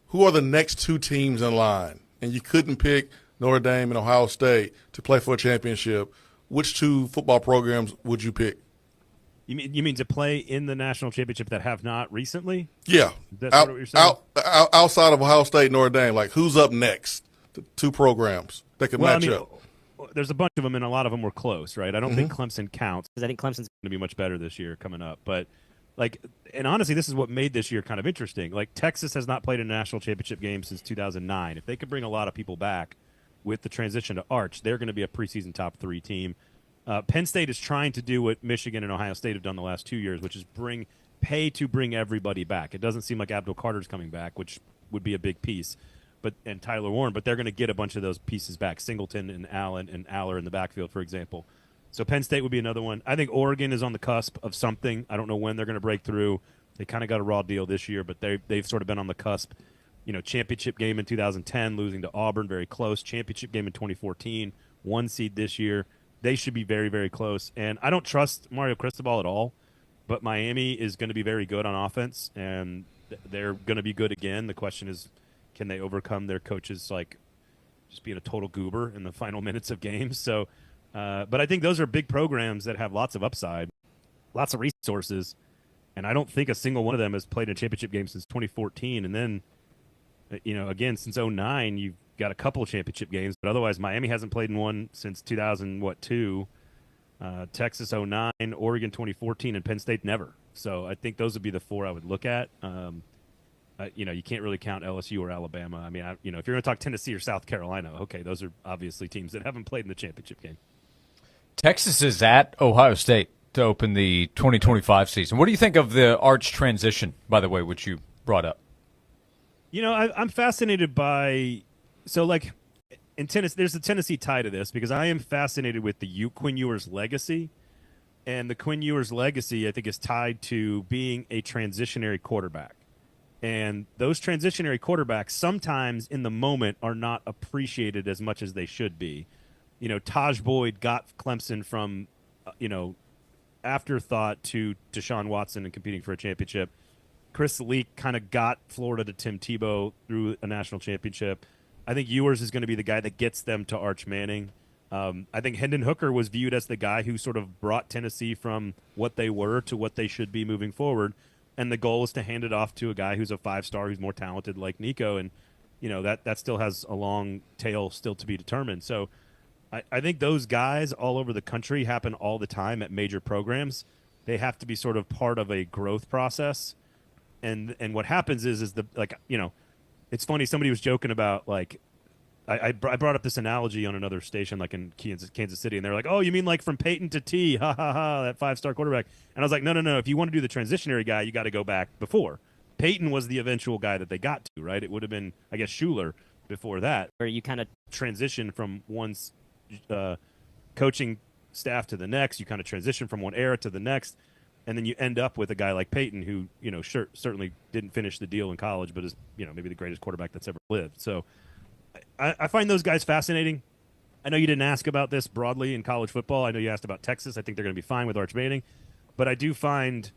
who are the next 2 teams in line, and you couldn't pick Notre Dame and Ohio State to play for a championship, which 2 football programs would you pick? You mean to play in the national championship that have not recently? Yeah. That's what you're saying? Outside of Ohio State and Notre Dame, like who's up next? The 2 programs that could match up. There's a bunch of them, and a lot of them were close, right? I don't think Clemson counts because I think Clemson's going to be much better this year coming up. But, like, and honestly, this is what made this year kind of interesting. Like, Texas has not played a national championship game since 2009. If they could bring a lot of people back with the transition to Arch, they're going to be a preseason top 3 team. Penn State is trying to do what Michigan and Ohio State have done the last 2 years, which is pay to bring everybody back. It doesn't seem like Abdul Carter's coming back, which would be a big piece. And Tyler Warren, but they're going to get a bunch of those pieces back. Singleton and Allen and Aller in the backfield, for example. So Penn State would be another one. I think Oregon is on the cusp of something. I don't know when they're going to break through. They kind of got a raw deal this year, but they've sort of been on the cusp. You know, championship game in 2010, losing to Auburn, very close. Championship game in 2014, 1 seed this year. They should be very, very close. And I don't trust Mario Cristobal at all, but Miami is going to be very good on offense, and they're going to be good again. The question is, can they overcome their coaches like just being a total goober in the final minutes of games? So, but I think those are big programs that have lots of upside, lots of resources, and I don't think a single one of them has played a championship game since 2014. And then, you know, again, since 2009, you've got a couple of championship games, but otherwise Miami hasn't played in one since 2002. Texas 2009, Oregon 2014, and Penn State never. So I think those would be the 4 I would look at. You know, you can't really count LSU or Alabama. I mean, you know, if you're going to talk Tennessee or South Carolina, okay, those are obviously teams that haven't played in the championship game. Texas is at Ohio State to open the 2025 season. What do you think of the Arch transition, by the way, which you brought up? You know, I'm fascinated by – so, like, in tennis, there's a Tennessee tie to this because I am fascinated with the Quinn Ewers legacy. And the Quinn Ewers legacy, I think, is tied to being a transitionary quarterback. And those transitionary quarterbacks sometimes in the moment are not appreciated as much as they should be. You know, Taj Boyd got Clemson from, you know, afterthought to Deshaun Watson and competing for a championship. Chris Leak kind of got Florida to Tim Tebow through a national championship. I think Ewers is going to be the guy that gets them to Arch Manning. I think Hendon Hooker was viewed as the guy who sort of brought Tennessee from what they were to what they should be moving forward. And the goal is to hand it off to a guy who's a 5-star, who's more talented like Nico. And that still has a long tail still to be determined. So I think those guys all over the country happen all the time at major programs. They have to be sort of part of a growth process. And what happens is it's funny. Somebody was joking about I brought up this analogy on another station, like in Kansas City, and they're like, "Oh, you mean like from Peyton to T? Ha ha ha! That 5-star quarterback." And I was like, "No. If you want to do the transitionary guy, you got to go back before. Peyton was the eventual guy that they got to, right? It would have been, I guess, Schuler before that, where you kind of transition from one coaching staff to the next. You kind of transition from one era to the next, and then you end up with a guy like Peyton, who certainly didn't finish the deal in college, but is maybe the greatest quarterback that's ever lived. So I find those guys fascinating. I know you didn't ask about this broadly in college football. I know you asked about Texas. I think they're going to be fine with Arch Manning, but I do find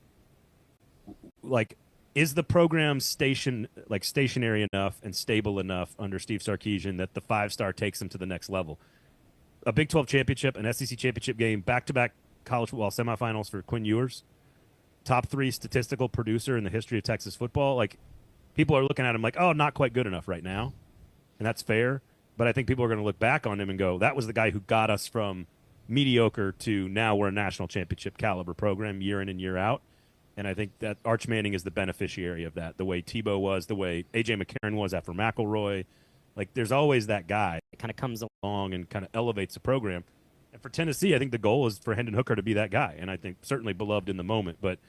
is the program stationary enough and stable enough under Steve Sarkisian that the 5-star takes them to the next level? A Big 12 championship, an SEC championship game, back-to-back college football semifinals for Quinn Ewers, top 3 statistical producer in the history of Texas football. People are looking at him like, oh, not quite good enough right now, and that's fair. But I think people are going to look back on him and go, that was the guy who got us from mediocre to now we're a national championship caliber program year in and year out. And I think that Arch Manning is the beneficiary of that, the way Tebow was, the way A.J. McCarron was after McElroy. There's always that guy that kind of comes along and kind of elevates the program. And for Tennessee, I think the goal is for Hendon Hooker to be that guy. And I think certainly beloved in the moment, but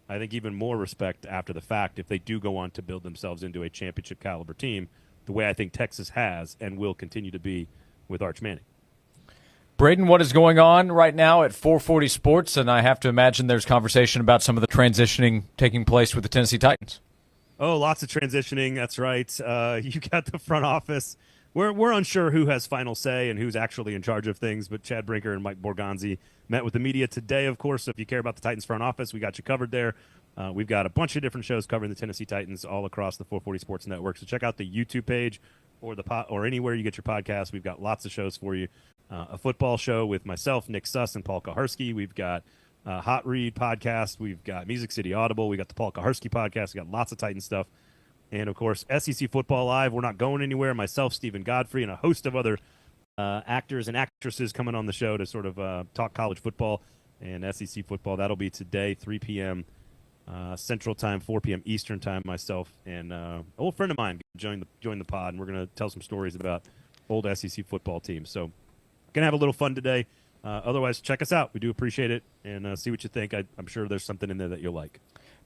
I think even more respect after the fact if they do go on to build themselves into a championship caliber team, the way I think Texas has and will continue to be with Arch Manning. Braden, what is going on right now at 440 Sports? And I have to imagine there's conversation about some of the transitioning taking place with the Tennessee Titans. Oh, lots of transitioning. That's right. You got the front office. We're unsure who has final say and who's actually in charge of things, but Chad Brinker and Mike Borgonzi met with the media today, of course. So if you care about the Titans front office, we got you covered there. We've got a bunch of different shows covering the Tennessee Titans all across the 440 Sports Network. So check out the YouTube page or anywhere you get your podcast. We've got lots of shows for you. A football show with myself, Nick Suss, and Paul Kaharski. We've got a Hot Read podcast. We've got Music City Audible. We got the Paul Kaharski podcast. We got lots of Titan stuff. And, of course, SEC Football Live. We're not going anywhere. Myself, Stephen Godfrey, and a host of other actors and actresses coming on the show to sort of talk college football and SEC football. That'll be today, 3 p.m. Central Time, 4 p.m. Eastern Time. Myself and an old friend of mine joined the pod, and we're going to tell some stories about old SEC football teams. So going to have a little fun today. Otherwise, check us out. We do appreciate it, and see what you think. I'm sure there's something in there that you'll like.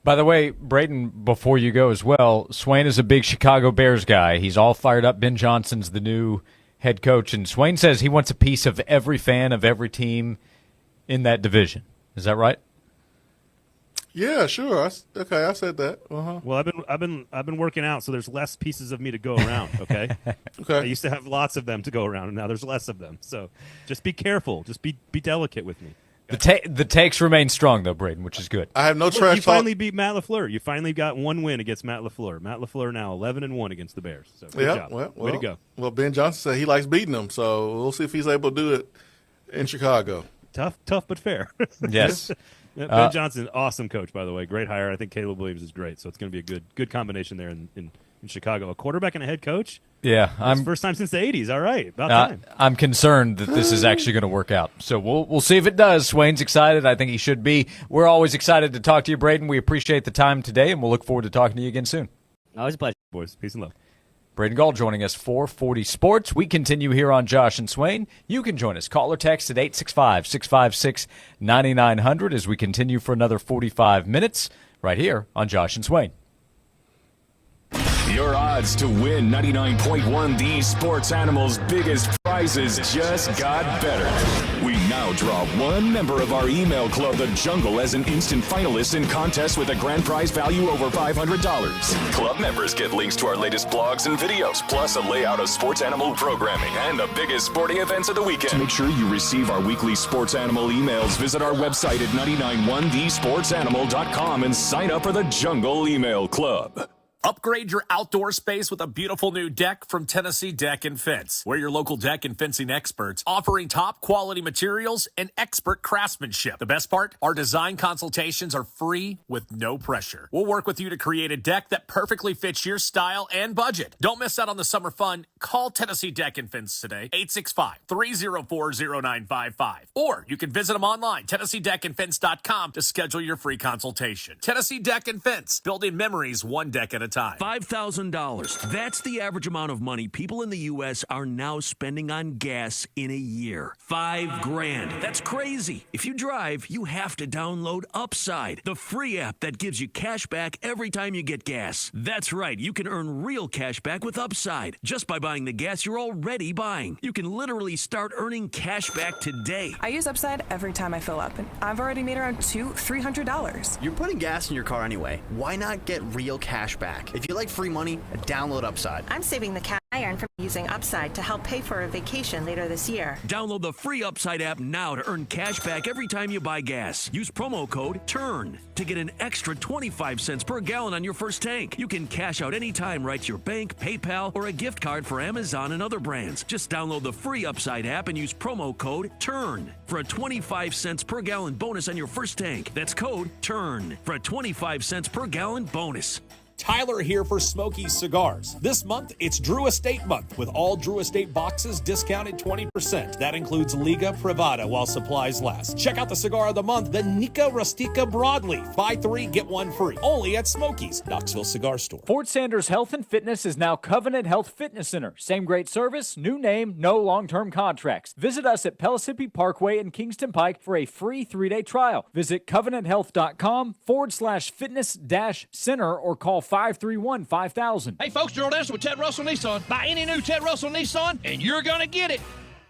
By the way, Braden, before you go as well, Swain is a big Chicago Bears guy. He's all fired up. Ben Johnson's the new head coach, and Swain says he wants a piece of every fan of every team in that division. Is that right? Yeah, sure. Okay, I said that. Uh-huh. Well, I've been working out, so there's less pieces of me to go around. Okay. Okay. I used to have lots of them to go around, and now there's less of them. So just be careful. Just be delicate with me. The takes remain strong, though, Braden, which is good. I have no trash You talk. finally beat Matt LaFleur. You finally got one win against Matt LaFleur. Matt LaFleur now 11-1 against the Bears. So good job. Way to go. Well, Ben Johnson said he likes beating them, so we'll see if he's able to do it in Chicago. Tough but fair. Yes. Ben Johnson, awesome coach, by the way. Great hire. I think Caleb Williams is great, so it's going to be a good combination there in Chicago. A quarterback and a head coach? Yeah. First time since the 80s. All right. About time. I'm concerned that this is actually going to work out. So we'll see if it does. Swain's excited. I think he should be. We're always excited to talk to you, Braden. We appreciate the time today, and we'll look forward to talking to you again soon. Always a pleasure, boys. Peace and love. Braden Gall joining us, 440 Sports. We continue here on Josh and Swain. You can join us. Call or text at 865-656-9900 as we continue for another 45 minutes right here on Josh and Swain. Your odds to win 99.1 The Sports Animal's biggest prizes just got better. We now draw one member of our email club, The Jungle, as an instant finalist in contests with a grand prize value over $500. Club members get links to our latest blogs and videos, plus a layout of Sports Animal programming and the biggest sporting events of the weekend. To make sure you receive our weekly Sports Animal emails, visit our website at 991thesportsanimal.com and sign up for The Jungle Email Club. Upgrade your outdoor space with a beautiful new deck from Tennessee Deck and Fence. We're your local deck and fencing experts, offering top quality materials and expert craftsmanship. The best part? Our design consultations are free with no pressure. We'll work with you to create a deck that perfectly fits your style and budget. Don't miss out on the summer fun. Call Tennessee Deck and Fence today, 865-304-0955. Or you can visit them online, TennesseeDeckandFence.com, to schedule your free consultation. Tennessee Deck and Fence, building memories one deck at a time. $5,000. That's the average amount of money people in the U.S. are now spending on gas in a year. $5,000. That's crazy. If you drive, you have to download Upside, the free app that gives you cash back every time you get gas. That's right. You can earn real cash back with Upside just by buying the gas you're already buying. You can literally start earning cash back today. I use Upside every time I fill up, and I've already made around $300. You're putting gas in your car anyway. Why not get real cash back? If you like free money, download Upside. I'm saving the cash I earn from using Upside to help pay for a vacation later this year. Download the free Upside app now to earn cash back every time you buy gas. Use promo code TURN to get an extra 25 cents per gallon on your first tank. You can cash out anytime right to your bank, PayPal, or a gift card for Amazon and other brands. Just download the free Upside app and use promo code TURN for a 25 cents per gallon bonus on your first tank. That's code TURN for a 25 cents per gallon bonus. Tyler here for Smoky Cigars. This month, it's Drew Estate Month, with all Drew Estate boxes discounted 20%. That includes Liga Privada while supplies last. Check out the cigar of the month, the Nica Rustica Broadleaf. Buy 3, get 1 free. Only at Smoky's, Knoxville Cigar Store. Fort Sanders Health and Fitness is now Covenant Health Fitness Center. Same great service, new name, no long-term contracts. Visit us at Pellissippi Parkway and Kingston Pike for a free 3-day trial. Visit covenanthealth.com/fitness-center or call 531-5000. Hey folks, Gerald Anderson with Ted Russell Nissan. Buy any new Ted Russell Nissan and you're going to get it.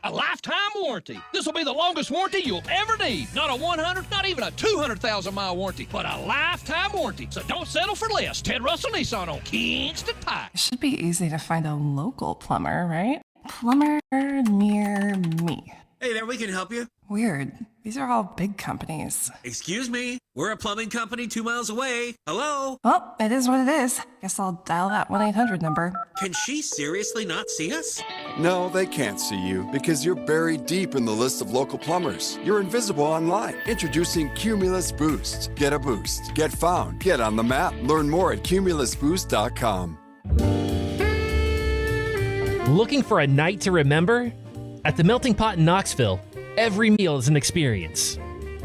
A lifetime warranty. This will be the longest warranty you'll ever need. Not a 100, not even a 200,000-mile warranty, but a lifetime warranty. So don't settle for less. Ted Russell Nissan on Kingston Pike. It should be easy to find a local plumber, right? Plumber near me. Hey there, we can help you. Weird. These are all big companies. Excuse me, we're a plumbing company 2 miles away. Hello? Well, it is what it is. Guess I'll dial that 1-800 number. Can she seriously not see us? No, they can't see you because you're buried deep in the list of local plumbers. You're invisible online. Introducing Cumulus Boost. Get a boost. Get found. Get on the map. Learn more at cumulusboost.com. Looking for a night to remember? At the Melting Pot in Knoxville, every meal is an experience.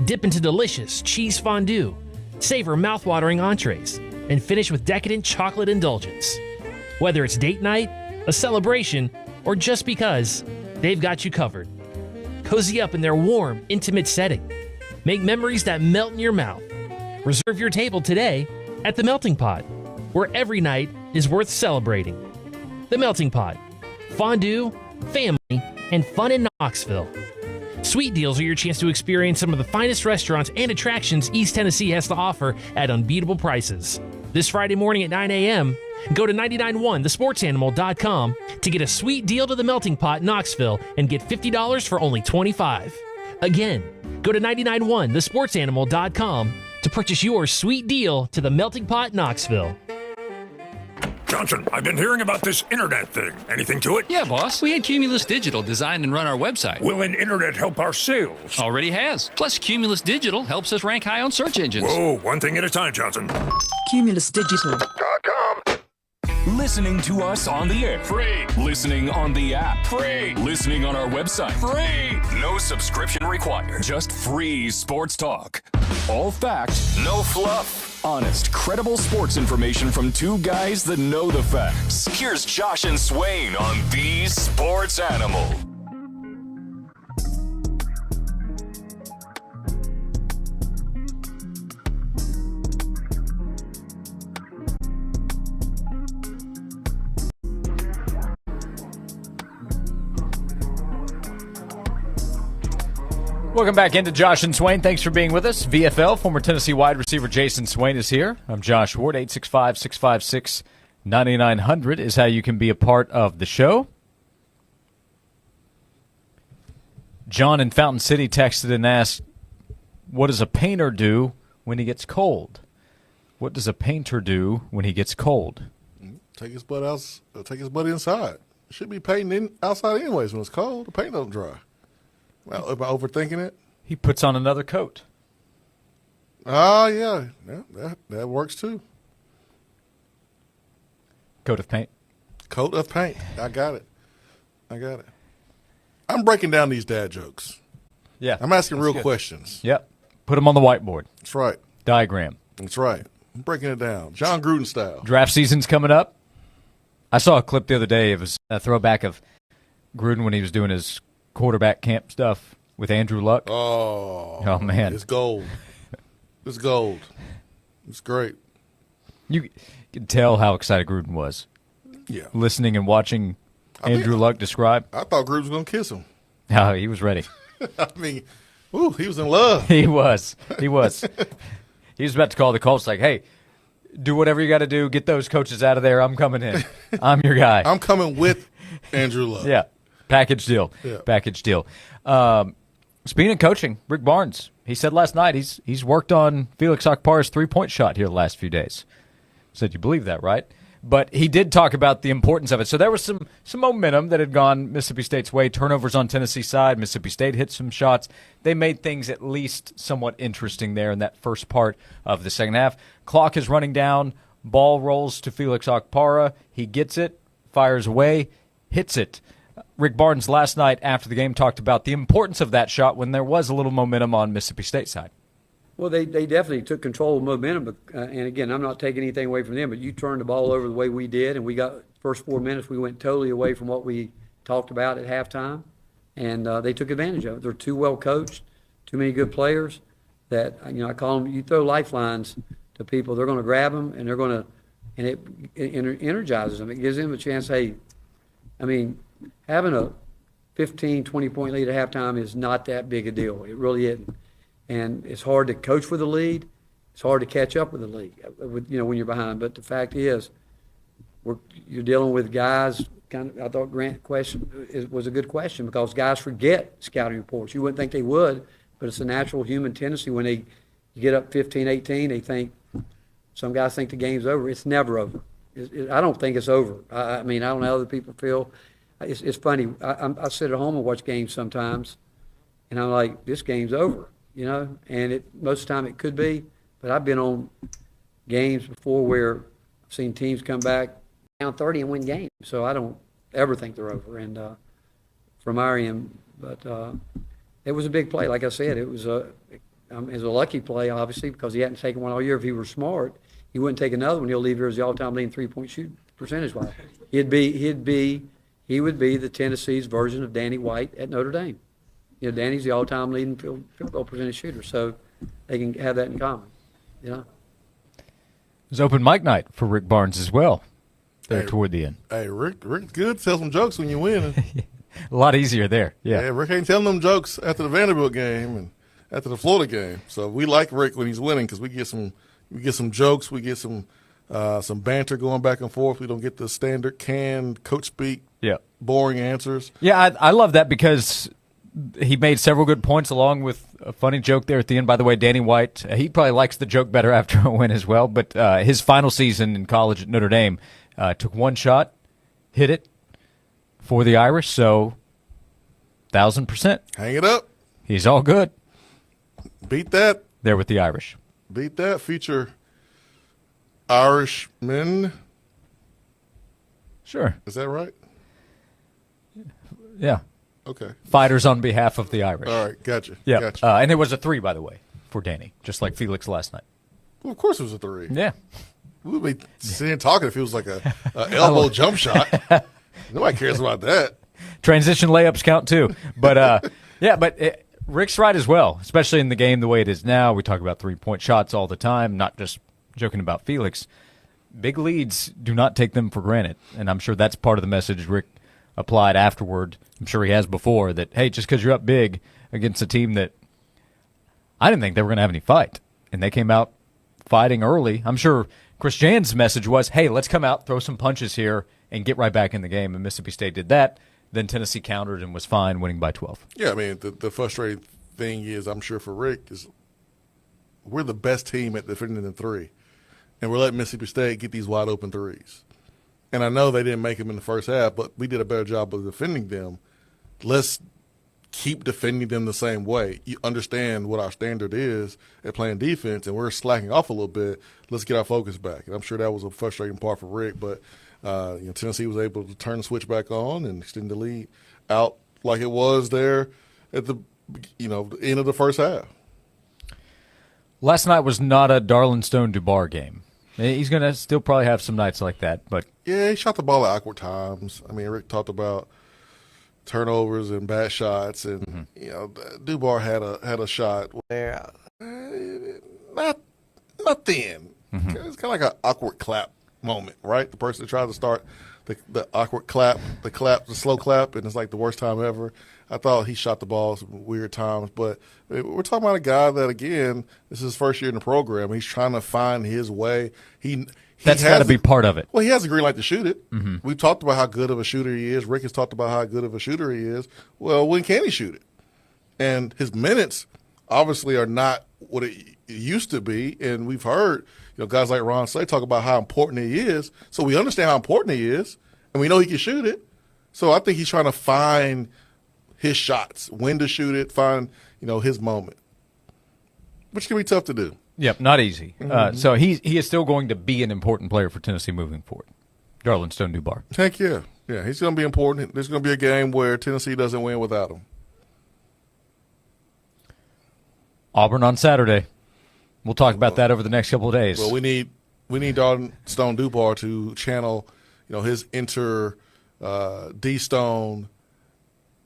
Dip into delicious cheese fondue, savor mouth-watering entrees, and finish with decadent chocolate indulgence. Whether it's date night, a celebration, or just because, they've got you covered. Cozy up in their warm, intimate setting. Make memories that melt in your mouth. Reserve your table today at the Melting Pot, where every night is worth celebrating. The Melting Pot. Fondue, family, and fun in Knoxville. Sweet deals are your chance to experience some of the finest restaurants and attractions East Tennessee has to offer at unbeatable prices. This Friday morning at 9 a.m., go to 991thesportsanimal.com to get a sweet deal to the Melting Pot Knoxville and get $50 for only $25. Again, go to 991thesportsanimal.com to purchase your sweet deal to the Melting Pot Knoxville. Johnson, I've been hearing about this internet thing. Anything to it? Yeah, boss. We had Cumulus Digital design and run our website. Will an internet help our sales? Already has. Plus, Cumulus Digital helps us rank high on search engines. Whoa, one thing at a time, Johnson. CumulusDigital.com. Listening to us on the air. Free. Listening on the app. Free. Listening on our website. Free. No subscription required. Just free sports talk. All fact, no fluff. Honest, credible sports information from two guys that know the facts. Here's Josh and Swain on The Sports Animal. Welcome back into Josh and Swain. Thanks for being with us. VFL, former Tennessee wide receiver Jason Swain is here. I'm Josh Ward. 865-656-9900 is how you can be a part of the show. John in Fountain City texted and asked, what does a painter do when he gets cold? What does a painter do when he gets cold? take his butt out. Take his butt inside. Should be painting outside anyways when it's cold. The paint don't dry. Well, am I overthinking it? He puts on another coat. Yeah, that works too. Coat of paint. Coat of paint. I got it. I'm breaking down these dad jokes. Yeah. I'm asking real good. questions. Yep. Put them on the whiteboard. That's right. Diagram. That's right. I'm breaking it down. John Gruden style. Draft season's coming up. I saw a clip the other day. It was a throwback of Gruden when he was doing his quarterback camp stuff with Andrew Luck. Oh man. It's gold. It's gold. It's great. You can tell how excited Gruden was. Yeah. Listening and watching Andrew Luck describe. I thought Gruden was going to kiss him. No, he was ready. I mean, he was in love. He was. He was about to call the Colts like, hey, do whatever you got to do. Get those coaches out of there. I'm coming in. I'm your guy. I'm coming with Andrew Luck. Yeah. Package deal. Yeah. Package deal. Speaking of coaching, Rick Barnes, he said last night he's worked on Felix Akpar's three-point shot here the last few days. Said you believe that, right? But he did talk about the importance of it. So there was some momentum that had gone Mississippi State's way. Turnovers on Tennessee's side. Mississippi State hit some shots. They made things at least somewhat interesting there in that first part of the second half. Clock is running down. Ball rolls to Felix Akpara. He gets it, fires away, hits it. Rick Barnes last night after the game talked about the importance of that shot when there was a little momentum on Mississippi State's side. Well, they definitely took control of momentum. But, and, again, I'm not taking anything away from them, but you turned the ball over the way we did, and we got first 4 minutes, we went totally away from what we talked about at halftime, and they took advantage of it. They're too well coached, too many good players that, I call them, you throw lifelines to people, they're going to grab them, and they're going to, and it energizes them. It gives them a chance, hey, having a 15, 20-point lead at halftime is not that big a deal. It really isn't. And it's hard to coach with a lead. It's hard to catch up with the lead, when you're behind. But the fact is, you're dealing with guys. I thought Grant's question was a good question because guys forget scouting reports. You wouldn't think they would, but it's a natural human tendency when you get up 15-18, they think, some guys think the game's over. It's never over. I don't think it's over. I don't know how other people feel. It's funny. I sit at home and watch games sometimes, and I'm like, this game's over. And most of the time it could be, but I've been on games before where I've seen teams come back down 30 and win games. So I don't ever think they're over. And from our end, but it was a big play. Like I said, it was a lucky play, obviously, because he hadn't taken one all year. If he were smart, he wouldn't take another one. He'll leave here as the all-time leading three-point shoot percentage-wise. He would be the Tennessee's version of Danny White at Notre Dame. Danny's the all-time leading field goal percentage shooter, so they can have that in common. It was open mic night for Rick Barnes as well there toward the end. Hey, Rick's good. Tell some jokes when you win. A lot easier there. Yeah, Rick ain't telling them jokes after the Vanderbilt game and after the Florida game. So we like Rick when he's winning because we get some jokes, we get some banter going back and forth. We don't get the standard canned coach speak, boring answers. Yeah, I love that because he made several good points along with a funny joke there at the end. By the way, Danny White, he probably likes the joke better after a win as well. But his final season in college at Notre Dame, took one shot, hit it for the Irish. So 1,000%. Hang it up. He's all good. Beat that. There with the Irish. Beat that. Feature Irishmen. Sure. Is that right? Yeah. Okay. Fighters on behalf of the Irish. All right, gotcha. Yeah, gotcha. And it was a 3, by the way, for Danny, just like Felix last night. Well, of course it was a 3. Yeah. We would be sitting talking if it was like a elbow jump shot. Nobody cares about that. Transition layups count too. But, Rick's right as well, especially in the game the way it is now. We talk about three-point shots all the time, not just joking about Felix. Big leads, do not take them for granted. And I'm sure that's part of the message Rick applied afterward. I'm sure he has before that, hey, just because you're up big against a team that I didn't think they were going to have any fight. And they came out fighting early. I'm sure Chris Jan's message was, hey, let's come out, throw some punches here, and get right back in the game. And Mississippi State did that. Then Tennessee countered and was fine, winning by 12. Yeah, the frustrating thing is, I'm sure for Rick, is we're the best team at defending the 3. And we're letting Mississippi State get these wide open threes. and I know they didn't make them in the first half, but we did a better job of defending them. Let's keep defending them the same way. You understand what our standard is at playing defense, and we're slacking off a little bit. Let's get our focus back. And I'm sure that was a frustrating part for Rick, but Tennessee was able to turn the switch back on and extend the lead out like it was there at the end of the first half. Last night was not a Darlington-Dubar game. He's going to still probably have some nights like that, but yeah, he shot the ball at awkward times. I mean, Rick talked about turnovers and bad shots, and Dubar had a shot where not thin. It's kind of like an awkward clap moment, right? The person that tries to start the awkward clap, the slow clap, and it's like the worst time ever. I thought he shot the ball some weird times, but we're talking about a guy that, again, this is his first year in the program. He's trying to find his way. That's got to be part of it. Well, he has a green light to shoot it. We've talked about how good of a shooter he is. Rick has talked about how good of a shooter he is. Well, when can he shoot it? And his minutes obviously are not what it used to be. And we've heard guys like Ron Slay talk about how important he is. So we understand how important he is, and we know he can shoot it. So I think he's trying to find his shots, when to shoot it, find his moment, which can be tough to do. Yep, not easy. So he is still going to be an important player for Tennessee moving forward. Darlington-Dubar. Heck yeah. Yeah, he's going to be important. There's going to be a game where Tennessee doesn't win without him. Auburn on Saturday. We'll talk about that over the next couple of days. Well, we need Darlington-Dubar to channel his D-Stone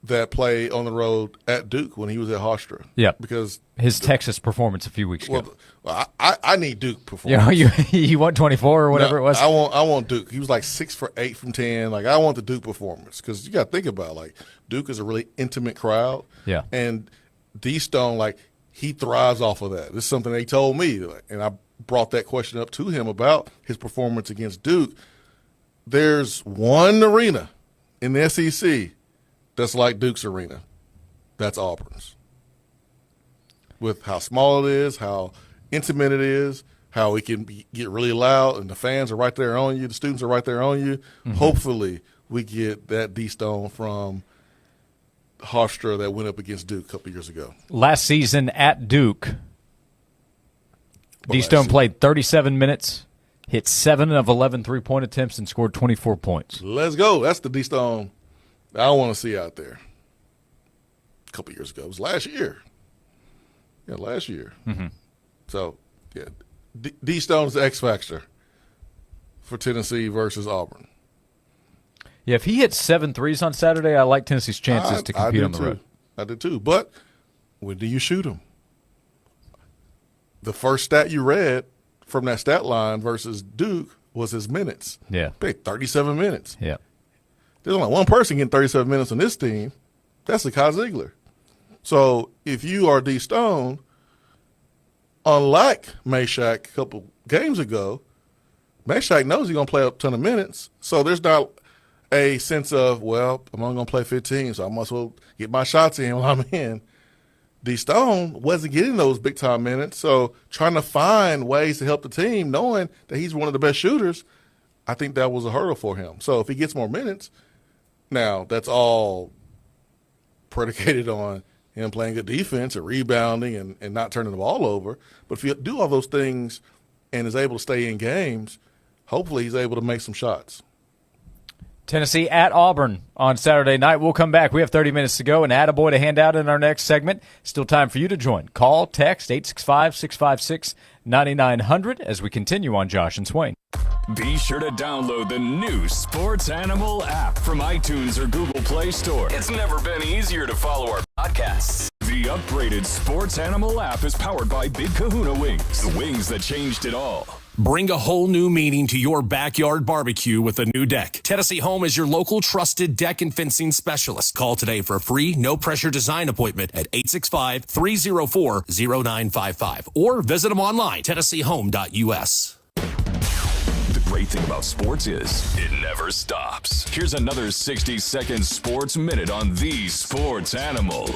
that played on the road at Duke when he was at Hofstra. Yeah, because his Texas performance a few weeks ago. Well, I need Duke performance. You want 24 or whatever it was? I want Duke. He was like 6 for 8 from 10. Like, I want the Duke performance because you got to think about Duke is a really intimate crowd. Yeah, and D-Stone he thrives off of that. This is something they told me, and I brought that question up to him about his performance against Duke. There's one arena in the SEC that's like Duke's arena. That's Auburn's. With how small it is, how intimate it is, how it can get really loud, and the fans are right there on you, the students are right there on you. Hopefully we get that D-Stone from Hofstra that went up against Duke a couple years ago. Last season at Duke, D-Stone played 37 minutes, hit 7 of 11 three-point attempts, and scored 24 points. Let's go. That's the D-Stone I want to see out there. A couple years ago. It was last year. Yeah, last year. So, yeah, D-Stone's the X factor for Tennessee versus Auburn. Yeah, if he hits 7 threes on Saturday, I like Tennessee's chances to compete on the road. I did too. But when do you shoot them? The first stat you read from that stat line versus Duke was his minutes. Yeah. He played 37 minutes. Yeah. There's only one person getting 37 minutes on this team. That's Zakai Ziegler. So if you are D-Stone, unlike Meshack a couple games ago, Meshack knows he's going to play a ton of minutes. So there's not a sense of, well, I'm only going to play 15, so I must as well get my shots in while I'm in. D-Stone wasn't getting those big-time minutes, so trying to find ways to help the team, knowing that he's one of the best shooters, I think that was a hurdle for him. So if he gets more minutes, now that's all predicated on him playing good defense and rebounding and not turning the ball over. But if you do all those things and is able to stay in games, hopefully he's able to make some shots. Tennessee at Auburn on Saturday night. We'll come back. We have 30 minutes to go and attaboy to hand out in our next segment. Still time for you to join. Call, text 865-656-9900 as we continue on Josh and Swain. Be sure to download the new Sports Animal app from iTunes or Google Play Store. It's never been easier to follow our podcasts. The upgraded Sports Animal app is powered by Big Kahuna Wings, the wings that changed it all. Bring a whole new meaning to your backyard barbecue with a new deck. Tennessee Home is your local trusted deck and fencing specialist. Call today for a free, no-pressure design appointment at 865-304-0955 or visit them online, TennesseeHome.us. The great thing about sports is it never stops. Here's another 60-second sports minute on the Sports Animal.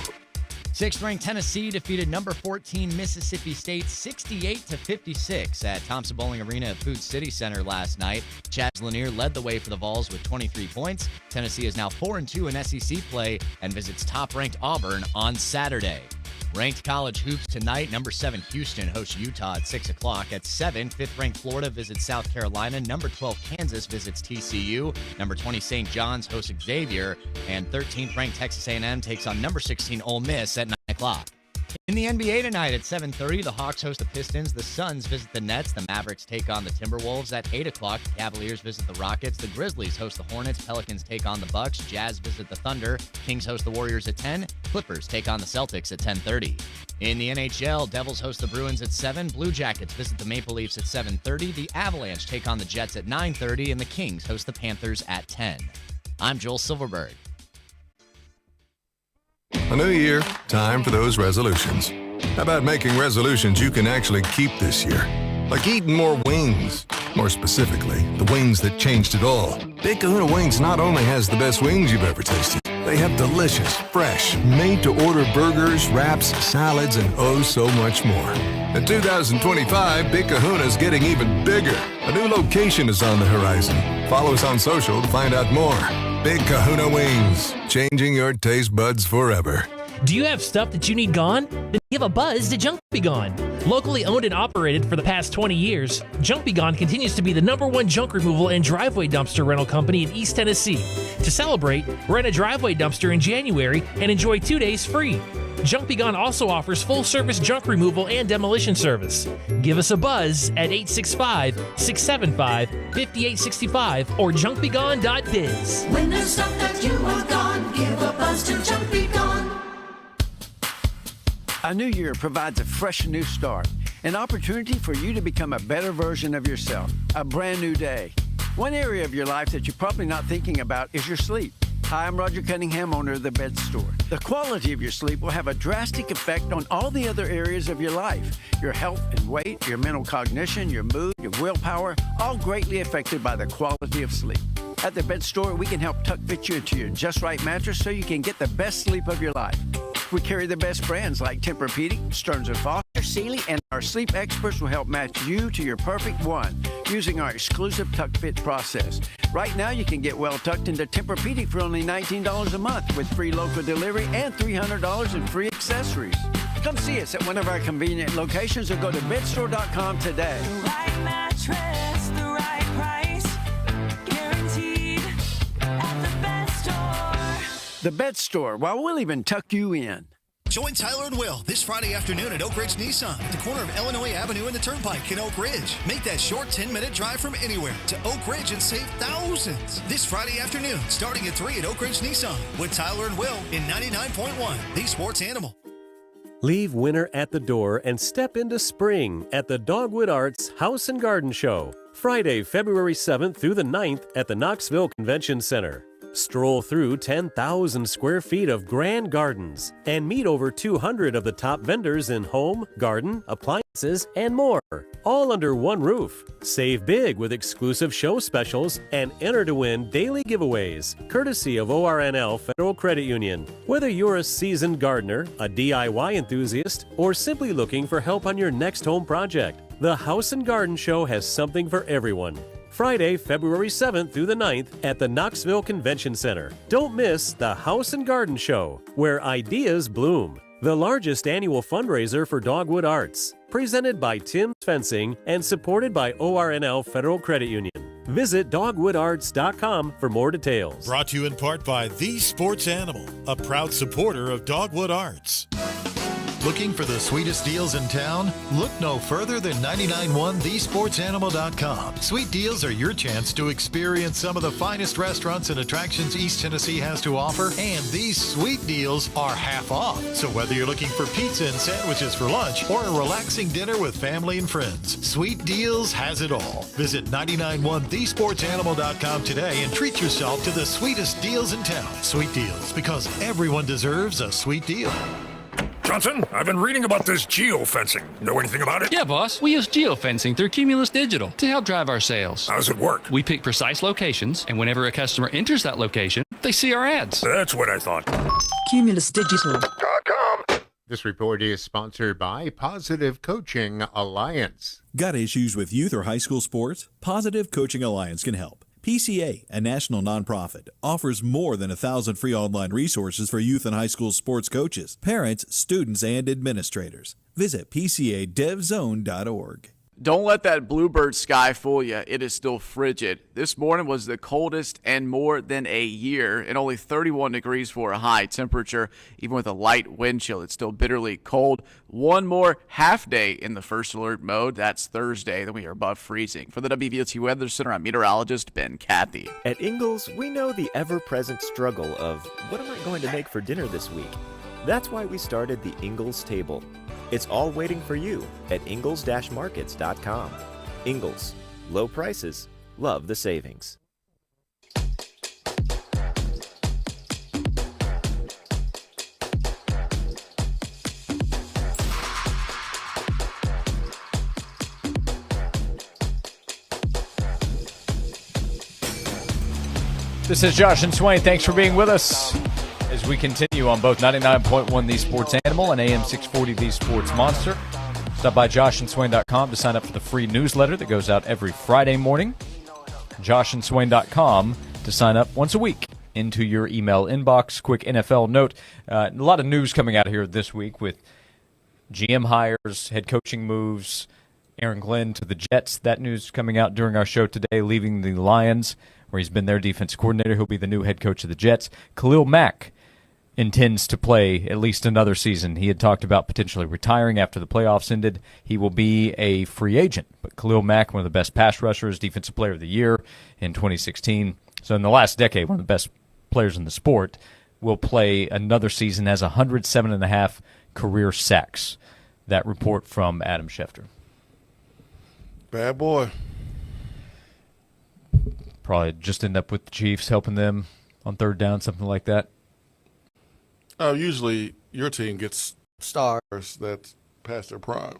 Sixth-ranked Tennessee defeated number 14 Mississippi State 68-56 at Thompson Bowling Arena at Food City Center last night. Chaz Lanier led the way for the Vols with 23 points. Tennessee is now 4-2 in SEC play and visits top-ranked Auburn on Saturday. Ranked college hoops tonight. Number 7 Houston hosts Utah at 6 o'clock. At 7, 5th-ranked Florida visits South Carolina. Number 12 Kansas visits TCU. Number 20 St. John's hosts Xavier. And 13th-ranked Texas A&M takes on number 16 Ole Miss at 9 o'clock. In the NBA tonight at 7:30, the Hawks host the Pistons, the Suns visit the Nets, the Mavericks take on the Timberwolves. At 8 o'clock, the Cavaliers visit the Rockets, the Grizzlies host the Hornets, Pelicans take on the Bucks, Jazz visit the Thunder, Kings host the Warriors at 10, Clippers take on the Celtics at 10:30. In the NHL, Devils host the Bruins at 7, Blue Jackets visit the Maple Leafs at 7:30, the Avalanche take on the Jets at 9:30, and the Kings host the Panthers at 10. I'm Joel Silverberg. A new year, time for those resolutions. How about making resolutions you can actually keep this year? Like eating more wings. More specifically, the wings that changed it all. Big Kahuna Wings not only has the best wings you've ever tasted, they have delicious, fresh, made-to-order burgers, wraps, salads, and oh so much more. In 2025, Big Kahuna's getting even bigger. A new location is on the horizon. Follow us on social to find out more. Big Kahuna Wings, changing your taste buds forever. Do you have stuff that you need gone? Then give a buzz to Junk Be Gone. Locally owned and operated for the past 20 years, Junk Be Gone continues to be the #1 junk removal and driveway dumpster rental company in East Tennessee. To celebrate, rent a driveway dumpster in January and enjoy 2 days free. Junk Be Gone also offers full-service junk removal and demolition service. Give us a buzz at 865-675-5865 or junkbegone.biz. When there's stuff that you want gone, give a buzz to Junk Be Gone. A new year provides a fresh new start, an opportunity for you to become a better version of yourself, a brand new day. One area of your life that you're probably not thinking about is your sleep. Hi, I'm Roger Cunningham, owner of The Bed Store. The quality of your sleep will have a drastic effect on all the other areas of your life. Your health and weight, your mental cognition, your mood, your willpower, all greatly affected by the quality of sleep. At The Bed Store, we can help tuck fit you into your just right mattress so you can get the best sleep of your life. We carry the best brands like Tempur-Pedic, Stearns & Foster, Sealy, and our sleep experts will help match you to your perfect one using our exclusive Tuck Fit process. Right now, you can get well tucked into Tempur-Pedic for only $19 a month with free local delivery and $300 in free accessories. Come see us at one of our convenient locations or go to bedstore.com today. The right mattress, the right price, guaranteed at the Bed Store. The Bed Store, well, we'll even tuck you in. Join Tyler and Will this Friday afternoon at Oak Ridge Nissan at the corner of Illinois Avenue and the Turnpike in Oak Ridge. Make that short 10-minute drive from anywhere to Oak Ridge and save thousands. This Friday afternoon, starting at 3 at Oak Ridge Nissan with Tyler and Will in 99.1, the Sports Animal. Leave winter at the door and step into spring at the Dogwood Arts House and Garden Show, Friday, February 7th through the 9th at the Knoxville Convention Center. Stroll through 10,000 square feet of grand gardens and meet over 200 of the top vendors in home, garden, appliances, and more, all under one roof. Save big with exclusive show specials and enter to win daily giveaways, courtesy of ORNL Federal Credit Union. Whether you're a seasoned gardener, a DIY enthusiast, or simply looking for help on your next home project, the House and Garden Show has something for everyone. Friday, February 7th through the 9th at the Knoxville Convention Center. Don't miss the House and Garden Show, where ideas bloom. The largest annual fundraiser for Dogwood Arts. Presented by Tim's Fencing and supported by ORNL Federal Credit Union. Visit dogwoodarts.com for more details. Brought to you in part by The Sports Animal, a proud supporter of Dogwood Arts. Looking for the sweetest deals in town? Look no further than 991thesportsanimal.com. Sweet deals are your chance to experience some of the finest restaurants and attractions East Tennessee has to offer, and these sweet deals are half off. So whether you're looking for pizza and sandwiches for lunch or a relaxing dinner with family and friends, Sweet Deals has it all. Visit 991thesportsanimal.com today and treat yourself to the sweetest deals in town. Sweet Deals, because everyone deserves a sweet deal. Johnson, I've been reading about this geofencing. Know anything about it? Yeah, boss. We use geofencing through Cumulus Digital to help drive our sales. How does it work? We pick precise locations, and whenever a customer enters that location, they see our ads. That's what I thought. Cumulus Digital. .com. This report is sponsored by Positive Coaching Alliance. Got issues with youth or high school sports? Positive Coaching Alliance can help. PCA, a national nonprofit, offers more than 1,000 free online resources for youth and high school sports coaches, parents, students, and administrators. Visit PCADevZone.org. Don't let that bluebird sky fool you. It is still frigid. This morning was the coldest in more than a year, and only 31 degrees for a high temperature. Even with a light wind chill, it's still bitterly cold. One more half day in the first alert mode. That's Thursday. Then we are above freezing. For the WVLT Weather Center, I'm meteorologist Ben Cathy. At Ingles, we know the ever-present struggle of what am I going to make for dinner this week? That's why we started the Ingles Table. It's all waiting for you at ingles-markets.com. Ingles, low prices, love the savings. This is Josh and Swain. Thanks for being with us as we continue on both 99.1 The Sports Animal and AM 640 The Sports Monster. Stop by joshandswain.com to sign up for the free newsletter that goes out every Friday morning. joshandswain.com to sign up once a week into your email inbox. Quick NFL note, a lot of news coming out here this week with GM hires, head coaching moves, Aaron Glenn to the Jets. That news coming out during our show today, leaving the Lions, where he's been their defense coordinator. He'll be the new head coach of the Jets. Khalil Mack intends to play at least another season. He had talked about potentially retiring after the playoffs ended. He will be a free agent. But Khalil Mack, one of the best pass rushers, defensive player of the year in 2016. So in the last decade, one of the best players in the sport, will play another season, has 107.5 career sacks. That report from Adam Schefter. Bad boy. Probably just end up with the Chiefs helping them on third down, something like that. Usually your team gets stars that pass their prime.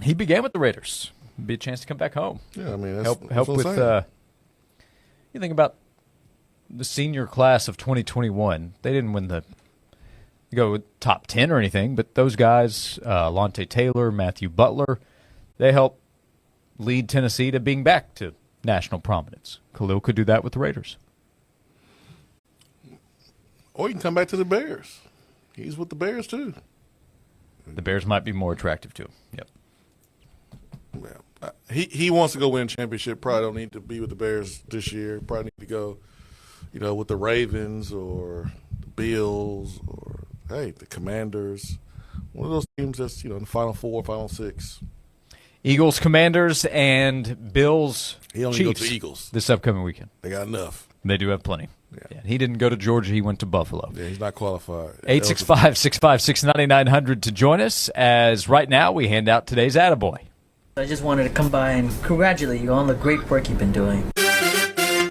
He began with the Raiders. Be a chance to come back home. Yeah, I mean, that's help what I'm with. saying. You think about the senior class of 2021. They didn't win the top 10 or anything, but those guys, Lante Taylor, Matthew Butler, they helped lead Tennessee to being back to national prominence. Khalil could do that with the Raiders. Or you can come back to the Bears. He's with the Bears, too. The Bears might be more attractive, too. Yep. Yeah. He wants to go win a championship. Probably don't need to be with the Bears this year. Probably need to go, with the Ravens or the Bills or, the Commanders. One of those teams that's, in the Final Four, Final Six. Eagles, Commanders, and Bills, He only Chiefs goes to Eagles this upcoming weekend. They got enough. They do have plenty. Yeah. He didn't go to Georgia. He went to Buffalo. Yeah, he's not qualified. 865-656-9900 to join us, as right now we hand out today's Attaboy. I just wanted to come by and congratulate you on the great work you've been doing.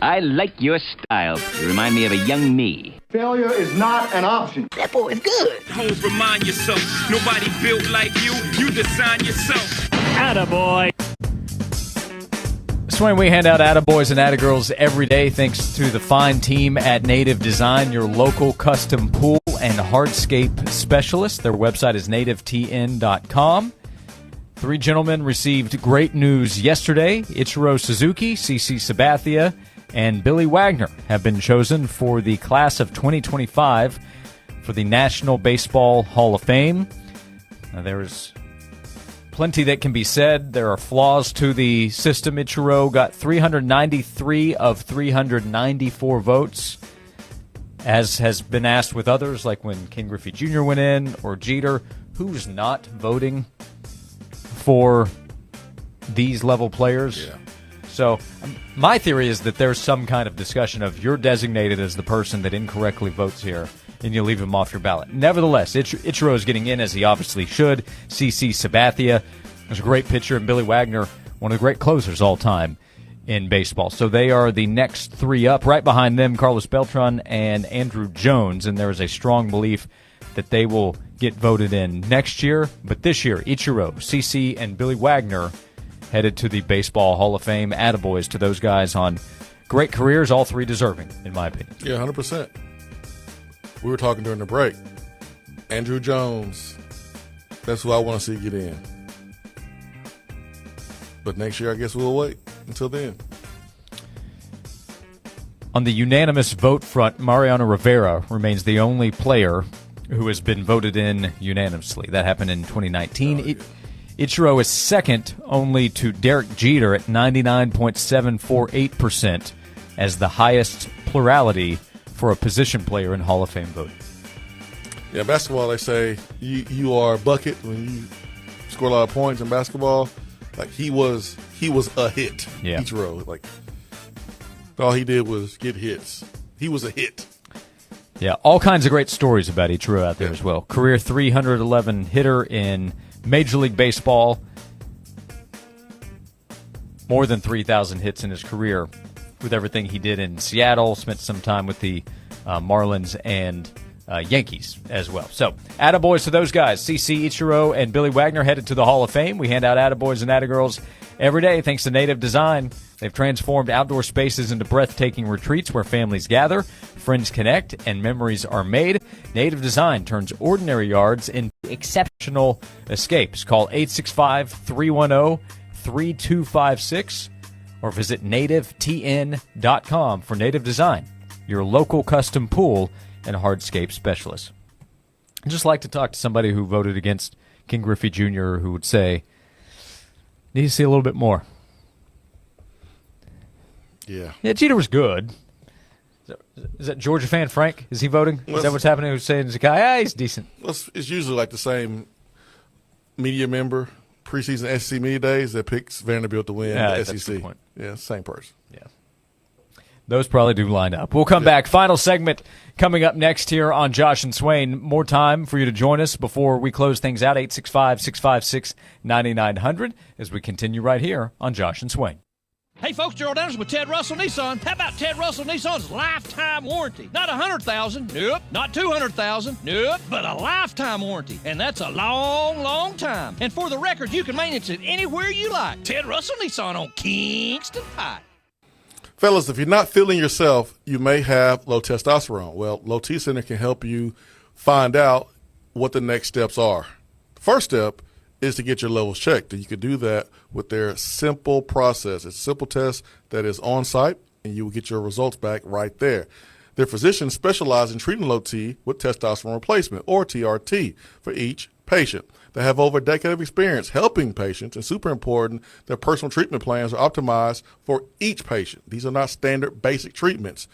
I like your style. You remind me of a young me. Failure is not an option. That boy is good. Homes, remind yourself, nobody built like you. You design yourself. Attaboy. Swain, we hand out Attaboys and Attagirls every day thanks to the fine team at Native Design, your local custom pool and hardscape specialist. Their website is nativetn.com. Three gentlemen received great news yesterday. Ichiro Suzuki, CC Sabathia, and Billy Wagner have been chosen for the class of 2025 for the National Baseball Hall of Fame. Now, there's plenty that can be said. There are flaws to the system. Ichiro got 393 of 394 votes, as has been asked with others, like when Ken Griffey Jr. went in, or Jeter. Who's not voting for these level players? Yeah. So my theory is that there's some kind of discussion of you're designated as the person that incorrectly votes here, and you leave him off your ballot. Nevertheless, Ichiro is getting in, as he obviously should. CC Sabathia is a great pitcher, and Billy Wagner, one of the great closers all time in baseball. So they are the next three up. Right behind them, Carlos Beltran and Andrew Jones, and there is a strong belief that they will get voted in next year. But this year, Ichiro, CC, and Billy Wagner headed to the Baseball Hall of Fame. Attaboys to those guys on great careers, all three deserving, in my opinion. Yeah, 100%. We were talking during the break. Andrew Jones, That's who I want to see get in. But next year, I guess we'll wait until then. On the unanimous vote front, Mariano Rivera remains the only player who has been voted in unanimously. That happened in 2019. Ichiro is second only to Derek Jeter at 99.748% as the highest plurality for a position player in Hall of Fame voting. Yeah, basketball, they say you are a bucket when you score a lot of points in basketball. Like he was a hit. Yeah. Ichiro, like all he did was get hits. He was a hit. Yeah, all kinds of great stories about Ichiro out there as well. Career 311 hitter in Major League Baseball. More than 3,000 hits in his career with everything he did in Seattle. Spent some time with the Marlins and Yankees as well. So, attaboys to those guys. CC Ichiro and Billy Wagner headed to the Hall of Fame. We hand out attaboys and attagirls every day thanks to Native Design. They've transformed outdoor spaces into breathtaking retreats where families gather, friends connect, and memories are made. Native Design turns ordinary yards into exceptional escapes. Call 865-310-3256 or visit nativetn.com for Native Design, your local custom pool and hardscape specialist. I'd just like to talk to somebody who voted against King Griffey Jr. who would say, need to see a little bit more. Yeah. Yeah, Jeter was good. Is that Georgia fan Frank? Is he voting? Is that what's happening? Who's saying Zakai? He's decent. Well, it's usually like the same media member, preseason SEC media days that picks Vanderbilt to win the SEC. That's a good point. Yeah, same person. Yeah. Those probably do line up. We'll come back. Final segment coming up next here on Josh and Swain. More time for you to join us before we close things out. 865-656-9900 as we continue right here on Josh and Swain. Hey folks, Gerald Anderson with Ted Russell Nissan. How about Ted Russell Nissan's lifetime warranty? Not $100,000, nope. Not $200,000, nope. But a lifetime warranty, and that's a long, long time. And for the record, you can maintenance it anywhere you like. Ted Russell Nissan on Kingston Pike. Fellas, if you're not feeling yourself, you may have low testosterone. Well, Low T Center can help you find out what the next steps are. The first step is to get your levels checked, and you can do that with their simple process. It's a simple test that is on site, and you will get your results back right there. Their physicians specialize in treating low T with testosterone replacement, or TRT, for each patient. They have over a decade of experience helping patients, and super important, their personal treatment plans are optimized for each patient. These are not standard basic treatments.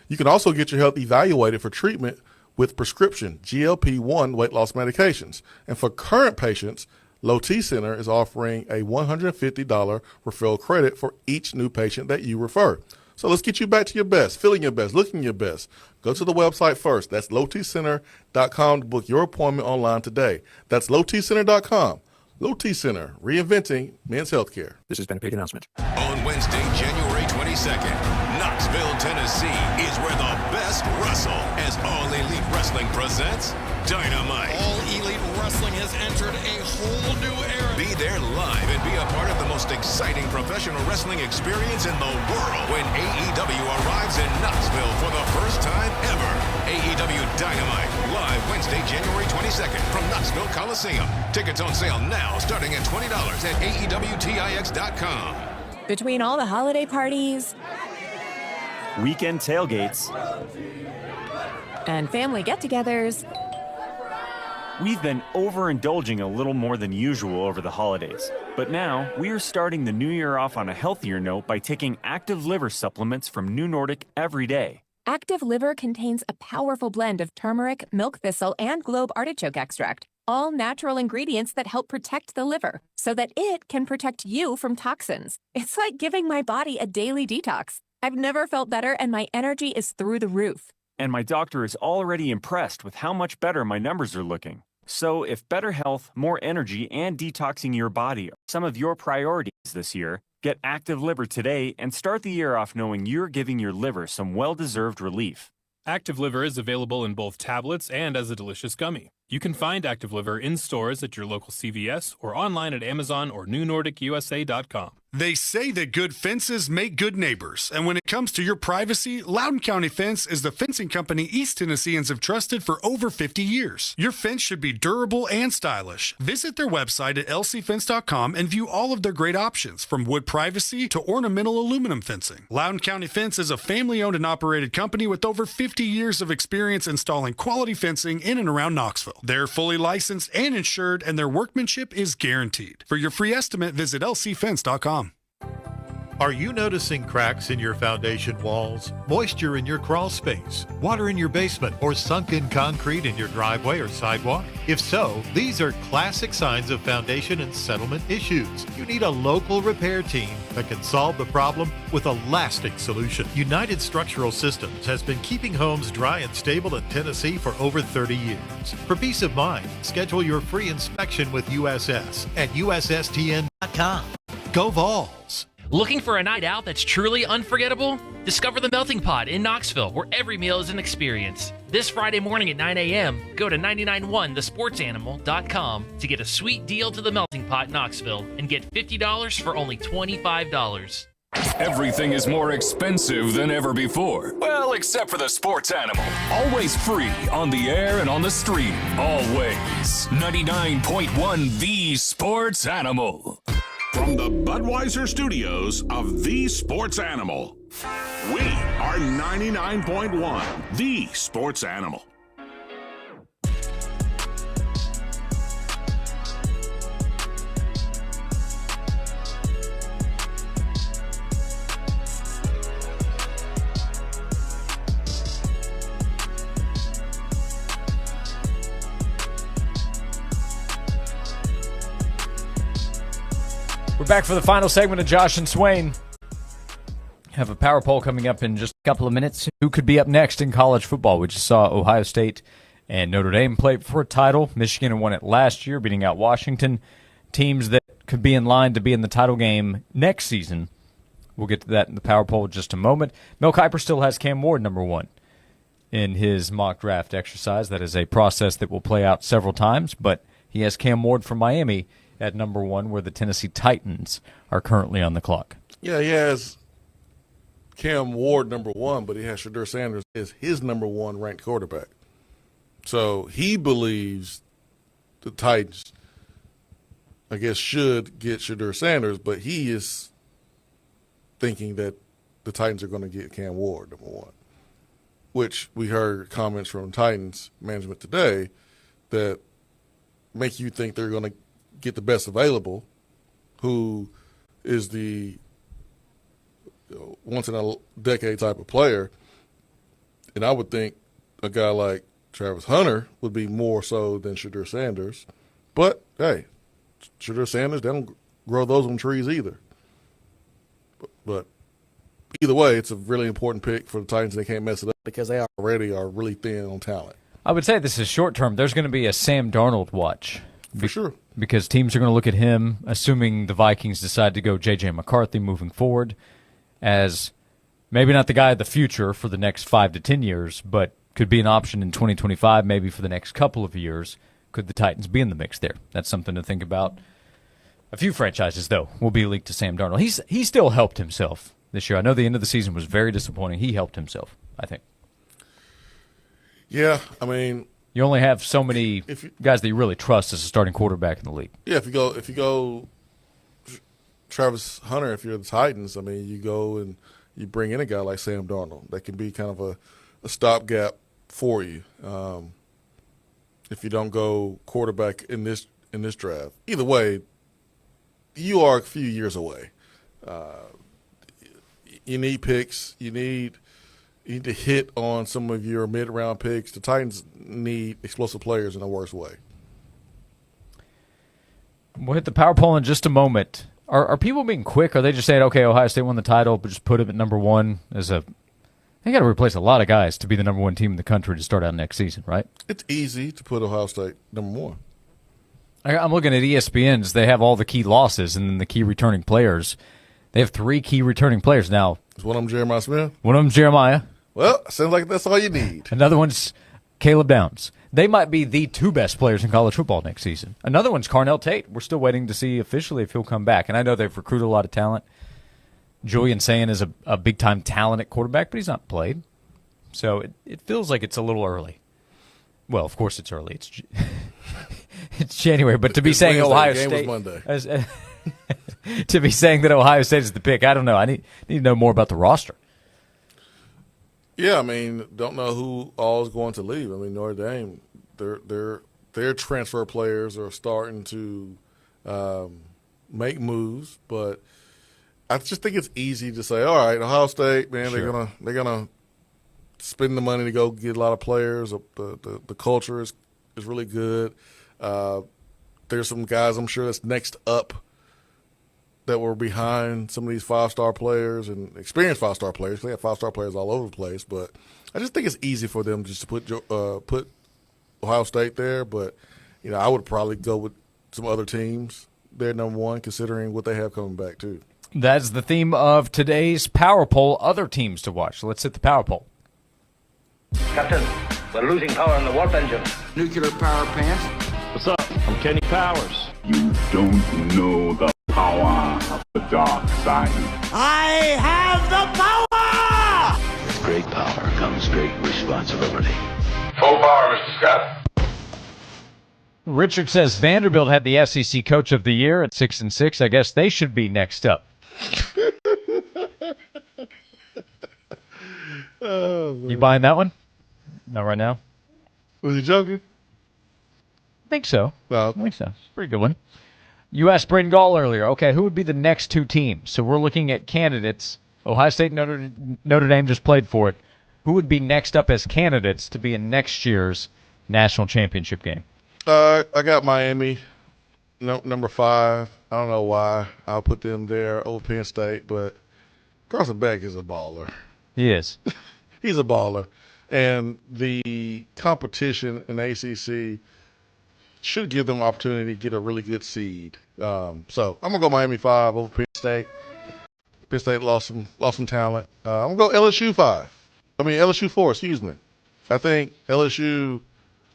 You can also get your health evaluated for treatment with prescription GLP-1 weight loss medications. And for current patients, Low T Center is offering a $150 referral credit for each new patient that you refer. So let's get you back to your best, feeling your best, looking your best. Go to the website first. That's lowtcenter.com to book your appointment online today. That's lowtcenter.com. Low T Center, reinventing men's healthcare. This has been a paid announcement. On Wednesday, January 22nd, Knoxville, Tennessee is where the best wrestle as All Elite Wrestling presents Dynamite. All Elite Wrestling has entered a whole new era. Be there live and be a part of the most exciting professional wrestling experience in the world when AEW arrives in Knoxville for the first time ever. AEW Dynamite, live Wednesday, January 22nd from Knoxville Coliseum. Tickets on sale now, starting at $20 at AEWTIX.com. Between all the holiday parties, weekend tailgates, and family get-togethers, we've been overindulging a little more than usual over the holidays. But now, we are starting the new year off on a healthier note by taking Active Liver supplements from New Nordic every day. Active Liver contains a powerful blend of turmeric, milk thistle, and globe artichoke extract, all natural ingredients that help protect the liver so that it can protect you from toxins. It's like giving my body a daily detox. I've never felt better, and my energy is through the roof. And my doctor is already impressed with how much better my numbers are looking. So if better health, more energy, and detoxing your body are some of your priorities this year, get Active Liver today and start the year off knowing you're giving your liver some well-deserved relief. Active Liver is available in both tablets and as a delicious gummy. You can find Active Liver in stores at your local CVS or online at Amazon or newnordicusa.com. They say that good fences make good neighbors. And when it comes to your privacy, Loudoun County Fence is the fencing company East Tennesseans have trusted for over 50 years. Your fence should be durable and stylish. Visit their website at lcfence.com and view all of their great options, from wood privacy to ornamental aluminum fencing. Loudoun County Fence is a family-owned and operated company with over 50 years of experience installing quality fencing in and around Knoxville. They're fully licensed and insured, and their workmanship is guaranteed. For your free estimate, visit lcfence.com. Are you noticing cracks in your foundation walls, moisture in your crawl space, water in your basement, or sunken concrete in your driveway or sidewalk? If so, these are classic signs of foundation and settlement issues. You need a local repair team that can solve the problem with a lasting solution. United Structural Systems has been keeping homes dry and stable in Tennessee for over 30 years. For peace of mind, schedule your free inspection with USS at USSTN.com. Go Vols! Looking for a night out that's truly unforgettable? Discover the Melting Pot in Knoxville, where every meal is an experience. This Friday morning at 9 a.m., go to 991thesportsanimal.com to get a sweet deal to the Melting Pot Knoxville and get $50 for only $25. Everything is more expensive than ever before. Well, except for the sports animal. Always free on the air and on the stream. Always. 99.1 The Sports Animal. From the Budweiser studios of The Sports Animal, we are 99.1 The Sports Animal. We're back for the final segment of Josh and Swain. Have a power poll coming up in just a couple of minutes. Who could be up next in college football? We just saw Ohio State and Notre Dame play for a title. Michigan won it last year, beating out Washington. Teams that could be in line to be in the title game next season. We'll get to that in the power poll in just a moment. Mel Kiper still has Cam Ward number one in his mock draft exercise. That is a process that will play out several times, but he has Cam Ward from Miami at number one, where the Tennessee Titans are currently on the clock. Yeah, he has Cam Ward number one, but he has Shedeur Sanders as his number one ranked quarterback. So he believes the Titans, I guess, should get Shedeur Sanders, but he is thinking that the Titans are going to get Cam Ward number one, which we heard comments from Titans management today that make you think they're going to get the best available, who is the once-in-a-decade type of player. And I would think a guy like Travis Hunter would be more so than Shedeur Sanders. But, hey, Shedeur Sanders, they don't grow those on trees either. But either way, it's a really important pick for the Titans. They can't mess it up because they already are really thin on talent. I would say this is short-term. There's going to be a Sam Darnold watch. For sure. Because teams are going to look at him, assuming the Vikings decide to go J.J. McCarthy moving forward, as maybe not the guy of the future for the next 5 to 10 years, but could be an option in 2025, maybe for the next couple of years. Could the Titans be in the mix there? That's something to think about. A few franchises, though, will be linked to Sam Darnold. He still helped himself this year. I know the end of the season was very disappointing. He helped himself, I think. Yeah, I mean, you only have so many guys that you really trust as a starting quarterback in the league. Yeah, if you go Travis Hunter, if you're the Titans, I mean, you go and you bring in a guy like Sam Darnold that can be kind of a stopgap for you. If you don't go quarterback in this draft, either way, you are a few years away. You need picks. You need to hit on some of your mid-round picks. The Titans need explosive players in a worse way. We'll hit the power poll in just a moment. Are people being quick? Are they just saying, okay, Ohio State won the title, but just put him at number one as a – they got to replace a lot of guys to be the number one team in the country to start out next season, right? It's easy to put Ohio State number one. I'm looking at ESPN's. They have all the key losses and then the key returning players. They have 3 key returning players now. Is one of them Jeremiah Smith? One of them Jeremiah. Well, sounds like that's all you need. Another one's Caleb Downs. They might be the two best players in college football next season. Another one's Carnell Tate. We're still waiting to see officially if he'll come back. And I know they've recruited a lot of talent. Julian Sayin is a big-time talent at quarterback, but he's not played. So it feels like it's a little early. Well, of course it's early. It's January, but to be saying Ohio State to be saying that Ohio State is the pick, I don't know. I need to know more about the roster. Yeah, I mean, don't know who all is going to leave. I mean, Notre Dame, their transfer players are starting to make moves, but I just think it's easy to say, all right, Ohio State, man, sure. they're gonna spend the money to go get a lot of players. The culture is really good. There's some guys I'm sure that's next up that were behind some of these 5-star players and experienced 5-star players. They have 5-star players all over the place, but I just think it's easy for them just to put Ohio State there. But I would probably go with some other teams. They're number one, considering what they have coming back too. That's the theme of today's Power Poll. Other teams to watch. So let's hit the Power Poll. Captain, we're losing power in the warp engine. Nuclear power pants. What's up? I'm Kenny Powers. You don't know the power of the dark side. I have the power! With great power comes great responsibility. Full power, Mr. Scott. Richard says Vanderbilt had the SEC Coach of the Year at 6-6. I guess they should be next up. You buying that one? Not right now. Was he joking? I think so. Well, I think so. It's a pretty good one. You asked Braden Gall earlier. Okay, who would be the next two teams? So we're looking at candidates. Ohio State and Notre Dame just played for it. Who would be next up as candidates to be in next year's national championship game? I got Miami, number 5. I don't know why I'll put them there over Penn State, but Carson Beck is a baller. He is. He's a baller. And the competition in the ACC should give them an opportunity to get a really good seed. So I'm going to go Miami 5 over Penn State. Penn State lost some talent. I'm going to go LSU 4, excuse me. I think LSU,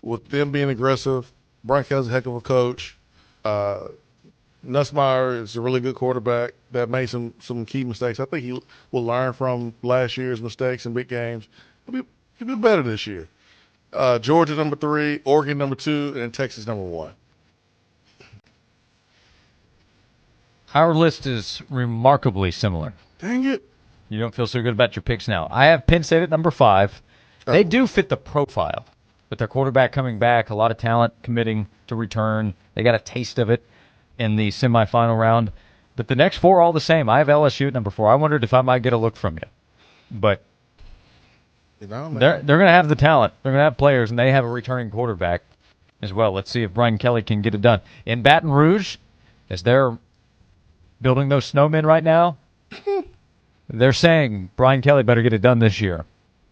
with them being aggressive, Brian Kelly's a heck of a coach. Nussmeier is a really good quarterback that made some key mistakes. I think he will learn from last year's mistakes in big games. He'll be better this year. Georgia number 3, Oregon number 2, and Texas number 1. Our list is remarkably similar. Dang it. You don't feel so good about your picks now. I have Penn State at number 5. They do fit the profile. With their quarterback coming back, a lot of talent committing to return. They got a taste of it in the semifinal round. But the next 4 are all the same. I have LSU at number 4. I wondered if I might get a look from you. But they're going to have the talent. They're going to have players, and they have a returning quarterback as well. Let's see if Brian Kelly can get it done. In Baton Rouge, as they're building those snowmen right now, they're saying Brian Kelly better get it done this year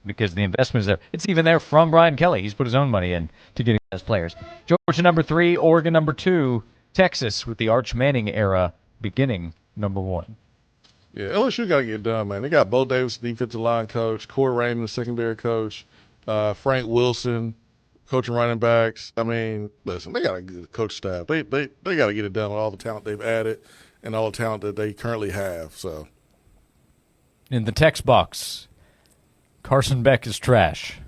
because the investment is there. It's even there from Brian Kelly. He's put his own money in to getting those players. Georgia number 3, Oregon number 2, Texas with the Arch Manning era beginning number 1. Yeah, LSU got to get it done, man. They got Bo Davis, defensive line coach, Corey Raymond, the secondary coach, Frank Wilson, coaching running backs. I mean, listen, they got a good coach staff. They got to get it done with all the talent they've added and all the talent that they currently have. So, in the text box, Carson Beck is trash.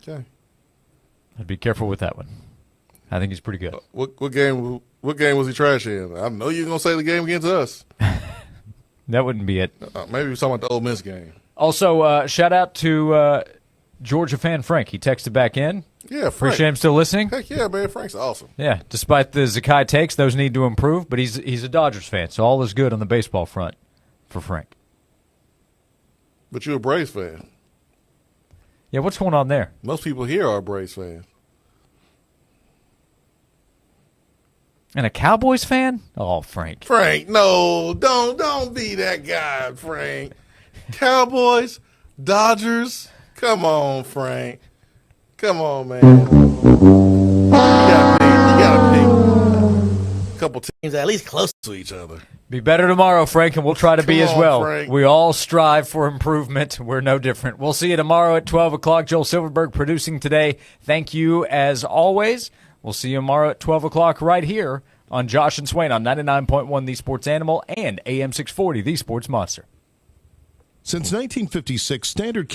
Okay. I'd be careful with that one. I think he's pretty good. What game was he trash in? I know you're going to say the game against us. That wouldn't be it. Maybe we're talking about the Ole Miss game. Also, shout out to Georgia fan Frank. He texted back in. Yeah, Frank. Appreciate him still listening. Heck yeah, man. Frank's awesome. Yeah, despite the Zakai takes, those need to improve, but he's a Dodgers fan, so all is good on the baseball front for Frank. But you're a Braves fan. Yeah, what's going on there? Most people here are Braves fans. And a Cowboys fan? Oh, Frank. Frank, no, don't be that guy, Frank. Cowboys, Dodgers, come on, Frank. Come on, man. You gotta pick. couple teams at least close to each other. Be better tomorrow, Frank, and we'll try to be Come as on, well. Frank. We all strive for improvement. We're no different. We'll see you tomorrow at 12 o'clock. Joel Silverberg producing today. Thank you as always. We'll see you tomorrow at 12 o'clock right here on Josh and Swain on 99.1 The Sports Animal and AM 640 The Sports Monster. Since 1956, Standard